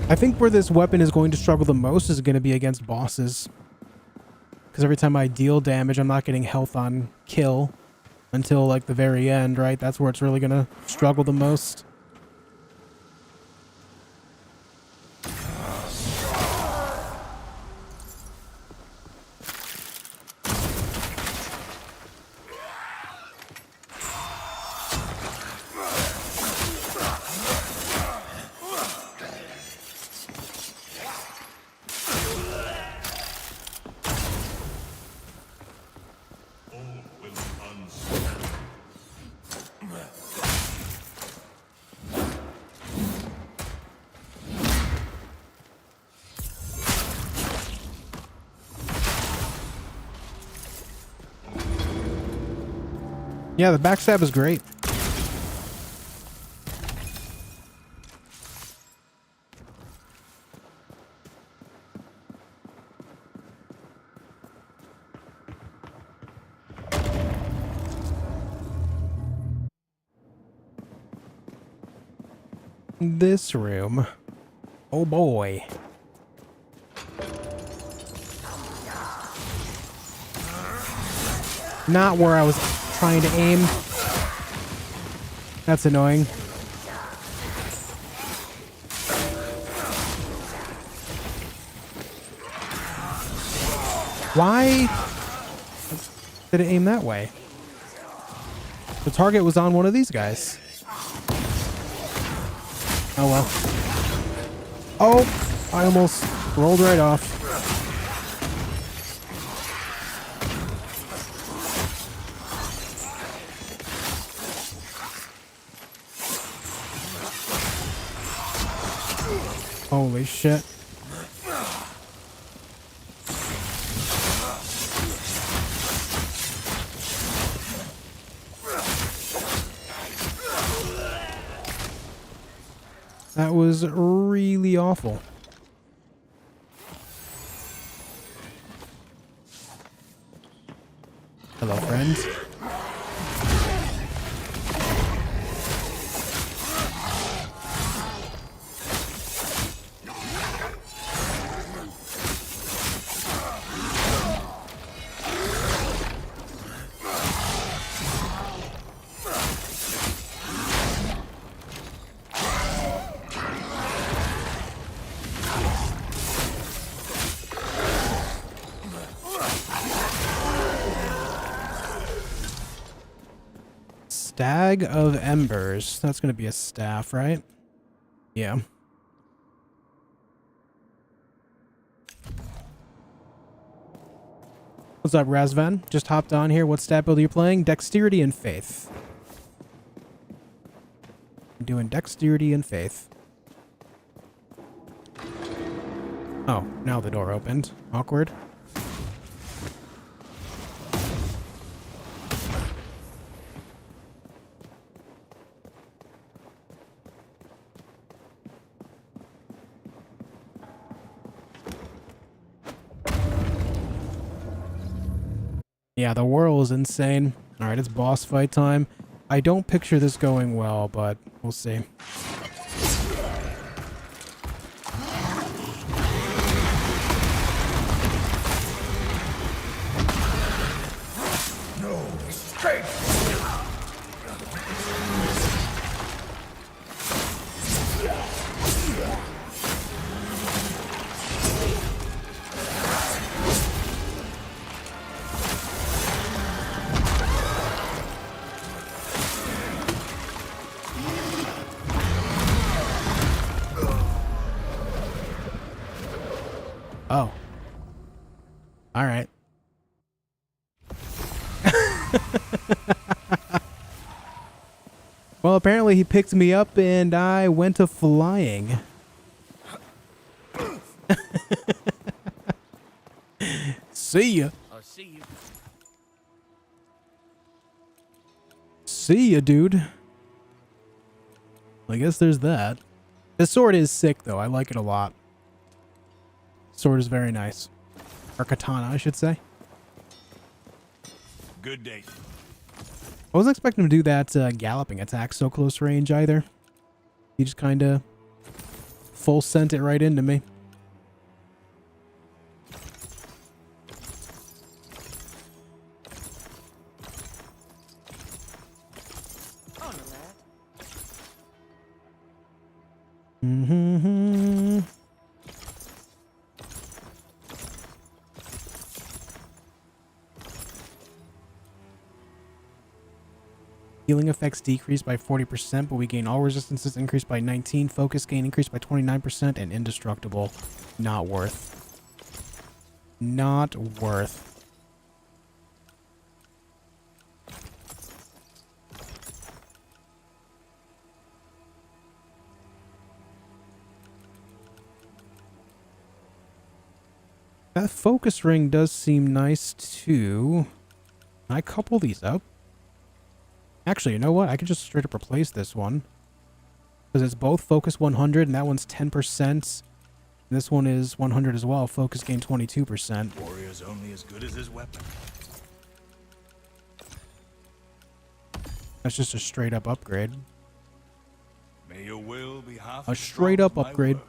I think where this weapon is going to struggle the most is going to be against bosses. Because every time I deal damage, I'm not getting health on kill until like the very end, right? That's where it's really going to struggle the most. Yeah, the backstab is great. this room. Oh boy. Not where I was trying to aim. That's annoying. Why did it aim that way? The target was on one of these guys. Oh well. Oh, I almost rolled right off. Holy shit. That was really awful. Hello, friends. Stag of Embers. That's going to be a staff, right? Yeah. What's up, Razvan? Just hopped on here. What stat build are you playing? Dexterity and Faith. I'm doing Dexterity and Faith. Oh, now the door opened. Awkward. Yeah, the whirl is insane. Alright, it's boss fight time. I don't picture this going well, but we'll see. No escape! Oh. Alright. Well, apparently he picked me up and I went to flying. See ya. I'll see you. See ya, dude. I guess there's that. This sword is sick, though. I like it a lot. Sword is very nice. Or katana, I should say. Good day. I wasn't expecting him to do that galloping attack so close range either. He just kind of full sent it right into me. On the lad. Mm-hmm. Healing effects decreased by 40%, but we gain all resistances increased by 19, focus gain increased by 29%, and indestructible. Not worth. Not worth. That focus ring does seem nice too. Can I couple these up? Actually, you know what? I could just straight up replace this one. Because it's both focus 100 and that one's 10%. This one is 100 as well. Focus gain 22%. Warrior's only as good as his weapon. That's just a straight up upgrade. May your will be half A as straight strong up as my upgrade. work.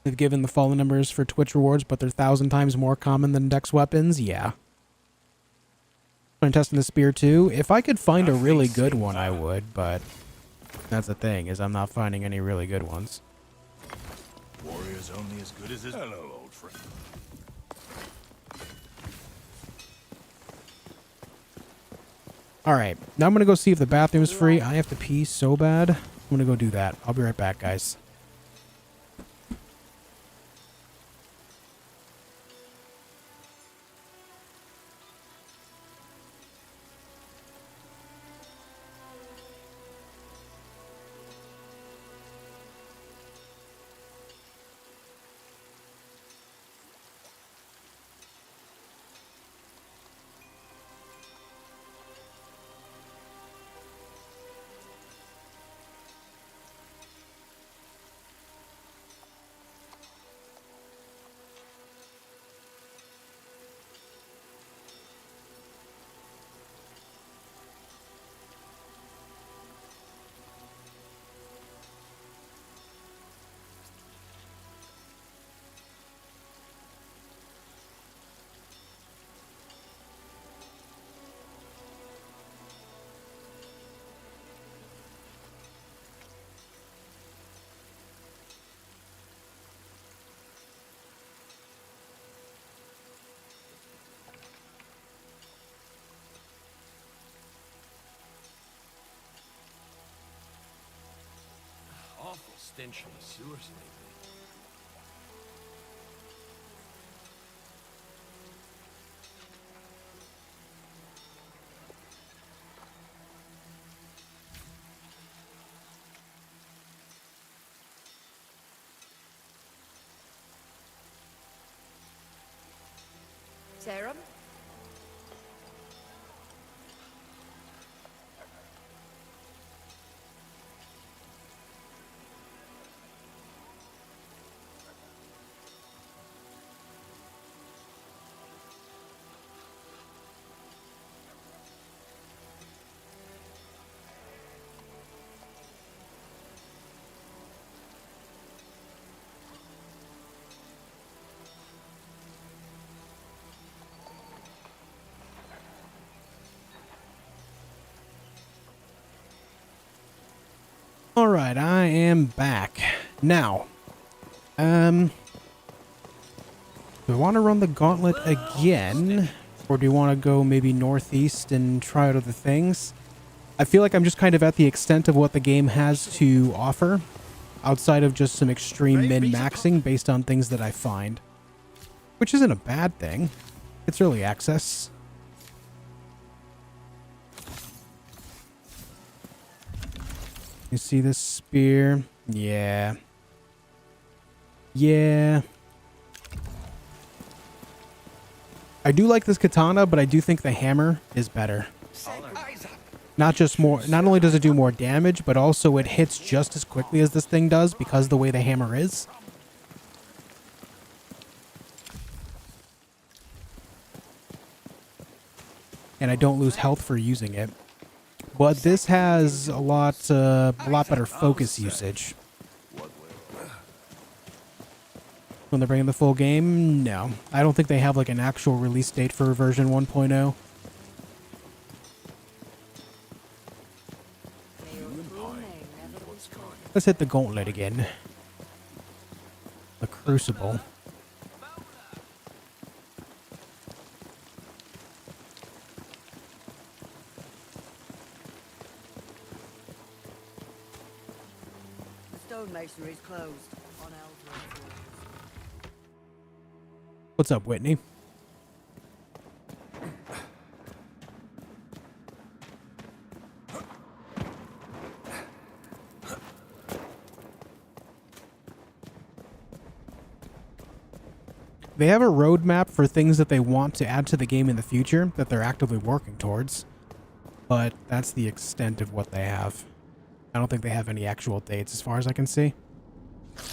They've given the fallen numbers for Twitch rewards, but they're 1,000 times more common than Dex weapons. Yeah. I'm testing the spear too. If I could find a really good one, I would, but that's the thing, is I'm not finding any really good ones. Warrior's only as good as his... Hello, old friend. Alright, now I'm going to go see if the bathroom's free. I have to pee so bad. I'm going to go do that. I'll be right back, guys. Awful stench in the sewers lately. Serum? Alright, I am back. Now, do I want to run the gauntlet again? Or do you want to go maybe northeast and try out other things? I feel like I'm just kind of at the extent of what the game has to offer, outside of just some extreme min-maxing based on things that I find. Which isn't a bad thing. It's early access. You see this spear? Yeah. Yeah. I do like this katana, but I do think the hammer is better. Not only does it do more damage, but also it hits just as quickly as this thing does because the way the hammer is. And I don't lose health for using it. But this has a lot better focus usage. When they're bringing the full game, no. I don't think they have like an actual release date for version 1.0. Let's hit the Gauntlet again. The Crucible. Masonry is closed on Eldred. What's up, Whitney? They have a roadmap for things that they want to add to the game in the future that they're actively working towards, but that's the extent of what they have. I don't think they have any actual dates as far as I can see. Oh,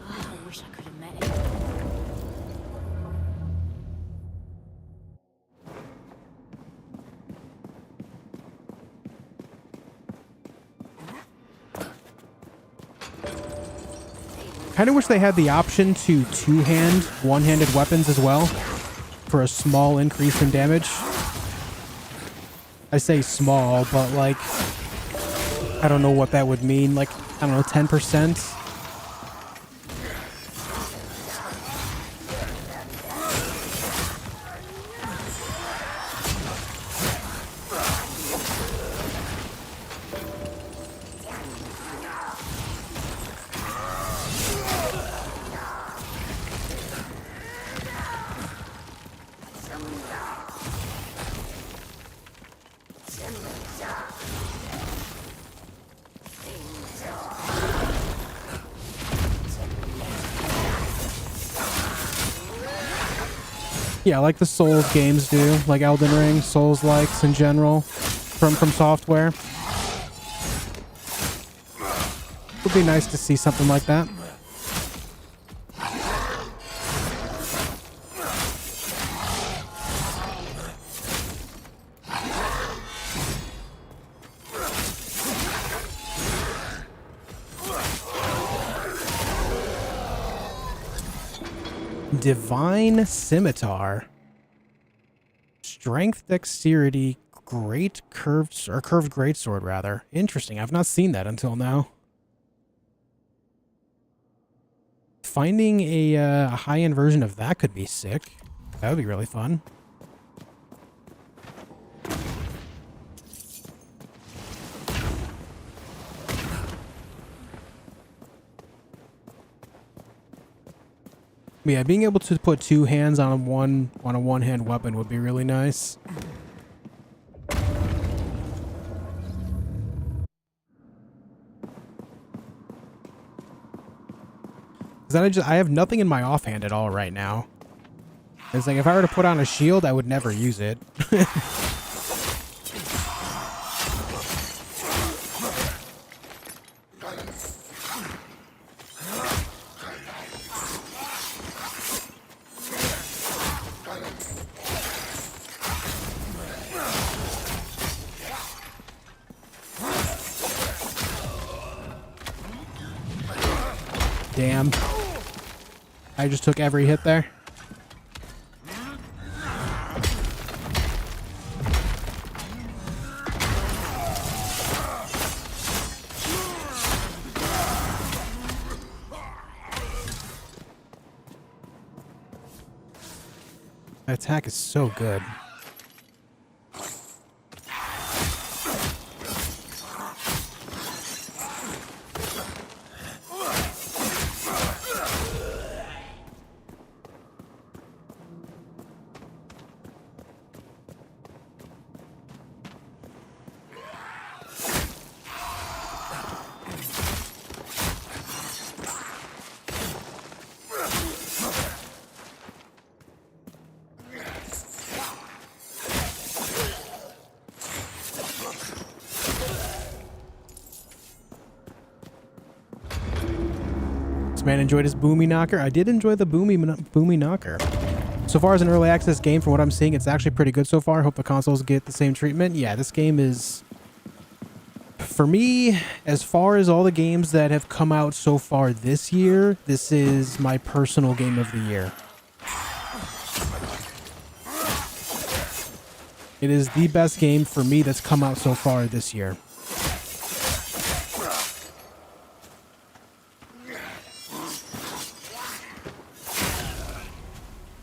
I wish I could have met him. Kind of wish they had the option to two-hand, one-handed weapons as well for a small increase in damage. I say small, but like, I don't know what that would mean. Like, I don't know, 10%? Yeah, like the Souls games do, like Elden Ring, Souls-likes in general, from software. It would be nice to see something like that. Divine Scimitar. Strength, dexterity, great curved greatsword rather. Interesting. I've not seen that until now. Finding a high-end version of that could be sick. That would be really fun. Yeah, being able to put two hands on a one-hand weapon would be really nice. Because I have nothing in my offhand at all right now. It's like if I were to put on a shield, I would never use it. Damn. I just took every hit there. That attack is so good. Man enjoyed his boomy knocker. I did enjoy the boomy knocker. So far as an early access game, from what I'm seeing, it's actually pretty good so far. Hope the consoles get the same treatment. Yeah, this game is, for me, as far as all the games that have come out so far this year, this is my personal game of the year. It is the best game for me that's come out so far this year.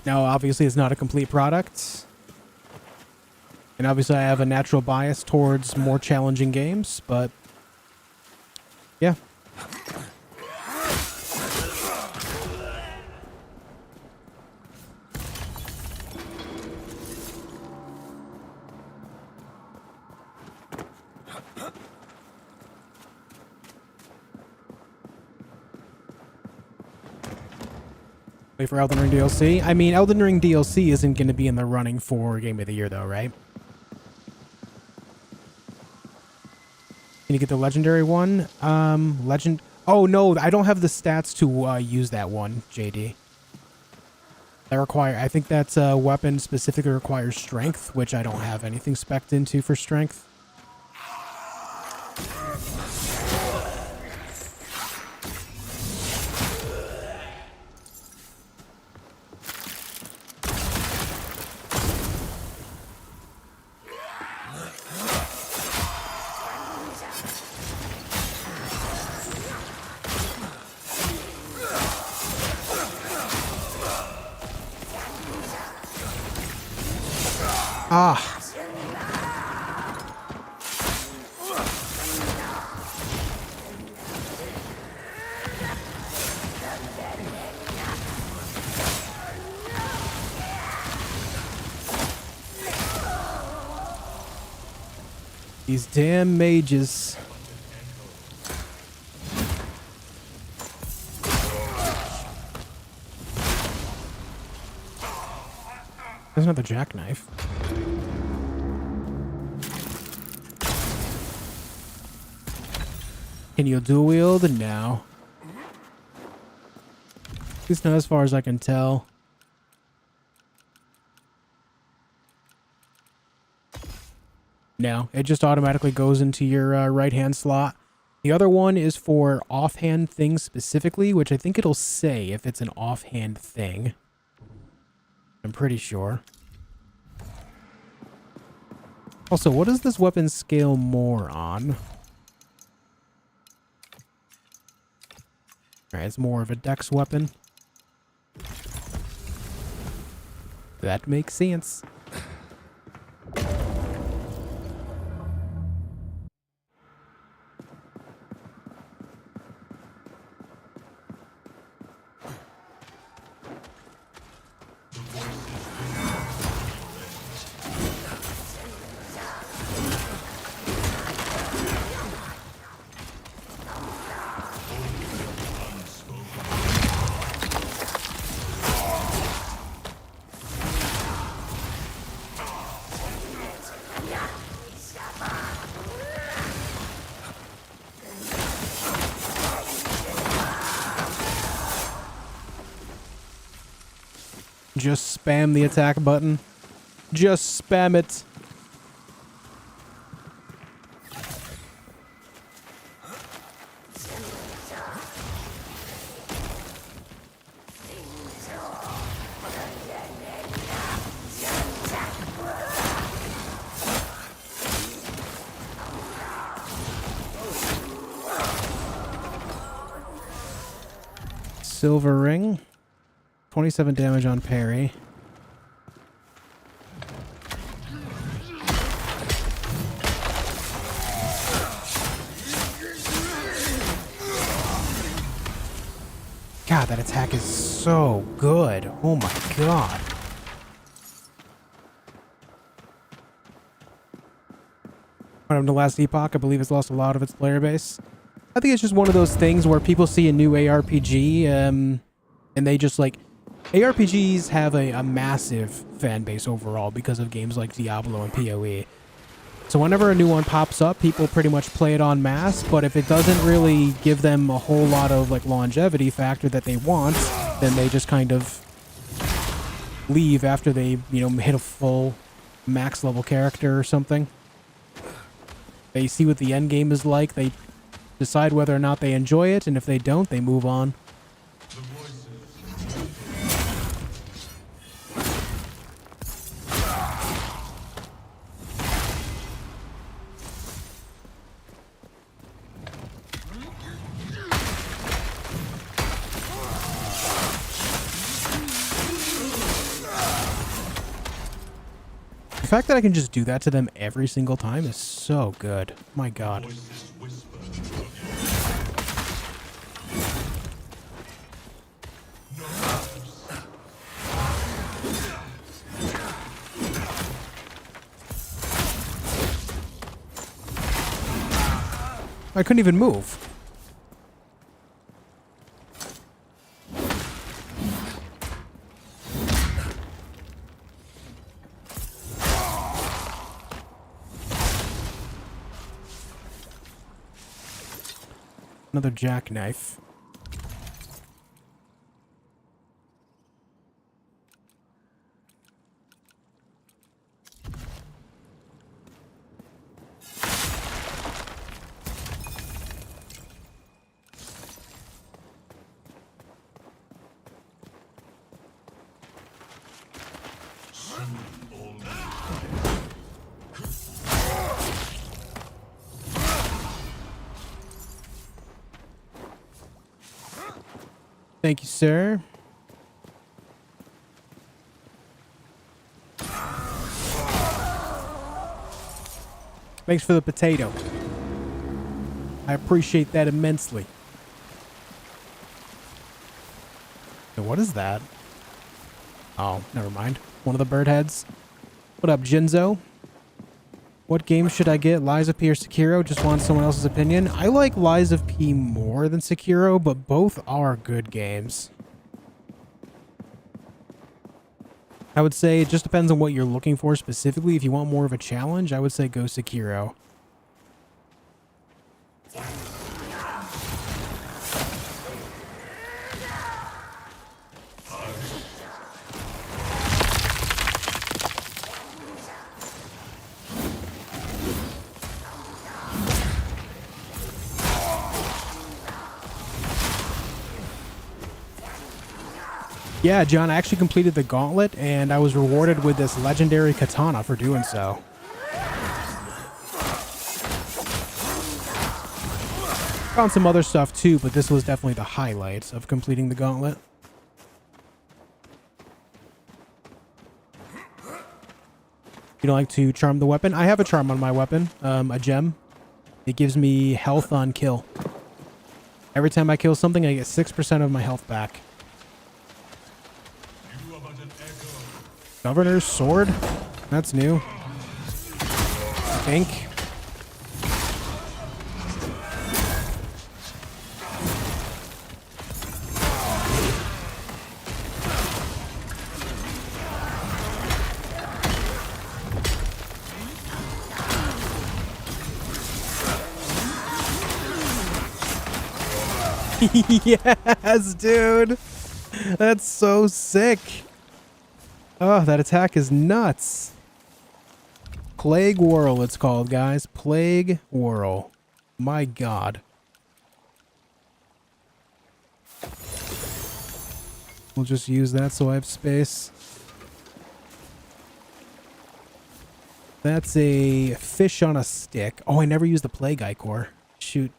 Now, obviously, it's not a complete product. And obviously, I have a natural bias towards more challenging games, but yeah. Wait for Elden Ring DLC. I mean, Elden Ring DLC isn't going to be in the running for Game of the Year, though, right? Can you get the legendary one? Legend. Oh no, I don't have the stats to use that one, JD. That require. I think that's a weapon specifically requires strength, which I don't have anything spec'd into for strength. Ah. These damn mages. There's another jackknife. Can you dual wield? No. At least not as far as I can tell. No, it just automatically goes into your right-hand slot. The other one is for offhand things specifically, which I think it'll say if it's an offhand thing. I'm pretty sure. Also, what does this weapon scale more on? Alright, it's more of a dex weapon. That makes sense. Just spam the attack button. Just spam it. Silver ring. 27 damage on parry. God, that attack is so good. Oh my god. What happened to Last Epoch? I believe it's lost a lot of its player base. I think it's just one of those things where people see a new ARPG, and they just like... ARPGs have a massive fan base overall because of games like Diablo and PoE. So whenever a new one pops up, people pretty much play it en masse, but if it doesn't really give them a whole lot of like longevity factor that they want, then they just kind of leave after they, you know, hit a full max level character or something. They see what the end game is like, they decide whether or not they enjoy it, and if they don't, they move on. The fact that I can just do that to them every single time is so good. My god. I couldn't even move. Another jackknife. Thank you, sir. Thanks for the potato. I appreciate that immensely. So what is that? Oh, never mind. One of the bird heads. What up, Jinzo? What game should I get? Lies of P or Sekiro? Just want someone else's opinion. I like Lies of P more than Sekiro, but both are good games. I would say it just depends on what you're looking for specifically. If you want more of a challenge, I would say go Sekiro. Yeah, John, I actually completed the Gauntlet, and I was rewarded with this legendary katana for doing so. Found some other stuff too, but this was definitely the highlight of completing the Gauntlet. You don't like to charm the weapon? I have a charm on my weapon, a gem. It gives me health on kill. Every time I kill something, I get 6% of my health back. Governor's sword? That's new. I think. Yes, dude. That's so sick. Oh, that attack is nuts. Plague Whirl, it's called, guys. Plague Whirl. My God. We'll just use that so I have space. That's a fish on a stick. Oh, I never used the Plague Ichor. Shoot.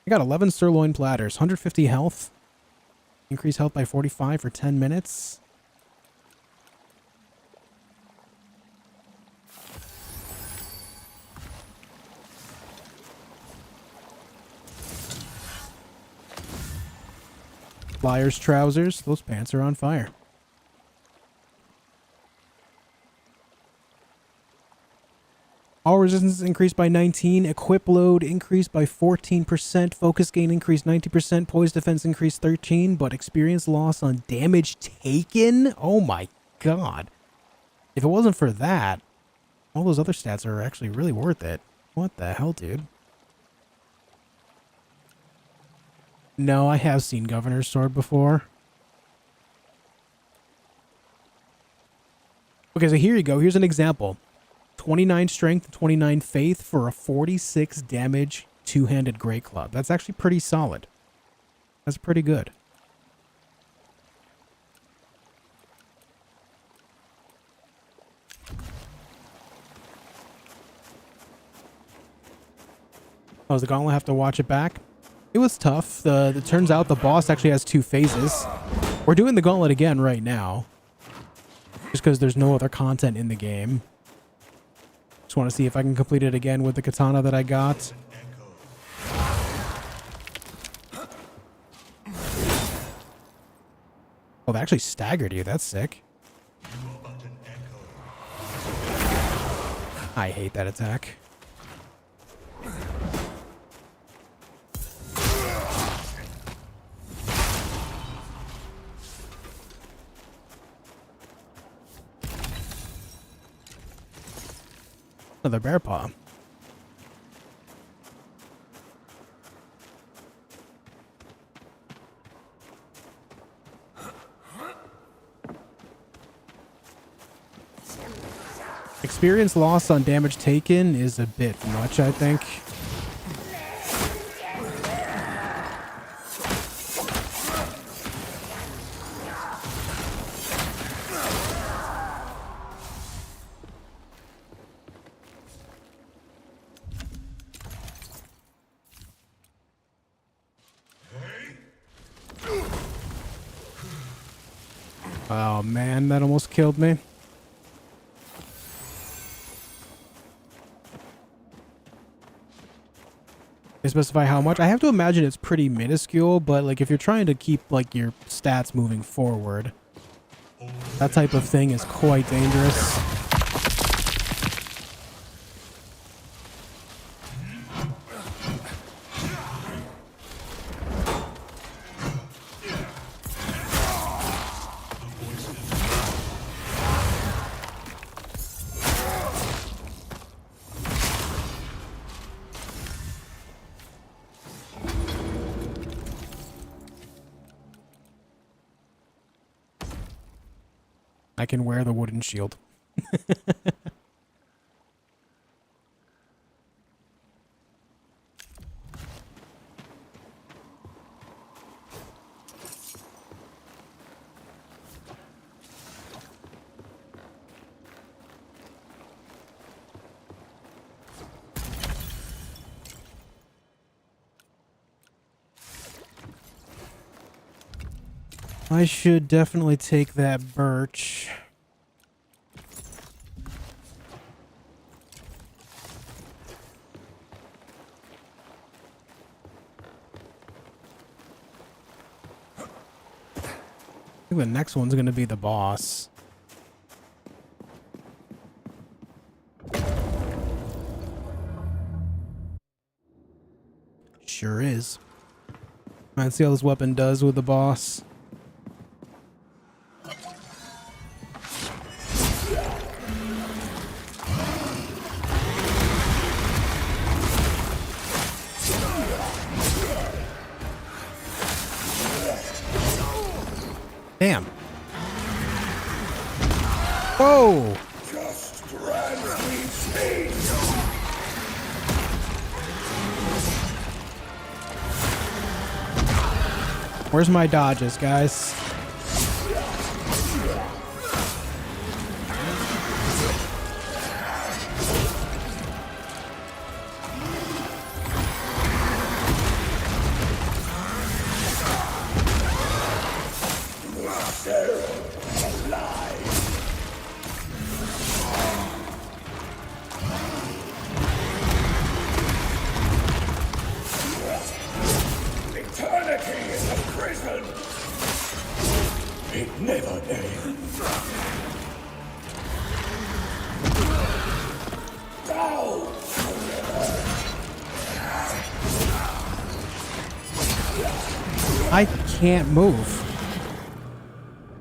I got 11 sirloin platters, 150 health. Increase health by 45 for 10 minutes. Flyer's trousers. Those pants are on fire. All resistance increased by 19. Equip load increased by 14%. Focus gain increased 90%. Poise defense increased 13. But experience loss on damage taken? Oh my God. If it wasn't for that, all those other stats are actually really worth it. What the hell, dude? No, I have seen Governor's Sword before. Okay, so here you go. Here's an example. 29 strength, 29 faith for a 46 damage two-handed great club. That's actually pretty solid. That's pretty good. Oh, does the Gauntlet have to watch it back? It was tough. It turns out the boss actually has 2 phases. We're doing the Gauntlet again right now. Just because there's no other content in the game. Just want to see if I can complete it again with the katana that I got. Oh, that actually staggered you. That's sick. I hate that attack. Another bear paw. Experience loss on damage taken is a bit much, I think. Oh man, that almost killed me. They specify how much? I have to imagine it's pretty minuscule, but like if you're trying to keep like your stats moving forward, that type of thing is quite dangerous. I can wear the wooden shield. I should definitely take that birch. I think the next one's going to be the boss. Sure is. Let's see how this weapon does with the boss. Damn. Whoa! Just grant me space. Where's my dodges, guys? Eternity is a prison. It never ends. Down. I can't move.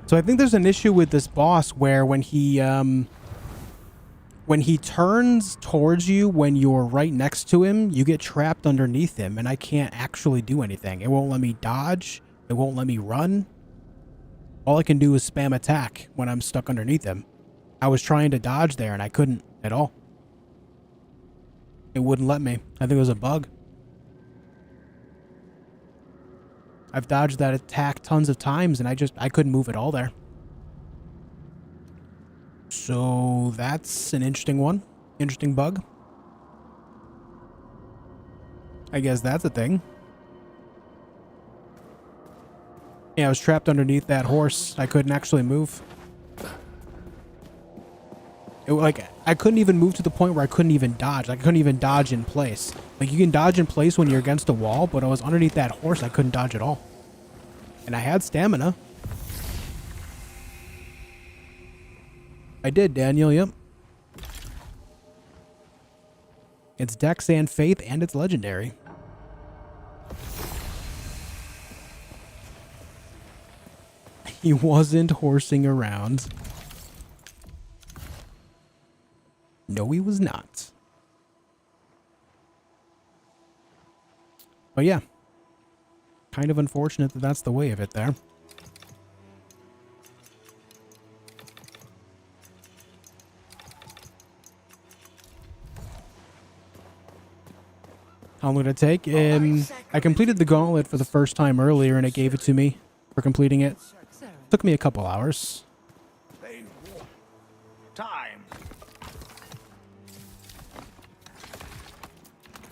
So I think there's an issue with this boss where when he turns towards you when you're right next to him, you get trapped underneath him and I can't actually do anything. It won't let me dodge. It won't let me run. All I can do is spam attack when I'm stuck underneath him. I was trying to dodge there and I couldn't at all. It wouldn't let me. I think it was a bug. I've dodged that attack tons of times and I couldn't move at all there. So that's an interesting one. Interesting bug. I guess that's a thing. Yeah, I was trapped underneath that horse. I couldn't actually move. I couldn't even move to the point where I couldn't even dodge. I couldn't even dodge in place. Like, you can dodge in place when you're against a wall, but I was underneath that horse. I couldn't dodge at all. And I had stamina. I did, Daniel, yep. It's Dex and Faith, and it's legendary. He wasn't horsing around. No, he was not. But yeah. Kind of unfortunate that that's the way of it there. How long did it take? I completed the Gauntlet for the first time earlier and it gave it to me for completing it. Took me a couple hours. Time.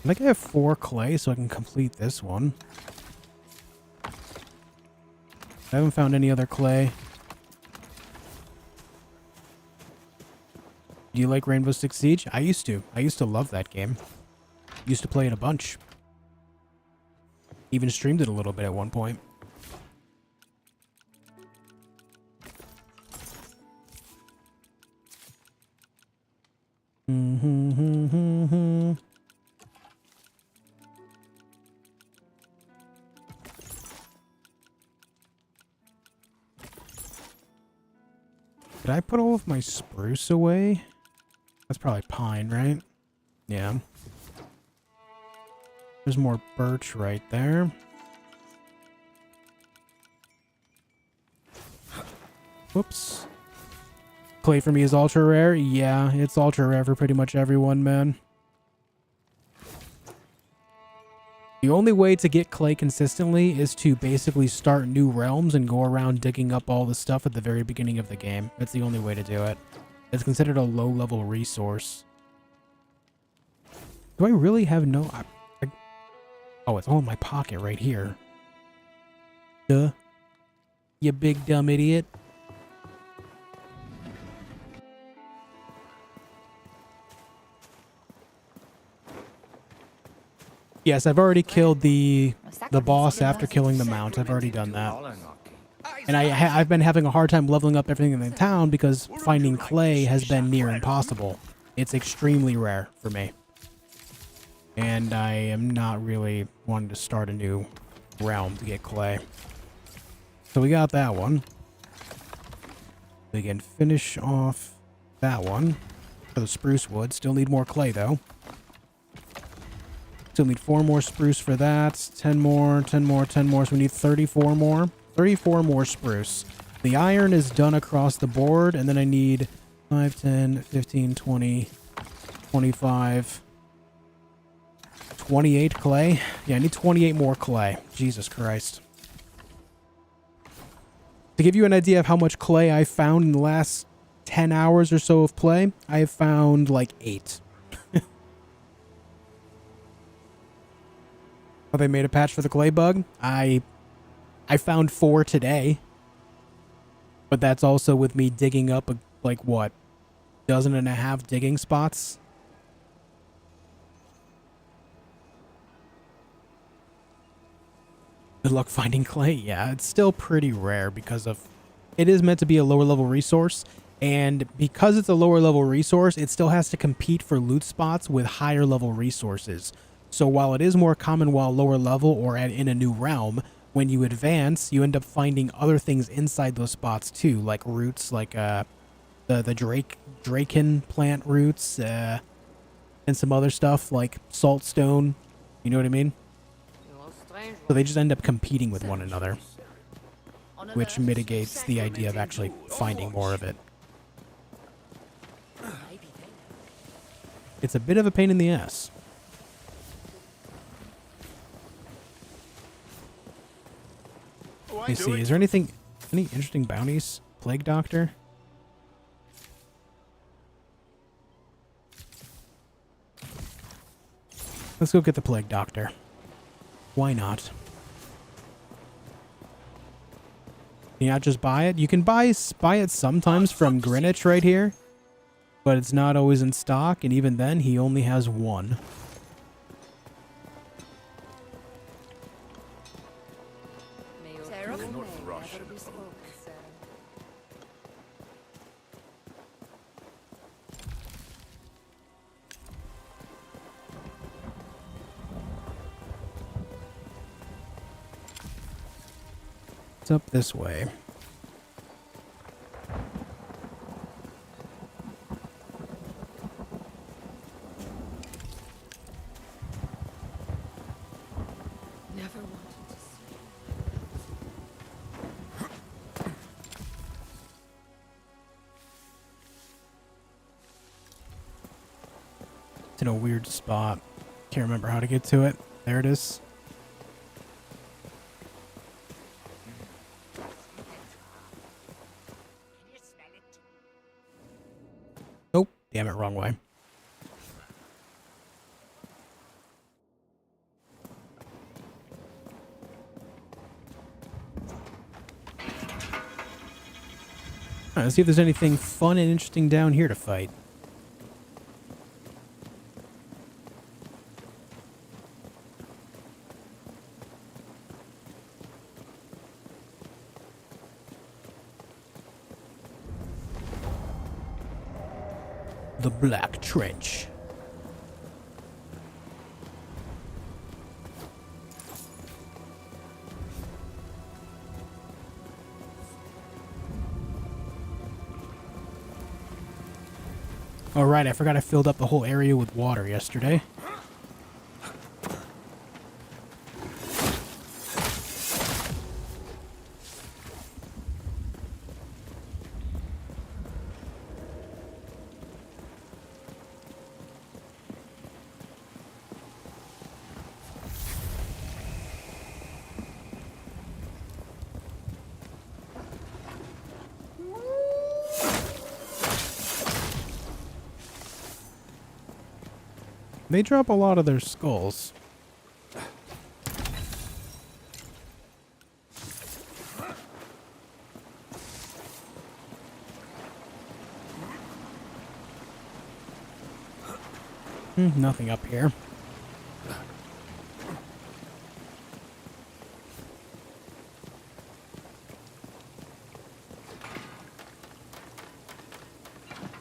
I think I have 4 clay so I can complete this one. I haven't found any other clay. Do you like Rainbow Six Siege? I used to. I used to love that game. Used to play it a bunch. Even streamed it a little bit at one point. Did I put all of my spruce away? That's probably pine, right? Yeah. There's more birch right there. Whoops. Clay for me is ultra rare. Yeah, it's ultra rare for pretty much everyone, man. The only way to get clay consistently is to basically start new realms and go around digging up all the stuff at the very beginning of the game. That's the only way to do it. It's considered a low-level resource. Do I really have no... oh, it's all in my pocket right here. Duh. You big dumb idiot. Yes, I've already killed the boss after killing the mount. I've already done that. And I've been having a hard time leveling up everything in the town because finding clay has been near impossible. It's extremely rare for me. And I am not really wanting to start a new realm to get clay. So we got that one. We can finish off that one for the spruce wood. Still need more clay though. Still need 4 more spruce for that. 10 more, 10 more, 10 more. So we need 34 more. 34 more spruce. The iron is done across the board. And then I need 5, 10, 15, 20, 25, 28 clay. Yeah, I need 28 more clay. Jesus Christ. To give you an idea of how much clay I found in the last 10 hours or so of play, I have found like 8. Oh, they made a patch for the clay bug? I found 4 today. But that's also with me digging up, like, what? 12.5 digging spots? Good luck finding clay. Yeah, it's still pretty rare because of... It is meant to be a lower level resource. And because it's a lower level resource, it still has to compete for loot spots with higher level resources. So while it is more common while lower level or in a new realm, when you advance, you end up finding other things inside those spots too, like roots, like the Draken plant roots, and some other stuff like saltstone. You know what I mean? So they just end up competing with one another, which mitigates the idea of actually finding more of it. It's a bit of a pain in the ass. Let me see, is there any interesting bounties? Plague Doctor? Let's go get the Plague Doctor. Why not? Can you not just buy it? You can buy it sometimes from Greenwich right here, but it's not always in stock, and even then, he only has 1. It's up this way. Never wanted to see. It's in a weird spot. Can't remember how to get to it. There it is. Nope. Damn it, wrong way. Alright, let's see if there's anything fun and interesting down here to fight. The Black Trench. Oh, right, I forgot I filled up the whole area with water yesterday. They drop a lot of their skulls. Nothing up here.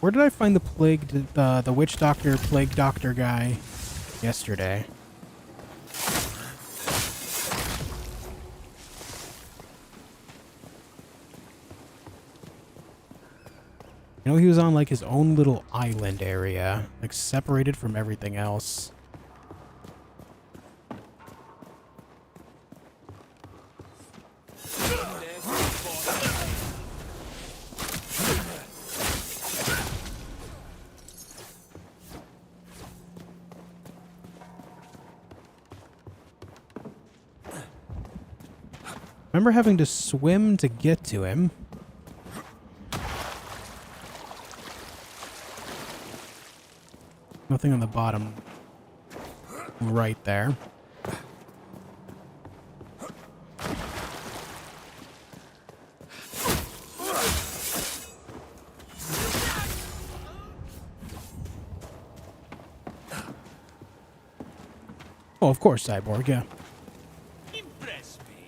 Where did I find the witch doctor, plague doctor guy yesterday? You know, he was on like his own little island area, like separated from everything else. Remember having to swim to get to him. Nothing on the bottom right there. Oh, of course, Cyborg, yeah. Impress me.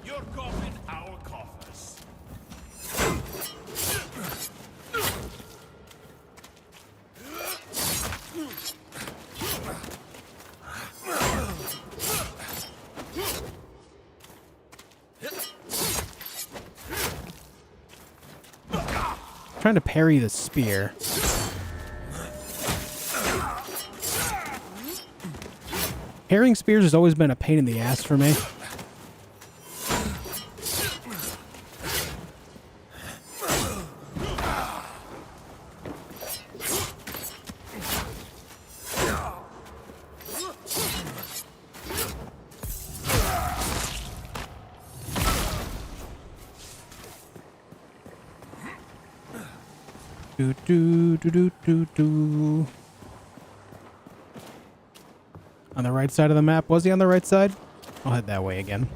Your coffin, our coffers. Trying to parry the spear. Parrying spears has always been a pain in the ass for me. Do do do do do do. On the right side of the map. Was he on the right side? I'll head that way again.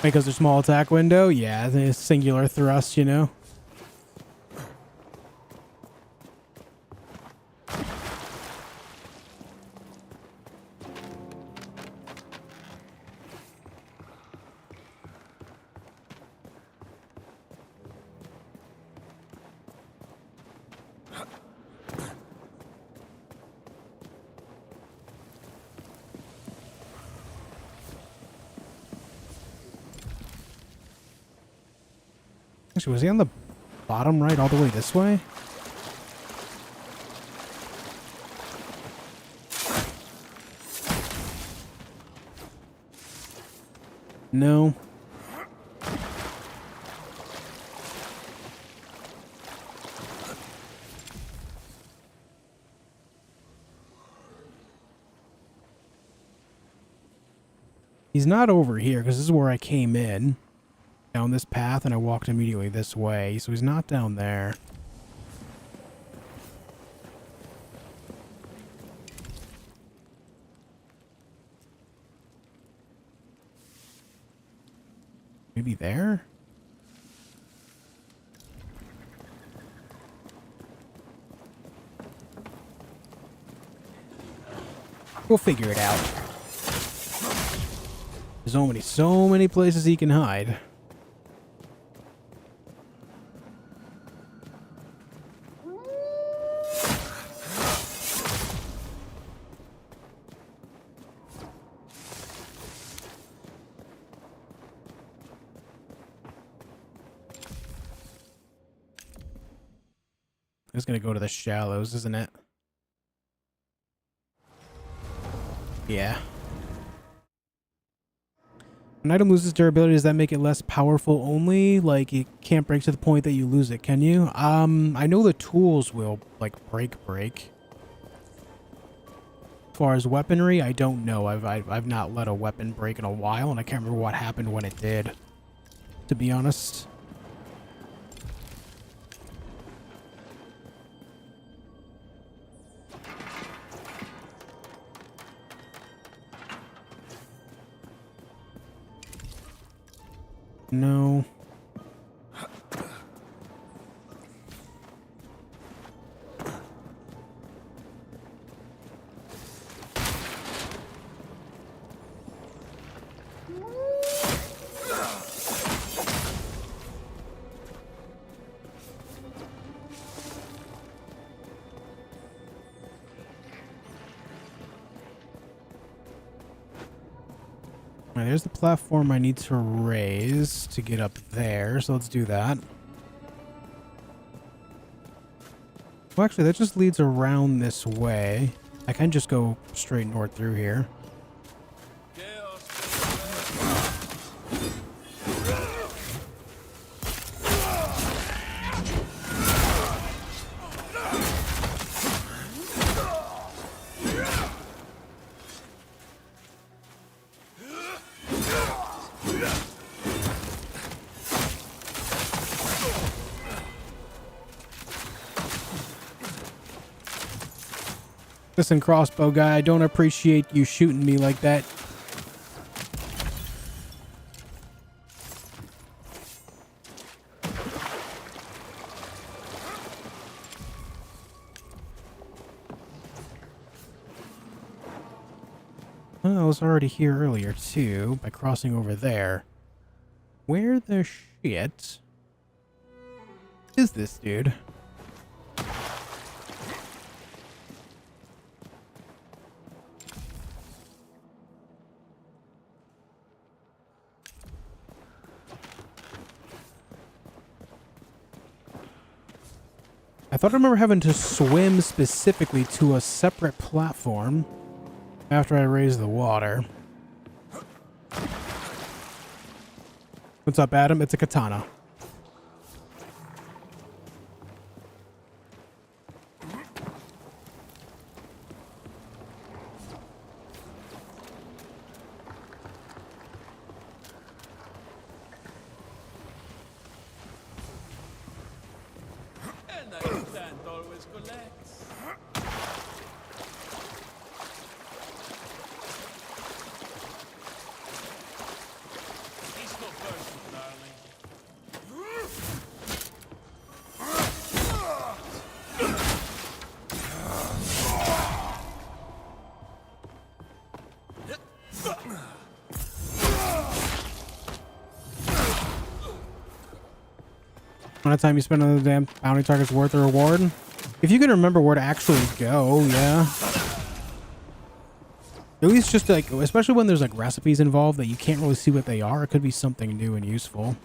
Because there's small attack window? Yeah, the singular thrust, you know? Actually, was he on the bottom right all the way this way? No. He's not over here because this is where I came in. Down this path, and I walked immediately this way, so he's not down there. Maybe there? We'll figure it out. There's so many places he can hide. It's gonna go to the shallows, isn't it? Yeah. An item loses durability, does that make it less powerful only? Like, it can't break to the point that you lose it, can you? I know the tools will, like, break. As far as weaponry, I don't know. I've not let a weapon break in a while, and I can't remember what happened when it did, to be honest. No. Alright, there's the platform I need to raise to get up there, so let's do that. Well, actually, that just leads around this way. I can just go straight north through here. Listen, crossbow guy, I don't appreciate you shooting me like that. Well, I was already here earlier, too, by crossing over there. Where the shit is this dude? I thought I remember having to swim specifically to a separate platform after I raised the water. What's up, Adam? It's a katana. Amount of time you spend on the damn bounty target's worth the reward. If you can remember where to actually go, yeah. At least just like, especially when there's like recipes involved that you can't really see what they are, it could be something new and useful.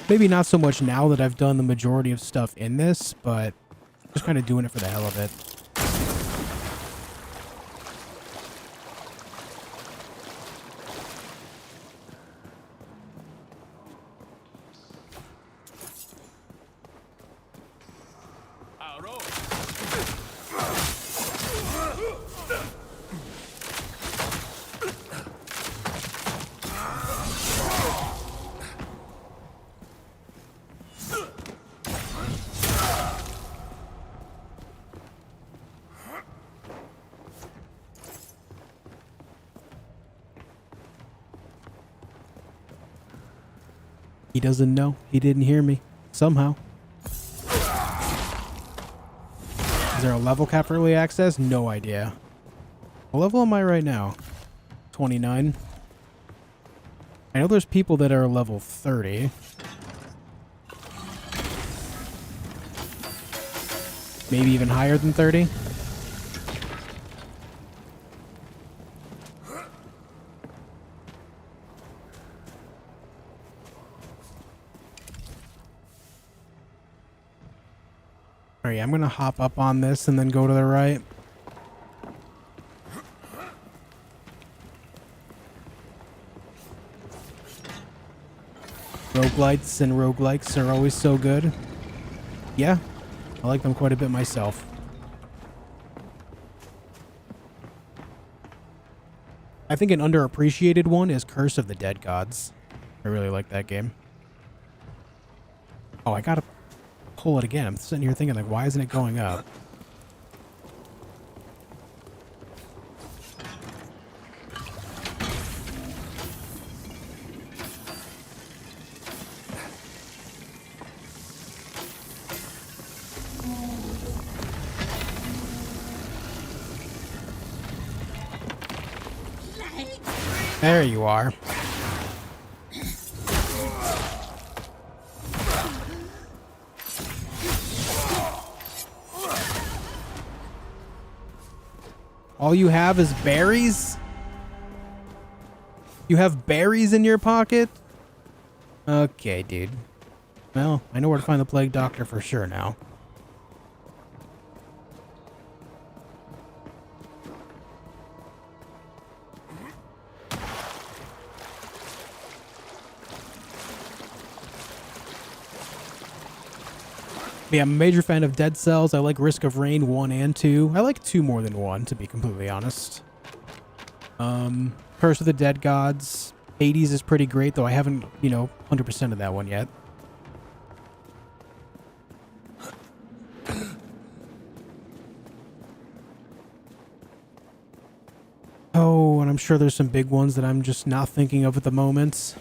Maybe not so much now that I've done the majority of stuff in this, but just kind of doing it for the hell of it. He doesn't know. He didn't hear me. Somehow. Is there a level cap for early access? No idea. What level am I right now? 29. I know there's people that are level 30. Maybe even higher than 30. Alright, I'm gonna hop up on this and then go to the right. Roguelites and roguelikes are always so good. Yeah, I like them quite a bit myself. I think an underappreciated one is Curse of the Dead Gods. I really like that game. Oh, I gotta pull it again. I'm sitting here thinking, like, why isn't it going up? There you are. All you have is berries? You have berries in your pocket? Okay, dude. Well, I know where to find the plague doctor for sure now. Yeah, I'm a major fan of Dead Cells. I like Risk of Rain 1 and 2. I like 2 more than 1, to be completely honest. Curse of the Dead Gods. Hades is pretty great, though I haven't, 100% of that one yet. Oh, and I'm sure there's some big ones that I'm just not thinking of at the moment.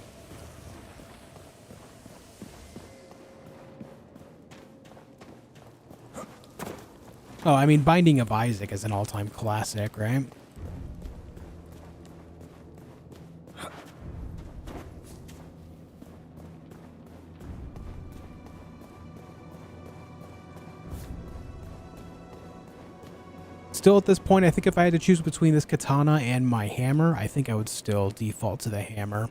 Oh, I mean, Binding of Isaac is an all-time classic, right? Still at this point, I think if I had to choose between this katana and my hammer, I think I would still default to the hammer.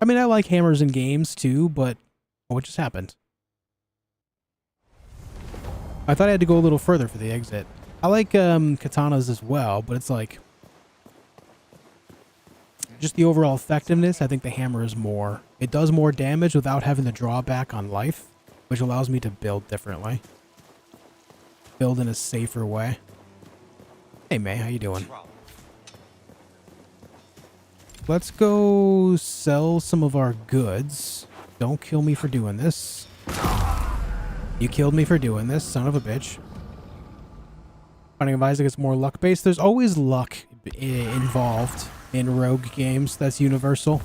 I mean, I like hammers in games too, but what just happened? I thought I had to go a little further for the exit. I like katanas as well, but it's like just the overall effectiveness. I think the hammer is more. It does more damage without having the drawback on life, which allows me to build differently. Build in a safer way. Hey May, how you doing? Let's go sell some of our goods. Don't kill me for doing this. You killed me for doing this, son of a bitch. Binding of Isaac is more luck-based. There's always luck involved in rogue games. That's universal.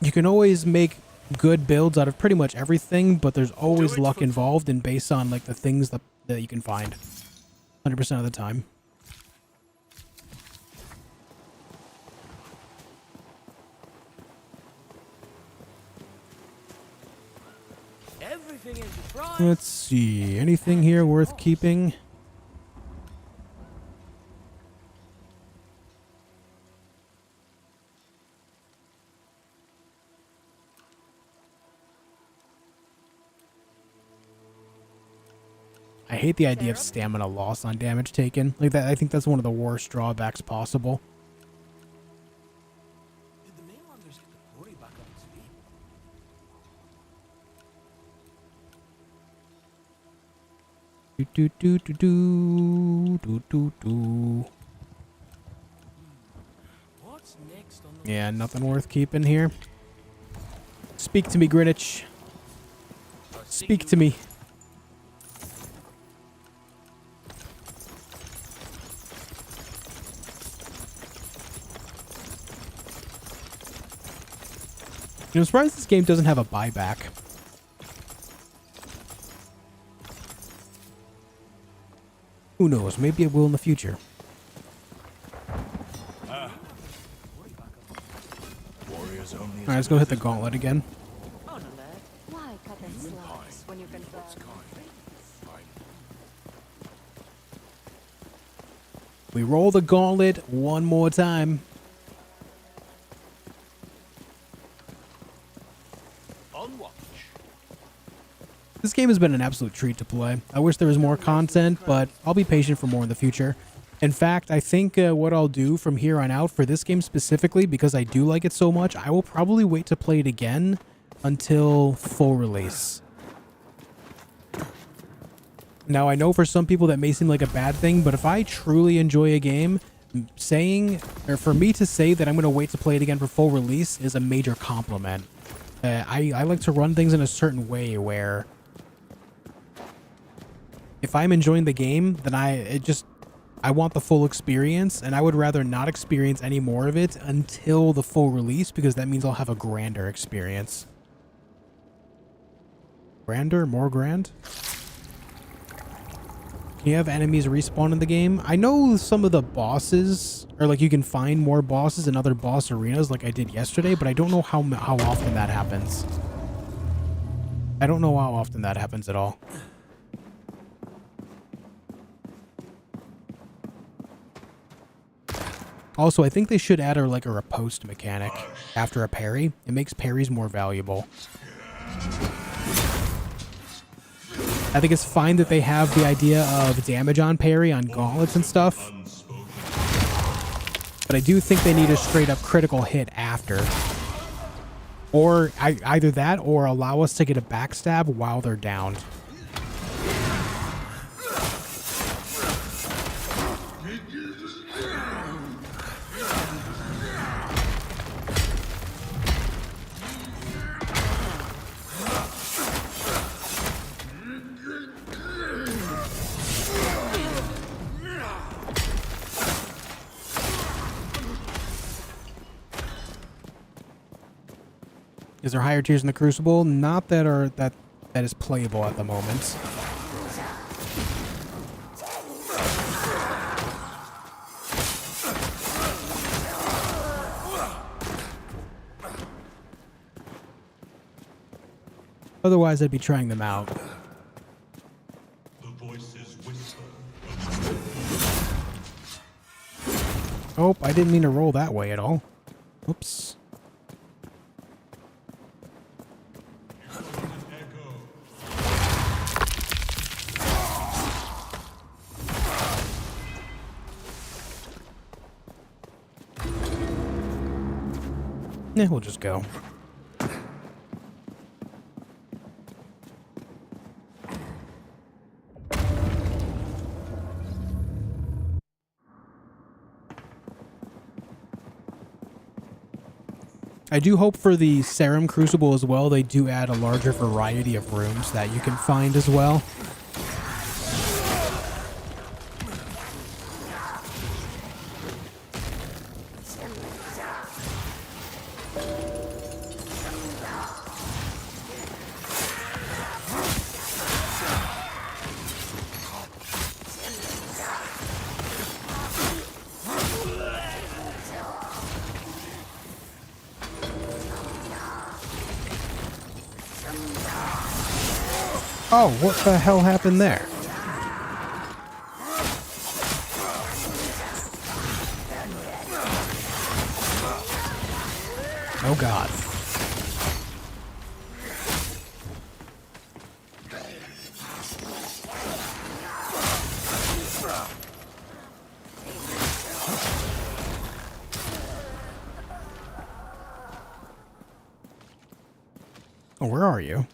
You can always make good builds out of pretty much everything, but there's always luck involved and based on like the things that you can find 100% of the time. Everything is a prize. Let's see. Anything here worth keeping? I hate the idea of stamina loss on damage taken. Like that, I think that's one of the worst drawbacks possible. Did the mainlanders get the quarry back on its feet? Do do do do do do do. What's next on the Yeah, nothing worth keeping here. Speak to me, Greenwich. Speak to me. I'm surprised this game doesn't have a buyback. Who knows? Maybe it will in the future. Warriors only All right, let's go hit the gauntlet again. Why cut and slice when you can burn? We roll the gauntlet one more time. On watch. This game has been an absolute treat to play. I wish there was more content, but I'll be patient for more in the future. In fact, I think what I'll do from here on out for this game specifically, because I do like it so much, I will probably wait to play it again until full release. Now, I know for some people that may seem like a bad thing, but if I truly enjoy a game, for me to say that I'm going to wait to play it again for full release is a major compliment. I like to run things in a certain way where if I'm enjoying the game, then I want the full experience, and I would rather not experience any more of it until the full release, because that means I'll have a grander experience. Grander? More grand? Can you have enemies respawn in the game? I know some of the bosses, or like you can find more bosses in other boss arenas like I did yesterday, but I don't know how often that happens. I don't know how often that happens at all. Also, I think they should add a riposte mechanic after a parry. It makes parries more valuable. I think it's fine that they have the idea of damage on parry on gauntlets and stuff. But I do think they need a straight up critical hit after. Or either that or allow us to get a backstab while they're downed. Is there higher tiers in the Crucible? Not that is playable at the moment. Otherwise, I'd be trying them out. The voices whisper. Oh, I didn't mean to roll that way at all. Oops. Yeah, we'll just go. I do hope for the Serum Crucible as well, they do add a larger variety of rooms that you can find as well. Oh, what the hell happened there? Oh God. Oh, where are you?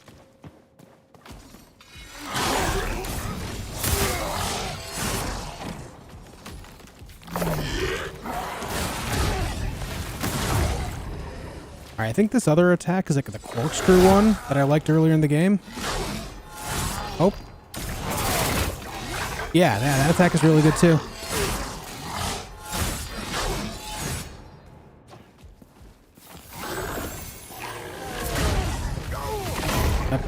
I think this other attack is like the corkscrew one that I liked earlier in the game. Oh. Yeah, that attack is really good too.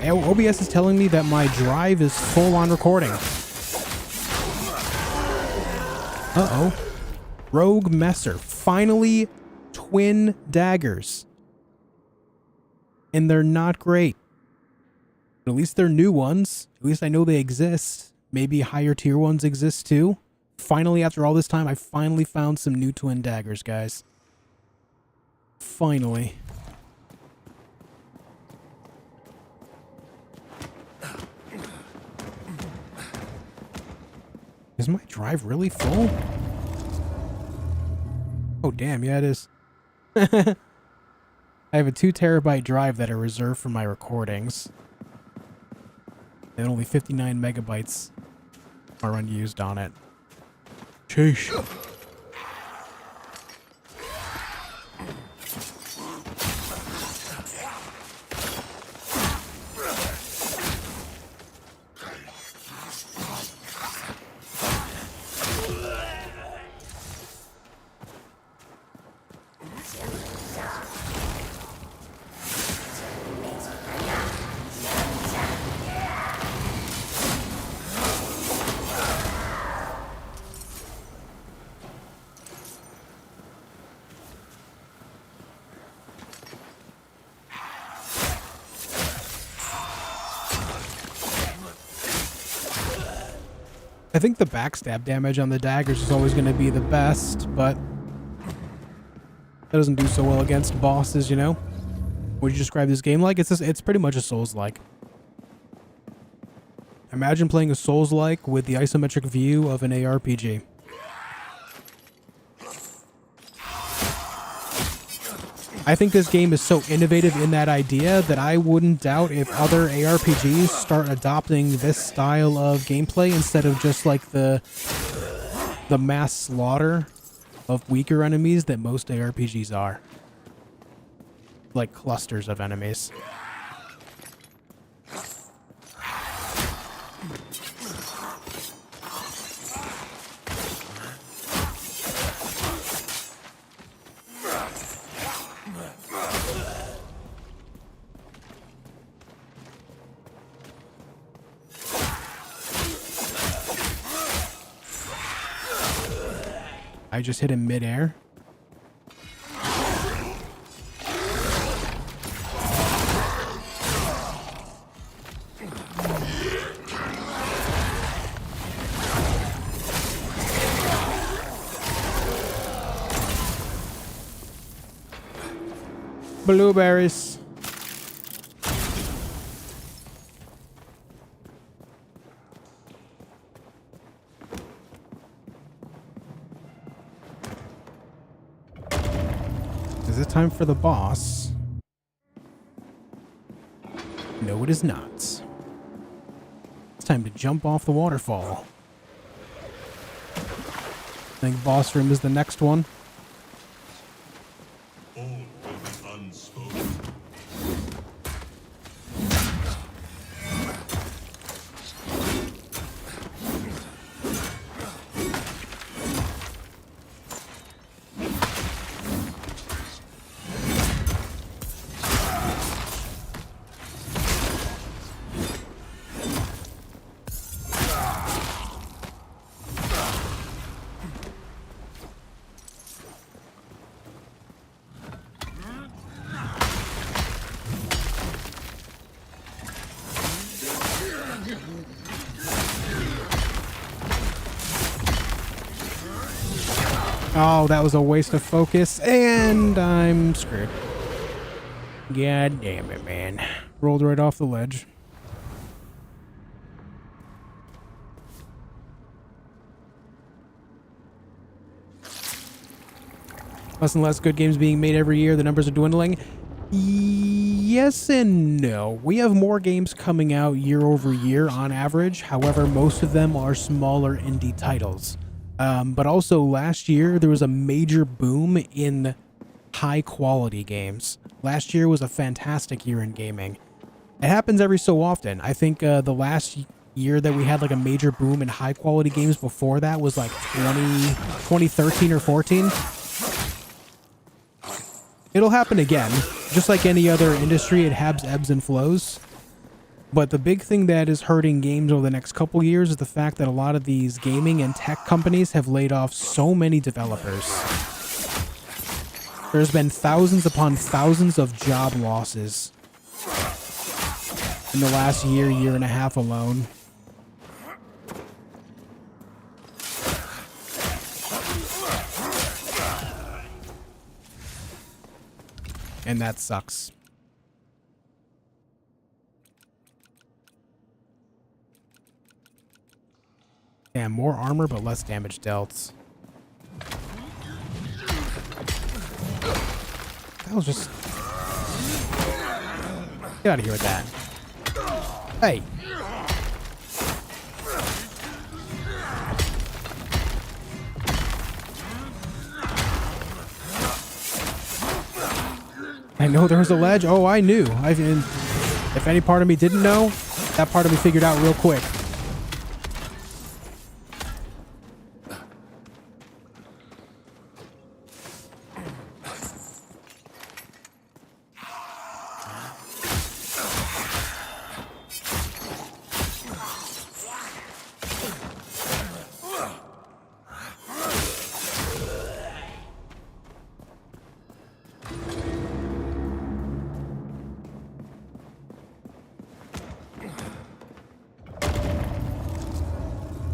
OBS is telling me that my drive is full on recording. Uh-oh. Rogue Messer. Finally, twin daggers. And they're not great. But at least they're new ones. At least I know they exist. Maybe higher tier ones exist too. Finally, after all this time, I finally found some new twin daggers, guys. Finally. Is my drive really full? Oh, damn. Yeah, it is. I have a 2 terabyte drive that are reserved for my recordings. And only 59 megabytes are unused on it. Sheesh. I think the backstab damage on the daggers is always going to be the best, but that doesn't do so well against bosses, you know? Would you describe this game like? It's pretty much a Souls-like. Imagine playing a Souls-like with the isometric view of an ARPG. I think this game is so innovative in that idea that I wouldn't doubt if other ARPGs start adopting this style of gameplay instead of just like the mass slaughter of weaker enemies that most ARPGs are. Like clusters of enemies. I just hit him midair. Blueberries. Is it time for the boss? No, it is not. It's time to jump off the waterfall. I think boss room is the next one. All will be unspoken. Oh, that was a waste of focus, and I'm screwed. God damn it, man. Rolled right off the ledge. Less and less good games being made every year. The numbers are dwindling. Yes and no. We have more games coming out year over year on average. However, most of them are smaller indie titles. But also last year, there was a major boom in high quality games. Last year was a fantastic year in gaming. It happens every so often. I think the last year that we had like a major boom in high quality games before that was like 2013 or 14. It'll happen again. Just like any other industry, it has ebbs and flows. But the big thing that is hurting games over the next couple years is the fact that a lot of these gaming and tech companies have laid off so many developers. There's been thousands upon thousands of job losses in the last year, year and a half alone. And that sucks. Damn, more armor but less damage dealt. That was just... Get out of here with that. Hey! I know there was a ledge. Oh, I knew. If any part of me didn't know, that part of me figured out real quick.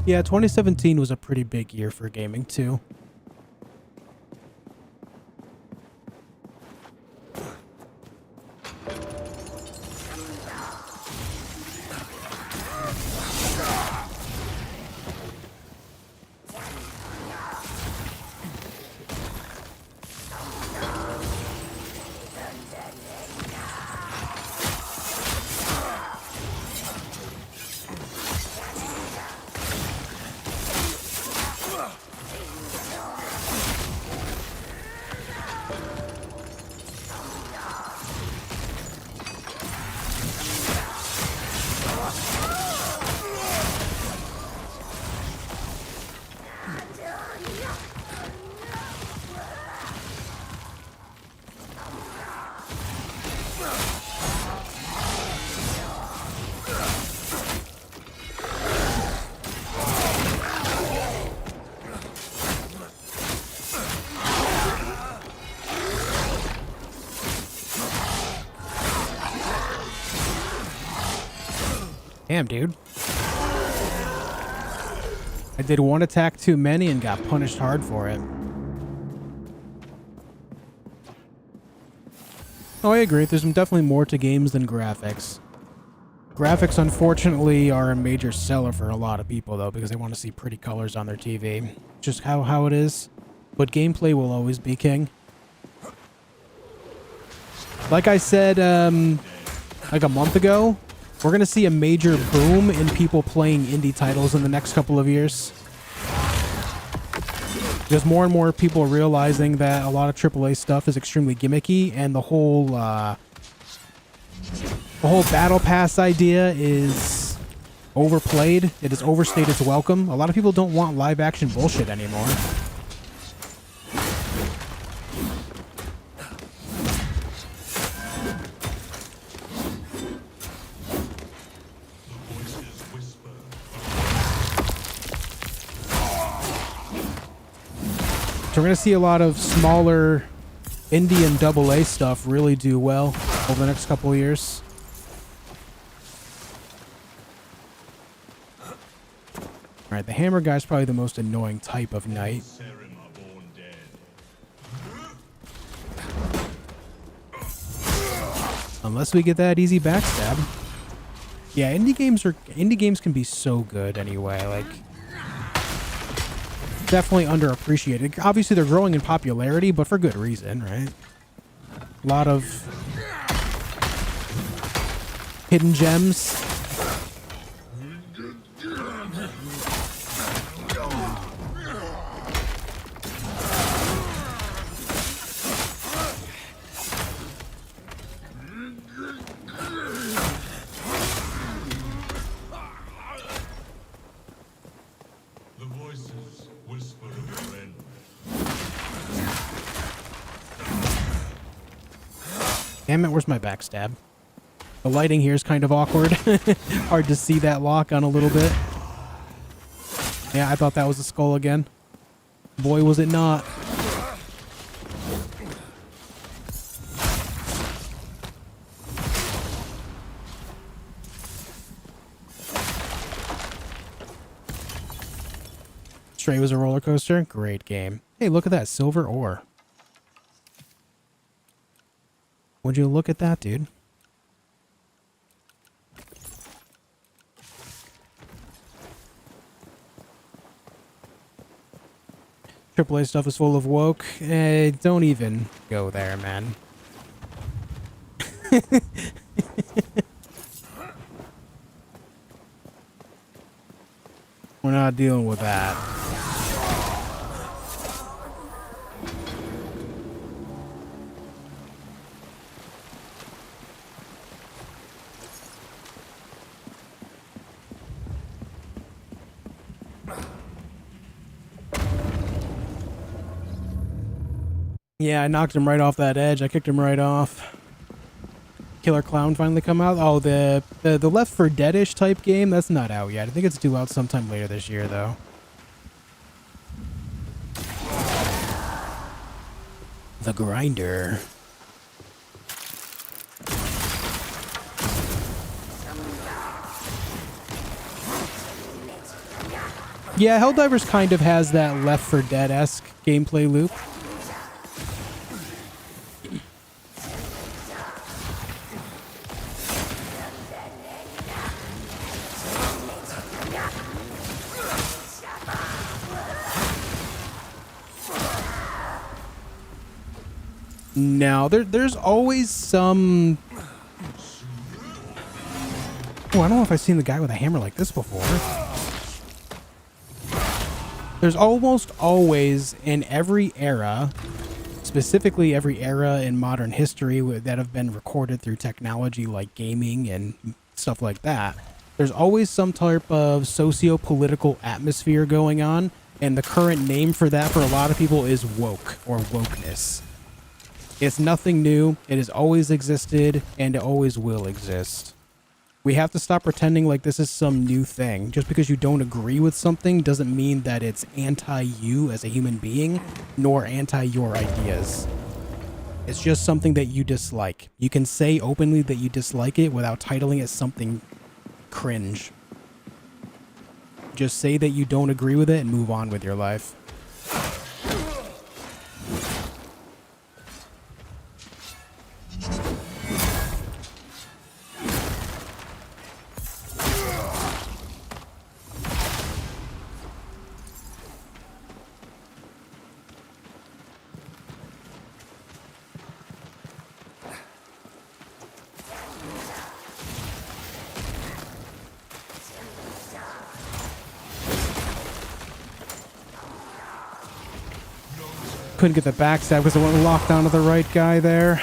Yeah, 2017 was a pretty big year for gaming, too. Damn, dude. I did one attack too many and got punished hard for it. Oh, I agree. There's definitely more to games than graphics. Graphics, unfortunately, are a major seller for a lot of people, though, because they want to see pretty colors on their TV. Just how it is. But gameplay will always be king. Like I said, like a month ago, we're going to see a major boom in people playing indie titles in the next couple of years. There's more and more people realizing that a lot of AAA stuff is extremely gimmicky, and the whole battle pass idea is overplayed. It has overstayed its welcome. A lot of people don't want live action bullshit anymore. So we're going to see a lot of smaller indie and AA stuff really do well over the next couple of years. Alright, the hammer guy's probably the most annoying type of knight. Unless we get that easy backstab. Yeah, indie games can be so good anyway, like... Definitely underappreciated. Obviously, they're growing in popularity, but for good reason, right? A lot of hidden gems. Damn it, where's my backstab? The lighting here is kind of awkward. Hard to see that lock on a little bit. Yeah, I thought that was a skull again. Boy, was it not. Stray was a roller coaster. Great game. Hey, look at that silver ore. Would you look at that, dude? AAA stuff is full of woke. Don't even go there, man. We're not dealing with that. Yeah, I knocked him right off that edge. I kicked him right off. Killer Clown finally come out. Oh, the Left 4 Dead-ish type game, that's not out yet. I think it's due out sometime later this year, though. The Grinder. Yeah, Helldivers kind of has that Left 4 Dead-esque gameplay loop. No, there's always some... Oh, I don't know if I've seen the guy with a hammer like this before. There's almost always, in every era, specifically every era in modern history that have been recorded through technology like gaming and stuff like that, there's always some type of socio-political atmosphere going on, and the current name for that for a lot of people is woke or wokeness. It's nothing new. It has always existed, and it always will exist. We have to stop pretending like this is some new thing. Just because you don't agree with something doesn't mean that it's anti-you as a human being, nor anti-your ideas. It's just something that you dislike. You can say openly that you dislike it without titling it something cringe. Just say that you don't agree with it and move on with your life. Couldn't get the backstab because it went locked onto the right guy there.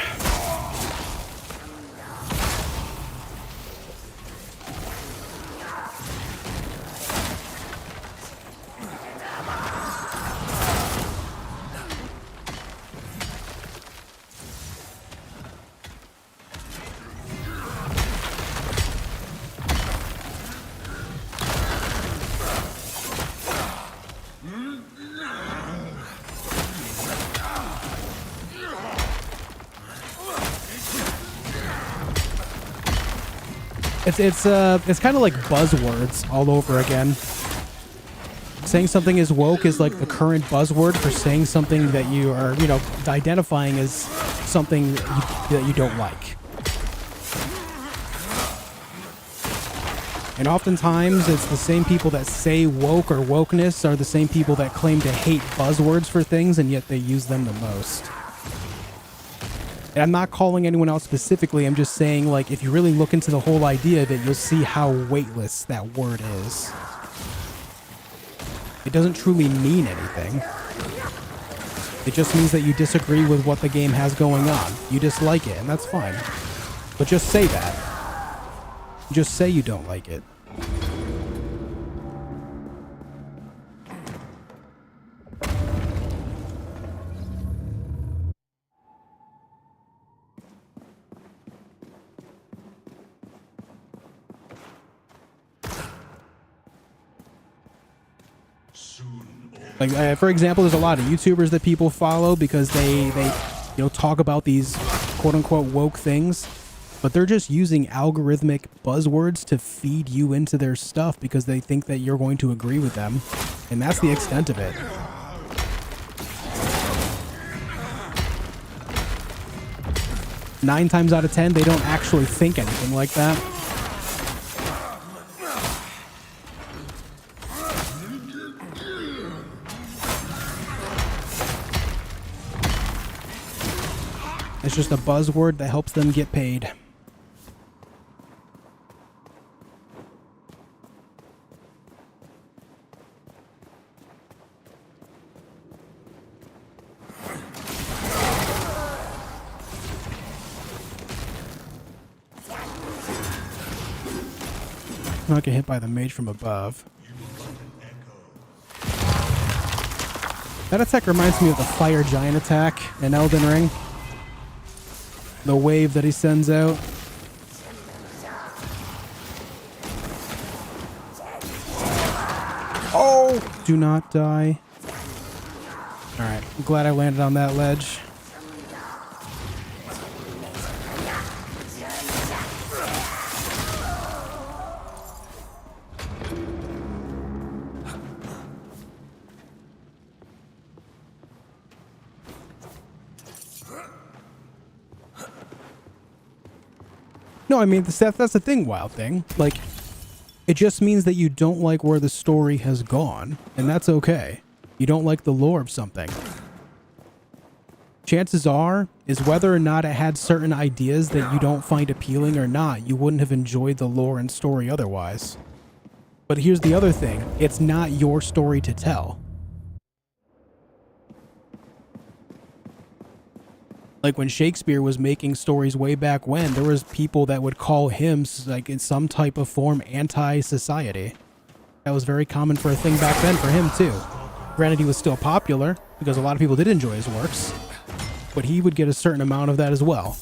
It's kind of like buzzwords all over again. Saying something is woke is like the current buzzword for saying something that you are, identifying as something that you don't like. And oftentimes it's the same people that say woke or wokeness are the same people that claim to hate buzzwords for things, and yet they use them the most. And I'm not calling anyone out specifically, I'm just saying, like, if you really look into the whole idea of it, you'll see how weightless that word is. It doesn't truly mean anything. It just means that you disagree with what the game has going on. You dislike it, and that's fine. But just say that. Just say you don't like it. Like, for example, there's a lot of YouTubers that people follow because they talk about these quote-unquote woke things, but they're just using algorithmic buzzwords to feed you into their stuff because they think that you're going to agree with them, and that's the extent of it. Nine times out of 10, they don't actually think anything like that. It's just a buzzword that helps them get paid. Not get hit by the mage from above. That attack reminds me of the fire giant attack in Elden Ring. The wave that he sends out. Oh! Do not die. Alright, I'm glad I landed on that ledge. No, I mean, that's the thing, Wild Thing. Like, it just means that you don't like where the story has gone, and that's okay. You don't like the lore of something. Chances are, is whether or not it had certain ideas that you don't find appealing or not, you wouldn't have enjoyed the lore and story otherwise. But here's the other thing. It's not your story to tell. Like when Shakespeare was making stories way back when, there was people that would call him, like, in some type of form, anti-society. That was very common for a thing back then for him too. Granted, he was still popular because a lot of people did enjoy his works, but he would get a certain amount of that as well.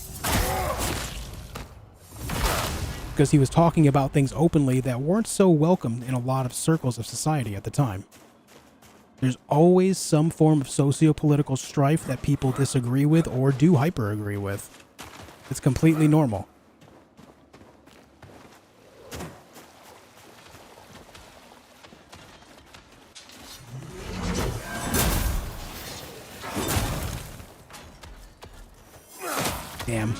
Because he was talking about things openly that weren't so welcomed in a lot of circles of society at the time. There's always some form of socio-political strife that people disagree with or do hyper-agree with. It's completely normal. Damn.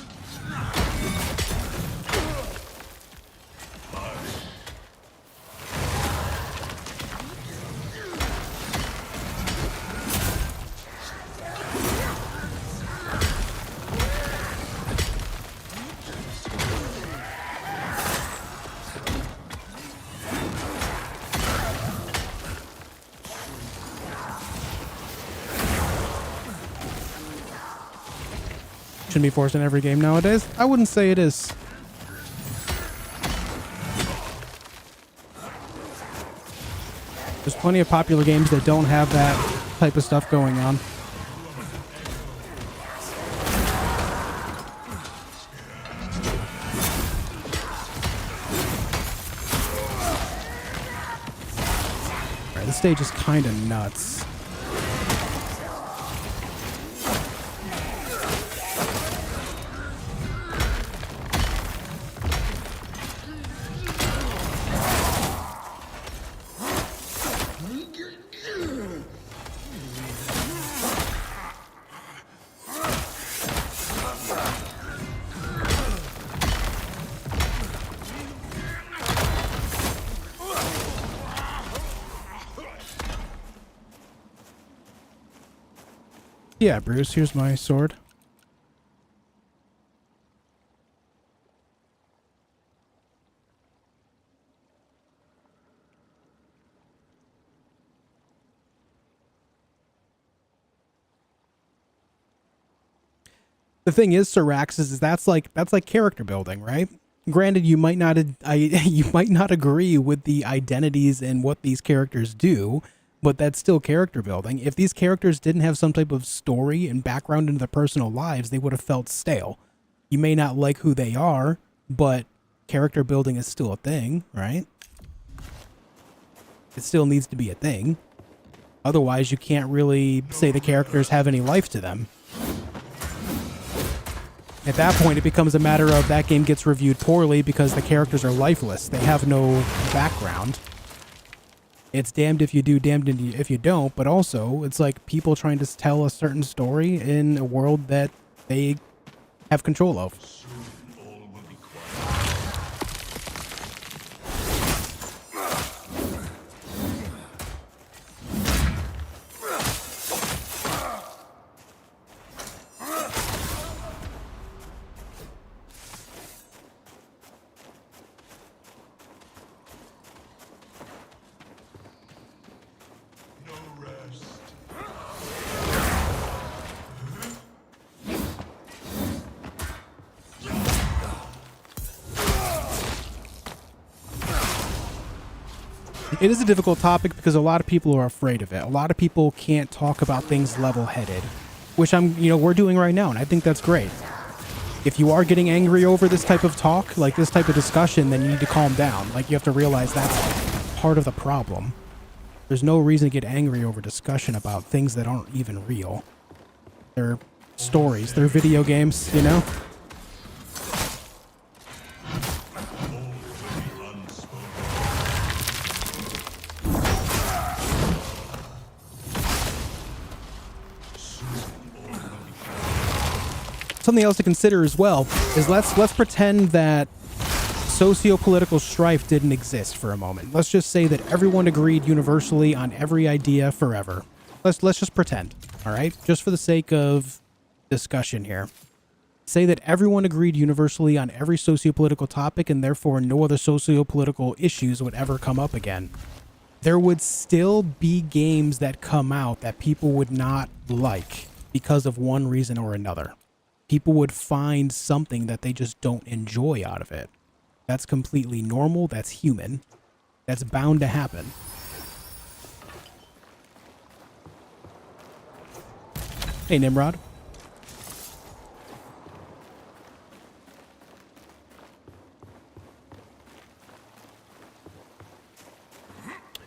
Shouldn't be forced in every game nowadays. I wouldn't say it is. There's plenty of popular games that don't have that type of stuff going on. Alright, this stage is kind of nuts. Yeah, Bruce, here's my sword. The thing is, Syrax, is that's like character building, right? Granted, you might not you might not agree with the identities and what these characters do, but that's still character building. If these characters didn't have some type of story and background into their personal lives, they would have felt stale. You may not like who they are, but character building is still a thing, right? It still needs to be a thing. Otherwise, you can't really say the characters have any life to them. At that point, it becomes a matter of that game gets reviewed poorly because the characters are lifeless. They have no background. It's damned if you do, damned if you don't, but also it's like people trying to tell a certain story in a world that they have control of. It is a difficult topic because a lot of people are afraid of it. A lot of people can't talk about things level-headed, which we're doing right now, and I think that's great. If you are getting angry over this type of talk, like this type of discussion, then you need to calm down. Like, you have to realize that's part of the problem. There's no reason to get angry over discussion about things that aren't even real. They're stories. They're video games, you know? Something else to consider as well is let's pretend that socio-political strife didn't exist for a moment. Let's just say that everyone agreed universally on every idea forever. Let's just pretend, all right? Just for the sake of discussion here. Say that everyone agreed universally on every socio-political topic and therefore no other socio-political issues would ever come up again. There would still be games that come out that people would not like because of one reason or another. People would find something that they just don't enjoy out of it. That's completely normal. That's human. That's bound to happen. Hey, Nimrod.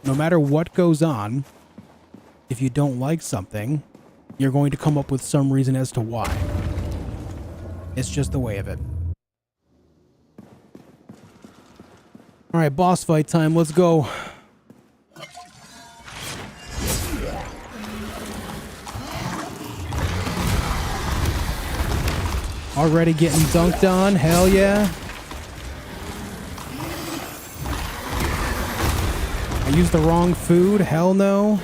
No matter what goes on, if you don't like something, you're going to come up with some reason as to why. It's just the way of it. All right, boss fight time. Let's go. Already getting dunked on. Hell yeah. I used the wrong food. Hell no.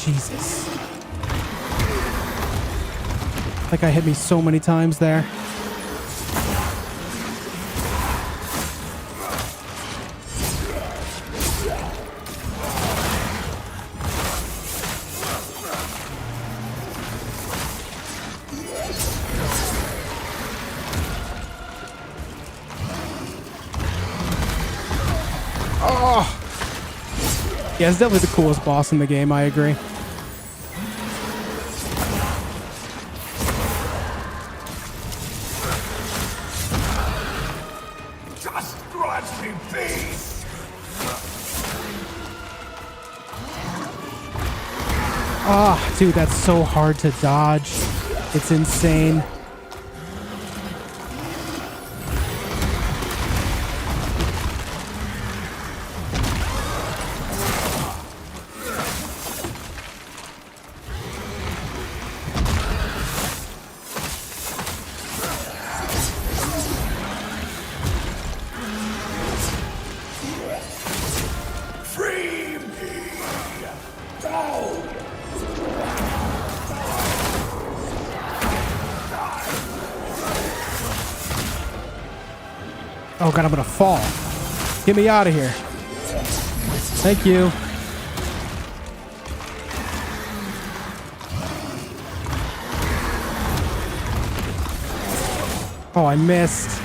Jesus. That guy hit me so many times there. Oh! Yeah, it's definitely the coolest boss in the game, I agree. Ah, dude, that's so hard to dodge. It's insane. Oh god, I'm gonna fall. Get me out of here. Thank you. Oh, I missed.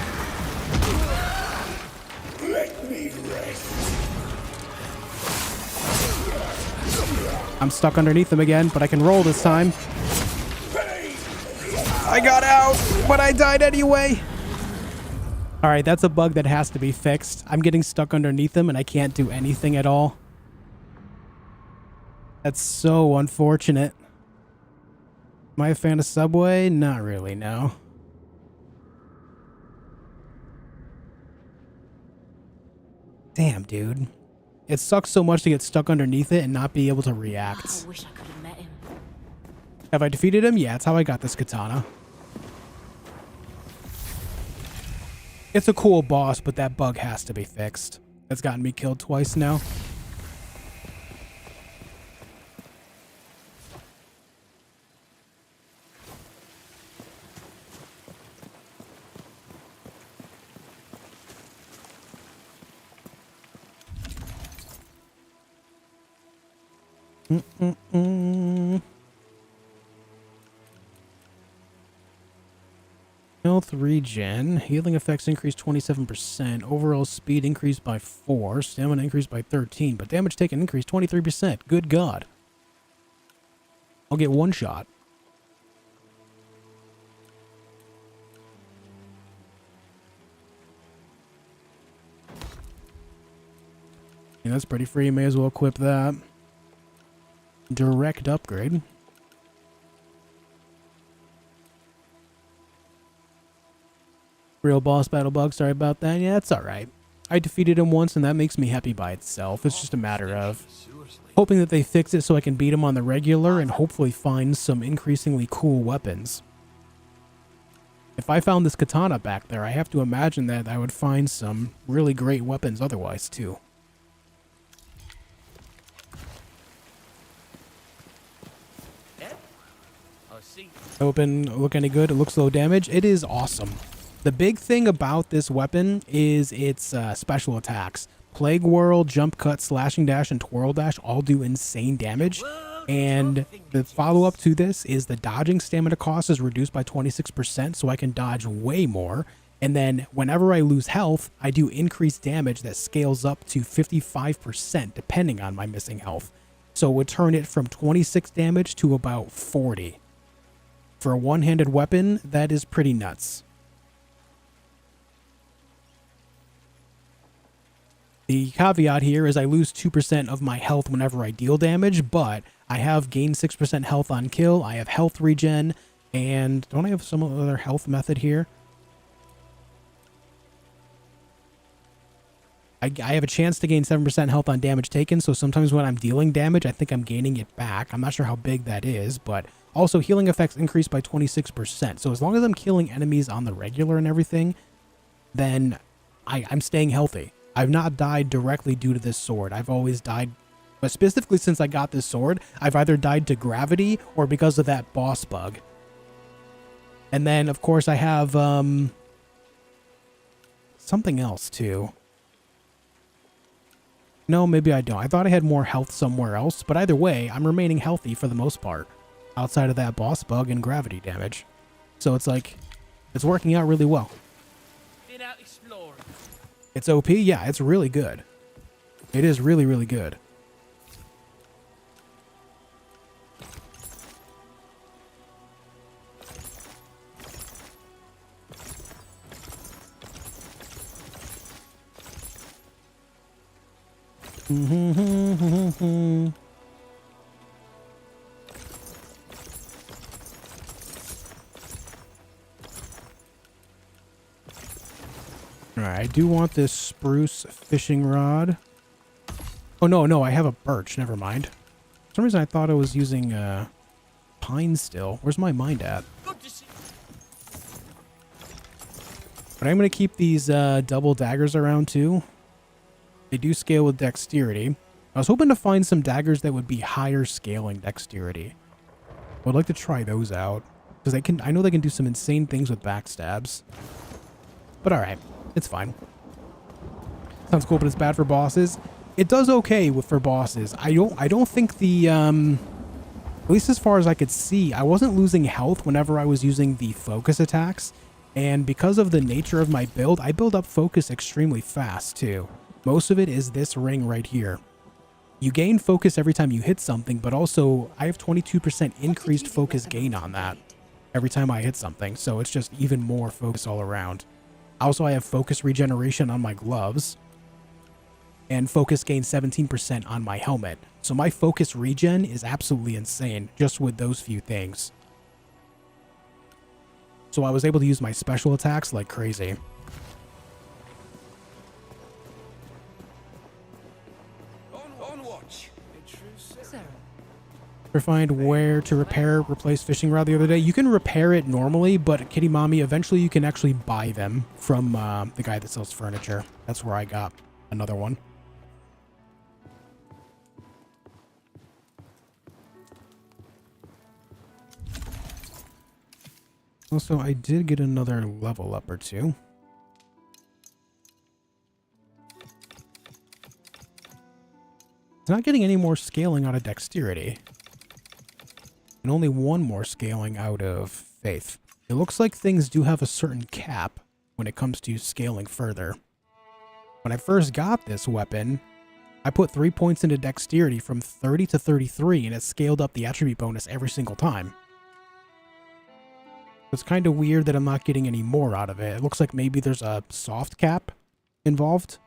Let me rest. I'm stuck underneath him again, but I can roll this time. I got out, but I died anyway. All right, that's a bug that has to be fixed. I'm getting stuck underneath him, and I can't do anything at all. That's so unfortunate. Am I a fan of Subway? Not really, no. Damn, dude. It sucks so much to get stuck underneath it and not be able to react. I wish I could have met him. Have I defeated him? Yeah, it's how I got this katana. It's a cool boss, but that bug has to be fixed. It's gotten me killed twice now. Health regen. Healing effects increased 27%. Overall speed increased by 4. Stamina increased by 13. But damage taken increased 23%. Good God. I'll get one shot. Yeah, that's pretty free. May as well equip that. Direct upgrade. Real boss battle bug. Sorry about that. Yeah, it's alright. I defeated him once and that makes me happy by itself. It's just a matter of hoping that they fix it so I can beat him on the regular and hopefully find some increasingly cool weapons. If I found this katana back there, I have to imagine that I would find some really great weapons otherwise too. Open, look any good? It looks low damage. It is awesome. The big thing about this weapon is its special attacks. Plague Whirl, Jump Cut, Slashing Dash, and Twirl Dash all do insane damage. And the follow-up to this is the dodging stamina cost is reduced by 26%, so I can dodge way more. And then whenever I lose health, I do increased damage that scales up to 55% depending on my missing health. So it would turn it from 26 damage to about 40. For a one-handed weapon, that is pretty nuts. The caveat here is I lose 2% of my health whenever I deal damage, but I have gained 6% health on kill, I have health regen, and don't I have some other health method here? I have a chance to gain 7% health on damage taken, so sometimes when I'm dealing damage, I think I'm gaining it back. I'm not sure how big that is, but also healing effects increase by 26%. So as long as I'm killing enemies on the regular and everything, then I'm staying healthy. I've not died directly due to this sword. I've always died, but specifically since I got this sword, I've either died to gravity or because of that boss bug. And then, of course, I have something else too. No, maybe I don't. I thought I had more health somewhere else, but either way, I'm remaining healthy for the most part, outside of that boss bug and gravity damage. So it's like, it's working out really well. Been out exploring. It's OP? Yeah, it's really good. It is really, really good. Alright, I do want this spruce fishing rod. Oh, no, I have a birch. Never mind. For some reason, I thought I was using pine still. Where's my mind at? Good to see. But I'm going to keep these double daggers around, too. They do scale with dexterity. I was hoping to find some daggers that would be higher scaling dexterity. I would like to try those out. Because I know they can do some insane things with backstabs. But alright. It's fine. Sounds cool, but it's bad for bosses. It does okay for bosses. I don't think the at least as far as I could see, I wasn't losing health whenever I was using the focus attacks. And because of the nature of my build, I build up focus extremely fast too. Most of it is this ring right here. You gain focus every time you hit something, but also I have 22% increased focus gain on that every time I hit something. So it's just even more focus all around. Also, I have focus regeneration on my gloves and focus gain 17% on my helmet. So my focus regen is absolutely insane just with those few things. So I was able to use my special attacks like crazy. On watch. Sir, Find where to replace fishing rod the other day. You can repair it normally, but Kitty Mommy, eventually you can actually buy them from the guy that sells furniture. That's where I got another one. Also, I did get another level up or two. It's not getting any more scaling out of dexterity. And only one more scaling out of faith. It looks like things do have a certain cap when it comes to scaling further. When I first got this weapon, I put 3 points into dexterity from 30 to 33, and it scaled up the attribute bonus every single time. It's kind of weird that I'm not getting any more out of it. It looks like maybe there's a soft cap involved.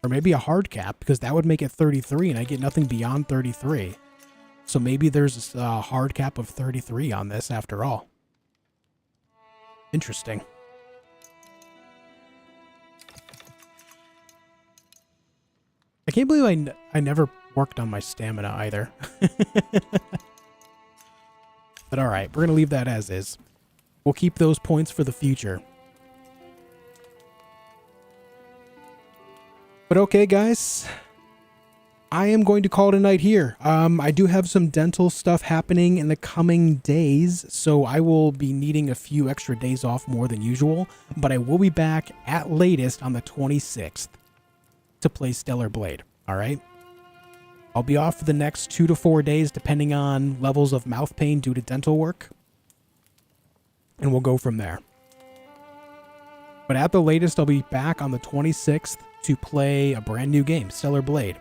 Or maybe a hard cap, because that would make it 33 and I get nothing beyond 33. So maybe there's a hard cap of 33 on this after all. Interesting. I can't believe I never worked on my stamina either. But alright, we're going to leave that as is. We'll keep those points for the future. But okay, guys, I am going to call it a night here. I do have some dental stuff happening in the coming days, so I will be needing a few extra days off more than usual, but I will be back at latest on the 26th to play Stellar Blade, all right? I'll be off for the next 2 to 4 days, depending on levels of mouth pain due to dental work, and we'll go from there. But at the latest, I'll be back on the 26th to play a brand new game, Stellar Blade.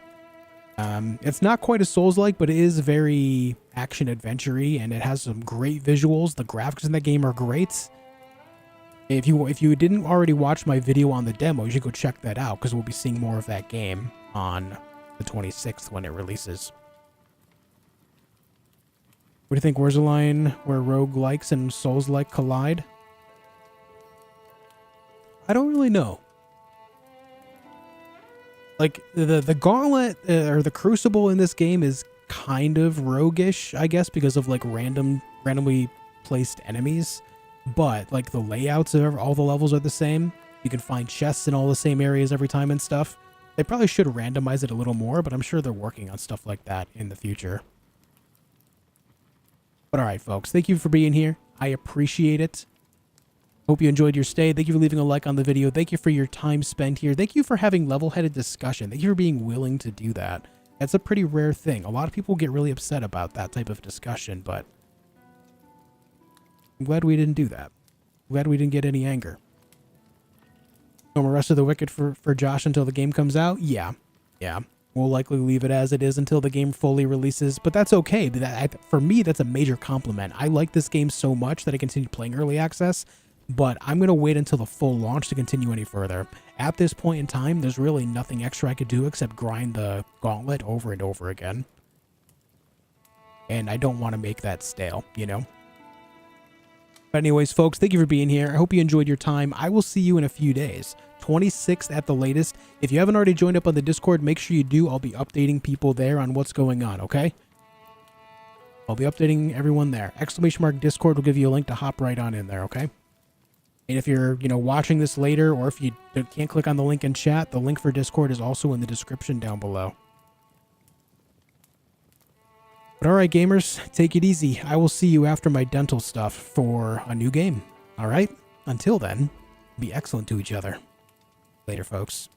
It's not quite a Souls-like, but it is very action-adventure-y, and it has some great visuals. The graphics in that game are great. If you didn't already watch my video on the demo, you should go check that out, because we'll be seeing more of that game on the 26th when it releases. What do you think? Where's the line where roguelikes and Souls-like collide? I don't really know. Like, the Gauntlet, or the Crucible in this game is kind of roguish, I guess, because of, like, randomly placed enemies. But, like, the layouts of all the levels are the same. You can find chests in all the same areas every time and stuff. They probably should randomize it a little more, but I'm sure they're working on stuff like that in the future. But alright, folks, thank you for being here. I appreciate it. Hope you enjoyed your stay. Thank you for leaving a like on the video. Thank you for your time spent here. Thank you for having level-headed discussion. Thank you for being willing to do that. That's a pretty rare thing. A lot of people get really upset about that type of discussion, but I'm glad we didn't do that. I'm glad we didn't get any anger. No more Rest of the Wicked for Josh until the game comes out? Yeah. We'll likely leave it as it is until the game fully releases, but that's okay. For me, that's a major compliment. I like this game so much that I continue playing early access, but I'm going to wait until the full launch to continue any further. At this point in time, there's really nothing extra I could do except grind the Gauntlet over and over again. And I don't want to make that stale, you know? But anyways, folks, thank you for being here. I hope you enjoyed your time. I will see you in a few days. 26th at the latest. If you haven't already joined up on the Discord, make sure you do. I'll be updating people there on what's going on, okay? I'll be updating everyone there. !Discord will give you a link to hop right on in there, okay? And if you're, watching this later, or if you can't click on the link in chat, the link for Discord is also in the description down below. But alright, gamers, take it easy. I will see you after my dental stuff for a new game. Alright? Until then, be excellent to each other. Later, folks.